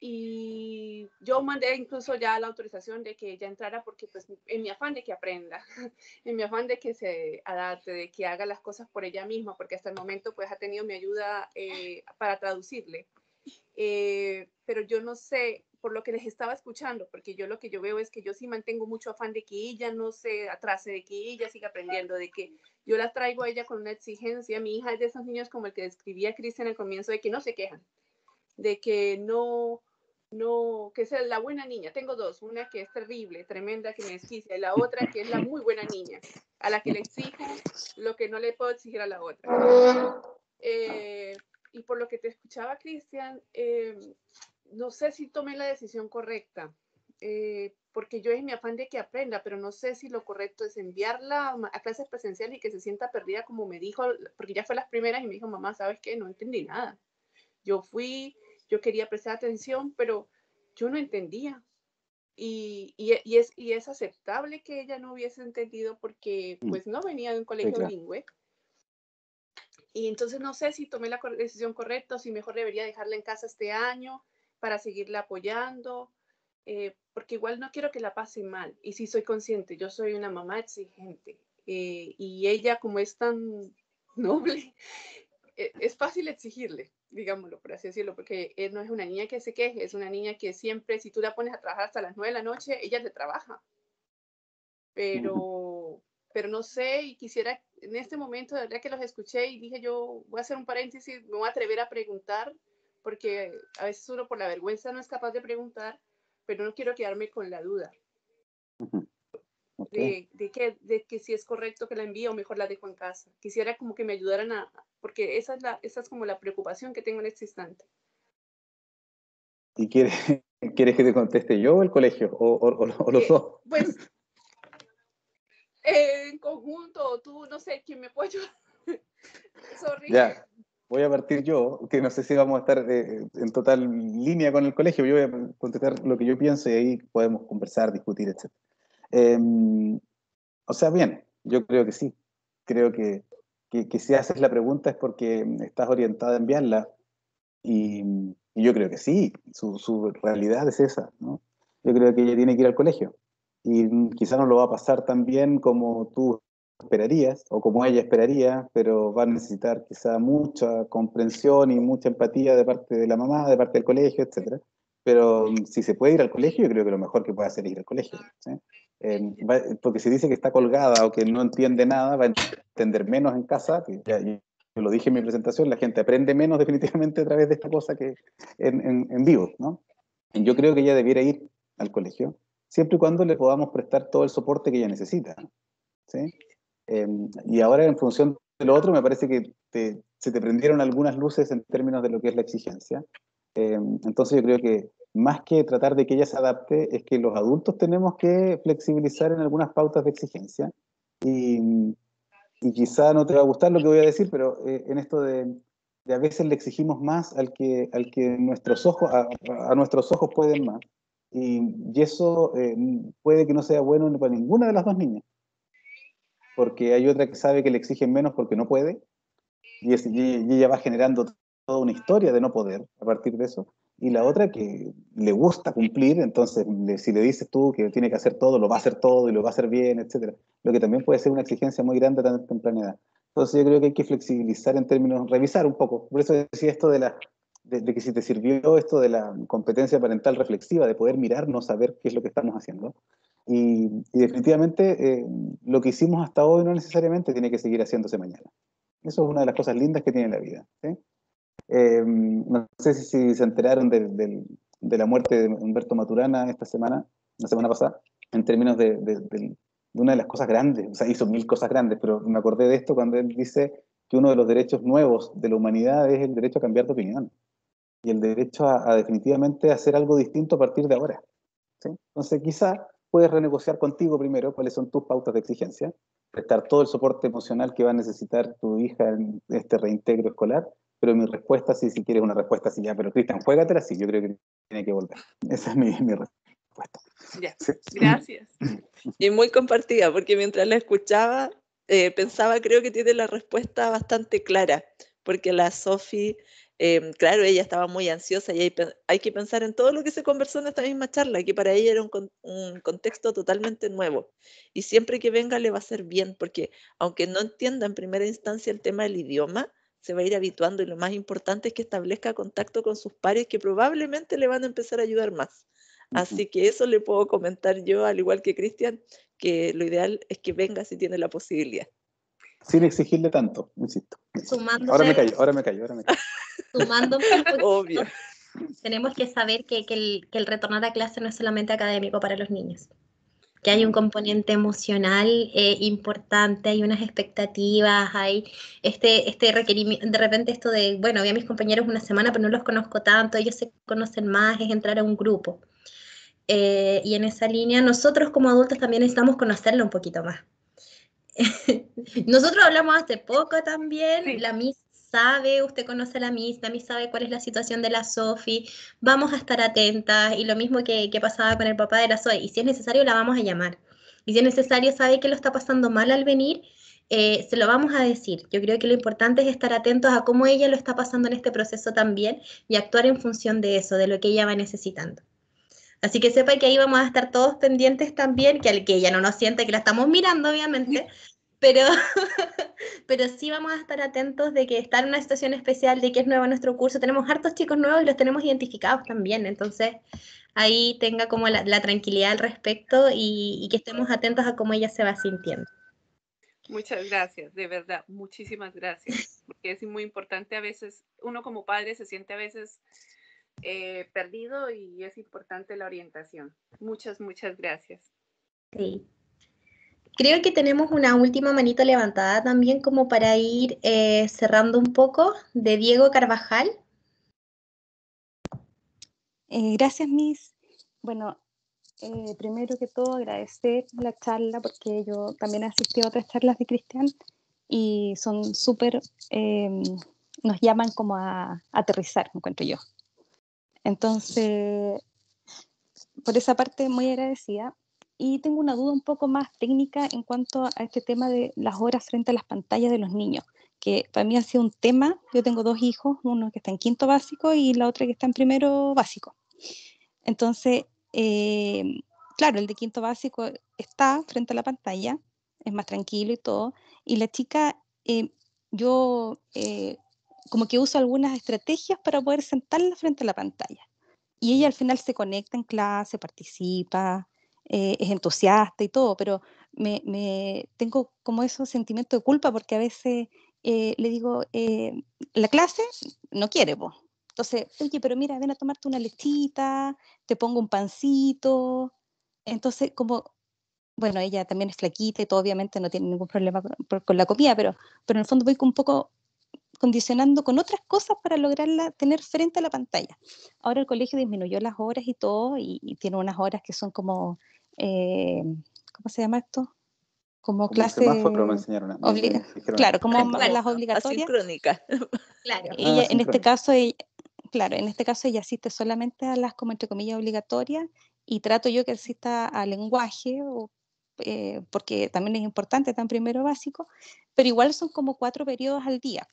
Y yo mandé incluso ya la autorización de que ella entrara porque pues en mi afán de que aprenda, en mi afán de que se adapte, de que haga las cosas por ella misma, porque hasta el momento pues ha tenido mi ayuda para traducirle. Pero yo no sé, por lo que les estaba escuchando, porque yo lo que yo veo es que yo sí mantengo mucho afán de que ella no se atrase, de que ella siga aprendiendo, de que yo la traigo a ella con una exigencia. Mi hija es de esos niños como el que describía Cristian al comienzo, de que no se quejan, de que no, que es la buena niña. Tengo dos, una que es terrible, tremenda, que me desquicia, y la otra que es la muy buena niña, a la que le exijo lo que no le puedo exigir a la otra. Y por lo que te escuchaba, Cristian, no sé si tomé la decisión correcta, porque yo en mi afán de que aprenda, pero no sé si lo correcto es enviarla a clases presenciales y que se sienta perdida como me dijo, porque ya fue las primeras y me dijo, mamá, ¿sabes qué? No entendí nada. Yo quería prestar atención, pero yo no entendía. Y es aceptable que ella no hubiese entendido porque pues no venía de un colegio bilingüe. Y entonces no sé si tomé la decisión correcta o si mejor debería dejarla en casa este año para seguirla apoyando, porque igual no quiero que la pase mal. Y sí soy consciente, yo soy una mamá exigente. Y ella, como es tan noble, es fácil exigirle, digámoslo, por así decirlo, porque no es una niña que se queje, es una niña que siempre, si tú la pones a trabajar hasta las 9 de la noche, ella te trabaja. Pero no sé, y quisiera, en este momento, de verdad que los escuché y dije yo, voy a hacer un paréntesis, me voy a atrever a preguntar, porque a veces uno por la vergüenza no es capaz de preguntar, pero no quiero quedarme con la duda de que si es correcto que la envíe o mejor la dejo en casa. Quisiera como que me ayudaran porque esa es como la preocupación que tengo en este instante. ¿Y quieres que te conteste yo o el colegio? ¿O los dos? Pues, en conjunto, tú, no sé, ¿quién me puede ayudar? Sorry. Ya, voy a partir yo, que no sé si vamos a estar en total línea con el colegio. Yo voy a contestar lo que yo pienso y ahí podemos conversar, discutir, etc. O sea, bien, yo creo que sí. Creo que si haces la pregunta es porque estás orientada a enviarla y yo creo que sí, su realidad es esa, ¿no? Yo creo que ella tiene que ir al colegio y quizá no lo va a pasar tan bien como tú esperarías o como ella esperaría, pero va a necesitar quizá mucha comprensión y mucha empatía de parte de la mamá, de parte del colegio, etcétera. Pero si se puede ir al colegio, yo creo que lo mejor que puede hacer es ir al colegio, ¿sí? Porque si dice que está colgada o que no entiende nada, va a entender menos en casa, que ya, yo lo dije en mi presentación, la gente aprende menos definitivamente a través de esta cosa que en vivo, ¿no? Y yo creo que ella debiera ir al colegio, siempre y cuando le podamos prestar todo el soporte que ella necesita, ¿sí? Y ahora en función de lo otro, me parece que se te prendieron algunas luces en términos de lo que es la exigencia. Entonces yo creo que más que tratar de que ella se adapte, es que los adultos tenemos que flexibilizar en algunas pautas de exigencia. Y quizá no te va a gustar lo que voy a decir, pero en esto de a veces le exigimos más al que nuestros ojos, a nuestros ojos pueden más. Y eso puede que no sea bueno para ninguna de las dos niñas. Porque hay otra que sabe que le exigen menos porque no puede, y ella va generando toda una historia de no poder a partir de eso, y la otra que le gusta cumplir, entonces si le dices tú que tiene que hacer todo, lo va a hacer todo y lo va a hacer bien, etcétera, lo que también puede ser una exigencia muy grande a tan temprana edad. Entonces yo creo que hay que flexibilizar en términos, revisar un poco, por eso decía esto de que si te sirvió esto de la competencia parental reflexiva, de poder mirarnos a ver qué es lo que estamos haciendo. Y definitivamente lo que hicimos hasta hoy no necesariamente tiene que seguir haciéndose mañana. Eso es una de las cosas lindas que tiene la vida, ¿sí? No sé si se enteraron de la muerte de Humberto Maturana esta semana, la semana pasada, en términos de una de las cosas grandes. O sea, hizo 1000 cosas grandes, pero me acordé de esto cuando él dice que uno de los derechos nuevos de la humanidad es el derecho a cambiar de opinión y el derecho a definitivamente hacer algo distinto a partir de ahora, ¿sí? Entonces quizá puedes renegociar contigo primero cuáles son tus pautas de exigencia, prestar todo el soporte emocional que va a necesitar tu hija en este reintegro escolar, pero mi respuesta, si quieres una respuesta así, ya, pero Cristian, juégatela, sí, yo creo que tiene que volver. Esa es mi respuesta. Ya, Sí. gracias. Y muy compartida, porque mientras la escuchaba, pensaba, creo que tiene la respuesta bastante clara, porque la Sofi, claro, ella estaba muy ansiosa y hay que pensar en todo lo que se conversó en esta misma charla, que para ella era un contexto totalmente nuevo. Y siempre que venga le va a ser bien, porque aunque no entienda en primera instancia el tema del idioma, se va a ir habituando y lo más importante es que establezca contacto con sus pares que probablemente le van a empezar a ayudar más. Así que eso le puedo comentar yo, al igual que Cristian, que lo ideal es que venga si tiene la posibilidad. Sin exigirle tanto, insisto. Sumándome, Ahora me callo. Sumándome un poquito, Obvio. tenemos que saber que el retornar a clase no es solamente académico para los niños, que hay un componente emocional importante, hay unas expectativas, hay este requerimiento, de repente esto de, bueno, vi a mis compañeros una semana, pero no los conozco tanto, ellos se conocen más, es entrar a un grupo. y en esa línea nosotros como adultos también necesitamos conocerla un poquito más. Nosotros hablamos hace poco también, Sí. la Miss sabe, usted conoce a la Miss sabe cuál es la situación de la Sofi, vamos a estar atentas, y lo mismo que pasaba con el papá de la Zoe, y si es necesario la vamos a llamar, y si es necesario sabe que lo está pasando mal al venir, se lo vamos a decir. Yo creo que lo importante es estar atentos a cómo ella lo está pasando en este proceso también, y actuar en función de eso, de lo que ella va necesitando. Así que sepa que ahí vamos a estar todos pendientes también, que al que ella no nos siente que la estamos mirando, obviamente, pero, pero sí vamos a estar atentos de que está en una situación especial, de que es nuevo nuestro curso. Tenemos hartos chicos nuevos y los tenemos identificados también, entonces ahí tenga como la tranquilidad al respecto, y que estemos atentos a cómo ella se va sintiendo. Muchas gracias, de verdad, muchísimas gracias, porque es muy importante a veces, uno como padre se siente a veces perdido y es importante la orientación. Muchas gracias. Sí. Creo que tenemos una última manito levantada también como para ir cerrando un poco, de Diego Carvajal. Gracias, Miss. Bueno, primero que todo agradecer la charla porque yo también he asistido a otras charlas de Cristian y son súper, nos llaman como a aterrizar, encuentro yo. Entonces, por esa parte muy agradecida. Y tengo una duda un poco más técnica en cuanto a este tema de las horas frente a las pantallas de los niños, que para mí ha sido un tema. Yo tengo 2 hijos, uno que está en quinto básico y la otra que está en primero básico. Entonces, claro, el de quinto básico está frente a la pantalla, es más tranquilo y todo, y la chica, yo como que uso algunas estrategias para poder sentarla frente a la pantalla. Y ella al final se conecta en clase, participa, es entusiasta y todo, pero tengo como esos sentimientos de culpa porque a veces le digo, la clase no quiere, vos. Entonces, oye, pero mira, ven a tomarte una lechita, te pongo un pancito. Entonces, como, bueno, ella también es flaquita y todo, obviamente no tiene ningún problema con la comida, pero en el fondo voy un poco condicionando con otras cosas para lograrla tener frente a la pantalla. Ahora el colegio disminuyó las horas y todo, y tiene unas horas que son como, ¿cómo se llama esto? Como clase, semáforo me enseñaron. claro, como Claro. las obligatorias. Asincrónica. Claro. Ella, en este sincrónica. caso, claro, en este caso ella asiste solamente a las, como entre comillas, obligatorias, y trato yo que asista a lenguaje, porque también es importante, está en primero básico, pero igual son como 4 periodos al día.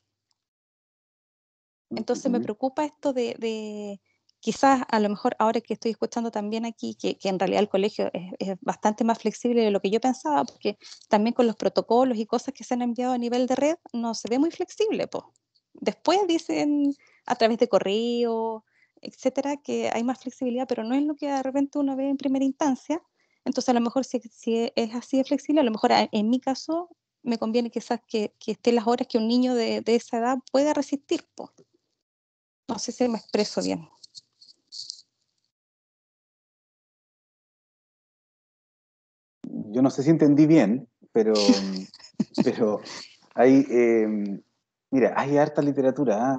Entonces me preocupa esto de quizás a lo mejor ahora que estoy escuchando también aquí que en realidad el colegio es bastante más flexible de lo que yo pensaba, porque también con los protocolos y cosas que se han enviado a nivel de red no se ve muy flexible, pues. Después dicen a través de correo, etcétera, que hay más flexibilidad, pero no es lo que de repente uno ve en primera instancia. Entonces a lo mejor si es así de flexible, a lo mejor en mi caso me conviene quizás que estén las horas que un niño de esa edad pueda resistir, pues. No sé si me expreso bien. Yo no sé si entendí bien, pero hay, mira, hay harta literatura.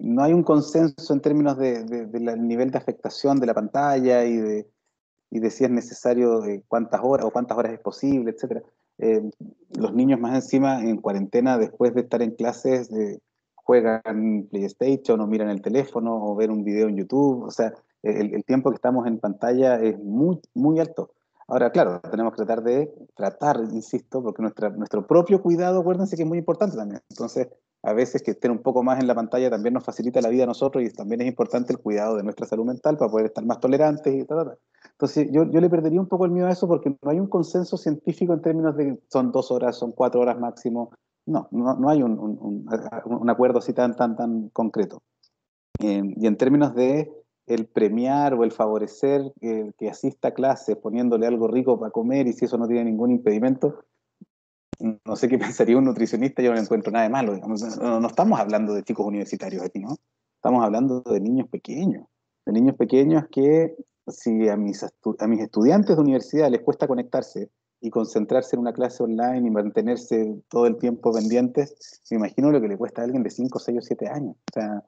No hay un consenso en términos del nivel de afectación de la pantalla y de si es necesario cuántas horas es posible, etc. Los niños más encima en cuarentena, después de estar en clases, juegan PlayStation o miran el teléfono o ver un video en YouTube. O sea, el tiempo que estamos en pantalla es muy alto. Ahora, claro, tenemos que tratar, insisto, porque nuestro propio cuidado, acuérdense que es muy importante también. Entonces, a veces que estén un poco más en la pantalla también nos facilita la vida a nosotros, y también es importante el cuidado de nuestra salud mental para poder estar más tolerantes y tal. Entonces, yo le perdería un poco el miedo a eso porque no hay un consenso científico en términos de son 2 horas, son 4 horas máximo. No hay un acuerdo así tan concreto. Y en términos de el premiar o el favorecer que asista a clase poniéndole algo rico para comer, y si eso no tiene ningún impedimento, no sé qué pensaría un nutricionista. Yo no encuentro nada de malo, digamos. No estamos hablando de chicos universitarios aquí, ¿no? Estamos hablando de niños pequeños que si a mis estudiantes de universidad les cuesta conectarse y concentrarse en una clase online y mantenerse todo el tiempo pendientes, me imagino lo que le cuesta a alguien de 5, 6 o 7 años. O sea,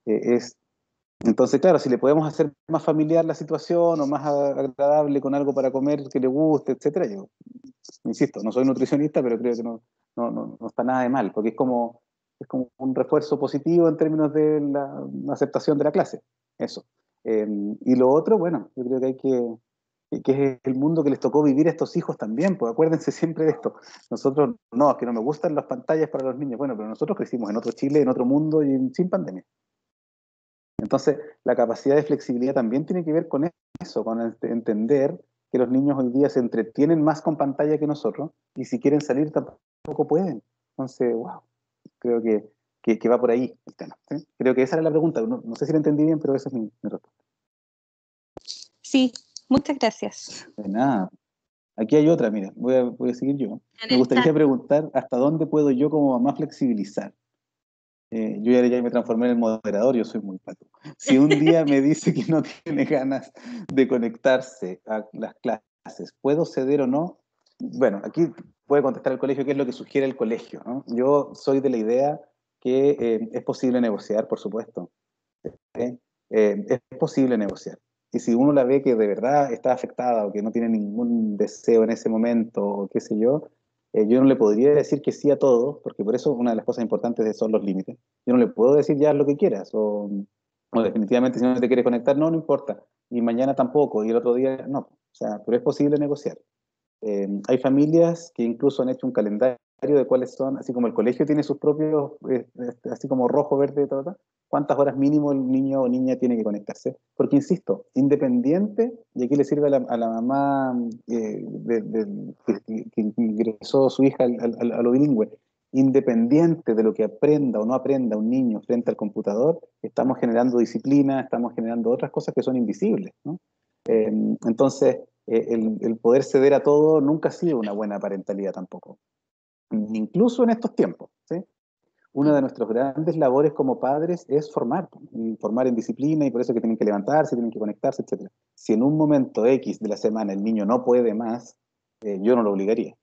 es Entonces, claro, si le podemos hacer más familiar la situación o más agradable con algo para comer que le guste, etcétera, yo insisto, no soy nutricionista, pero creo que no está nada de mal, porque es como un refuerzo positivo en términos de la aceptación de la clase. Eso. Y lo otro, bueno, yo creo que que es el mundo que les tocó vivir a estos hijos también, pues acuérdense siempre de esto. Nosotros, no, es que no me gustan las pantallas para los niños, bueno, pero nosotros crecimos en otro Chile, en otro mundo y sin pandemia. Entonces, la capacidad de flexibilidad también tiene que ver con eso, con entender que los niños hoy día se entretienen más con pantalla que nosotros, y si quieren salir tampoco pueden. Entonces, wow, creo que va por ahí el tema, ¿sí? Creo que esa era la pregunta, no sé si la entendí bien, pero esa es mi respuesta. Sí, muchas gracias. De nada. Aquí hay otra, mira, voy a seguir yo. En Me el gustaría chat. preguntar hasta dónde puedo yo como mamá flexibilizar. Yo ya me transformé en el moderador, yo soy muy pato. Si un día me dice que no tiene ganas de conectarse a las clases, ¿puedo ceder o no? Bueno, aquí puede contestar el colegio qué es lo que sugiere el colegio, ¿no? Yo soy de la idea que es posible negociar, por supuesto. ¿Eh? Es posible negociar. Y si uno la ve que de verdad está afectada o que no tiene ningún deseo en ese momento, o qué sé yo no le podría decir que sí a todo, porque por eso una de las cosas importantes son los límites. Yo no le puedo decir ya lo que quieras, o definitivamente si no te quieres conectar, no importa. Y mañana tampoco, y el otro día no. O sea, pero es posible negociar. Hay familias que incluso han hecho un calendario de cuáles son, así como el colegio tiene sus propios, así como rojo, verde, todo, cuántas horas mínimo el niño o niña tiene que conectarse. Porque, insisto, independiente, y aquí le sirve a la mamá que ingresó su hija a lo bilingüe, independiente de lo que aprenda o no aprenda un niño frente al computador, estamos generando disciplina, estamos generando otras cosas que son invisibles, ¿no? Entonces, el poder ceder a todo nunca ha sido una buena parentalidad tampoco, incluso en estos tiempos, ¿sí? Una de nuestras grandes labores como padres es formar, y formar en disciplina, y por eso que tienen que levantarse, tienen que conectarse, etc. Si en un momento X de la semana el niño no puede más, yo no lo obligaría,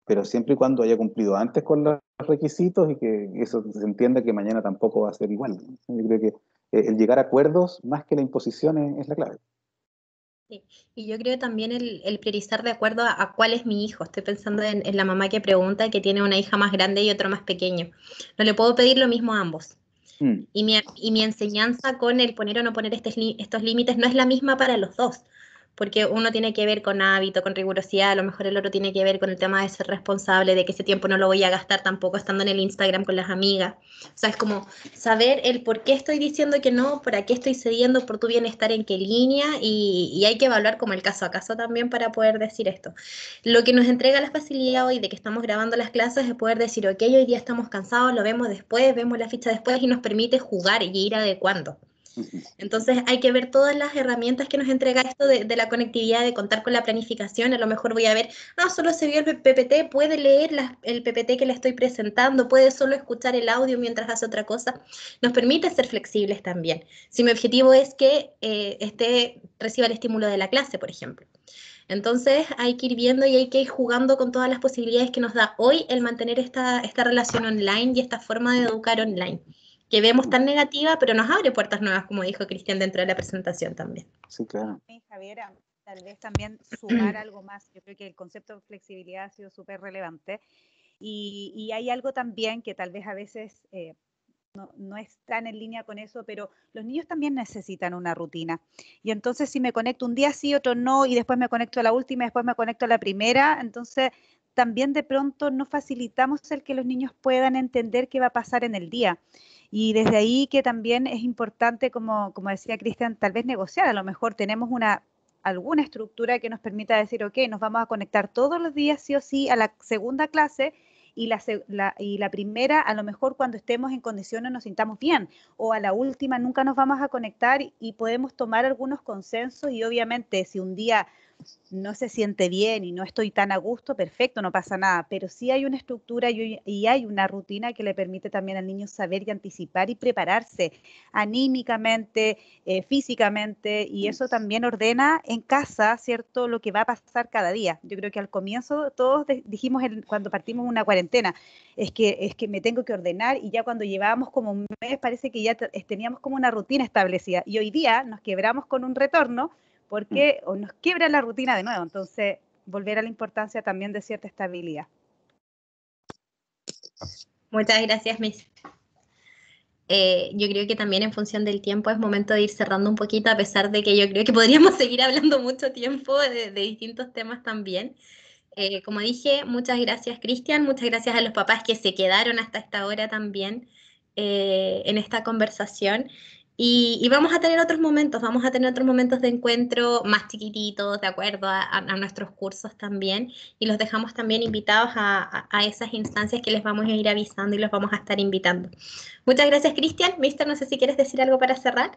pero siempre y cuando haya cumplido antes con los requisitos y que eso se entienda que mañana tampoco va a ser igual, ¿no? Yo creo que el llegar a acuerdos más que la imposición es la clave. Sí. Y yo creo también el priorizar de acuerdo a cuál es mi hijo. Estoy pensando en la mamá que pregunta que tiene una hija más grande y otro más pequeño. No le puedo pedir lo mismo a ambos. Mm. Y mi enseñanza con el poner o no poner estos límites no es la misma para los dos, porque uno tiene que ver con hábito, con rigurosidad, a lo mejor el otro tiene que ver con el tema de ser responsable, de que ese tiempo no lo voy a gastar tampoco estando en el Instagram con las amigas. O sea, es como saber el por qué estoy diciendo que no, para qué estoy cediendo, por tu bienestar, en qué línea, y hay que evaluar como el caso a caso también para poder decir esto. Lo que nos entrega la facilidad hoy de que estamos grabando las clases es poder decir, ok, hoy día estamos cansados, lo vemos después, vemos la ficha después y nos permite jugar y ir adecuando. Entonces hay que ver todas las herramientas que nos entrega esto de la conectividad, de contar con la planificación. A lo mejor voy a ver, solo se vio el PPT, puede leer el PPT que le estoy presentando, puede solo escuchar el audio mientras hace otra cosa. Nos permite ser flexibles también. Si mi objetivo es que reciba el estímulo de la clase, por ejemplo. Entonces hay que ir viendo y hay que ir jugando con todas las posibilidades que nos da hoy el mantener esta relación online y esta forma de educar online, que vemos tan negativa, pero nos abre puertas nuevas, como dijo Cristian dentro de la presentación también. Sí, claro. Javiera, tal vez también sumar algo más. Yo creo que el concepto de flexibilidad ha sido súper relevante y hay algo también que tal vez a veces no están en línea con eso, pero los niños también necesitan una rutina. Y entonces si me conecto un día sí, otro no, y después me conecto a la última, y después me conecto a la primera, entonces también de pronto no facilitamos el que los niños puedan entender qué va a pasar en el día. Y desde ahí que también es importante, como decía Cristian, tal vez negociar. A lo mejor tenemos alguna estructura que nos permita decir, ok, nos vamos a conectar todos los días sí o sí a la segunda clase, y la primera a lo mejor cuando estemos en condiciones nos sintamos bien, o a la última nunca nos vamos a conectar, y podemos tomar algunos consensos, y obviamente si un día no se siente bien y no estoy tan a gusto, perfecto, no pasa nada, pero sí hay una estructura y hay una rutina que le permite también al niño saber y anticipar y prepararse anímicamente, físicamente, y eso también ordena en casa, ¿cierto?, lo que va a pasar cada día. Yo creo que al comienzo todos dijimos cuando partimos una cuarentena, es que me tengo que ordenar, y ya cuando llevábamos como un mes parece que ya teníamos como una rutina establecida, y hoy día nos quebramos con un retorno, porque o nos quiebra la rutina de nuevo. Entonces, volver a la importancia también de cierta estabilidad. Muchas gracias, Miss. Yo creo que también en función del tiempo es momento de ir cerrando un poquito, a pesar de que yo creo que podríamos seguir hablando mucho tiempo de distintos temas también. Como dije, muchas gracias, Cristian, muchas gracias a los papás que se quedaron hasta esta hora también en esta conversación. Y vamos a tener otros momentos de encuentro más chiquititos, de acuerdo a nuestros cursos también, y los dejamos también invitados a esas instancias que les vamos a ir avisando y los vamos a estar invitando. Muchas gracias, Cristian. Mister, no sé si quieres decir algo para cerrar.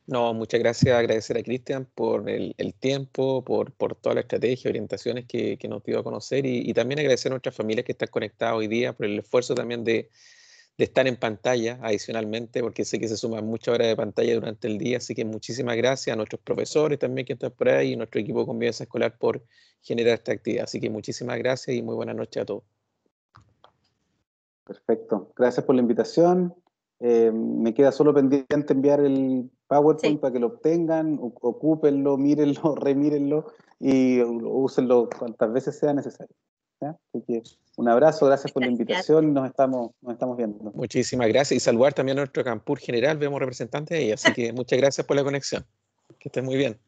No, muchas gracias, agradecer a Cristian por el tiempo, por toda la estrategia, orientaciones que nos dio a conocer, y también agradecer a nuestras familias que están conectadas hoy día, por el esfuerzo también de estar en pantalla adicionalmente, porque sé que se suman muchas horas de pantalla durante el día, así que muchísimas gracias a nuestros profesores también que están por ahí, y nuestro equipo de convivencia escolar por generar esta actividad. Así que muchísimas gracias y muy buenas noches a todos. Perfecto, gracias por la invitación. Me queda solo pendiente enviar el PowerPoint para que lo obtengan, ocúpenlo, mírenlo, remírenlo y úsenlo cuantas veces sea necesario. ¿Ya? Así que un abrazo, gracias por la invitación, nos estamos viendo. Muchísimas gracias, y saludar también a nuestro Campur general, vemos representantes de ella, así que muchas gracias por la conexión. Que estén muy bien.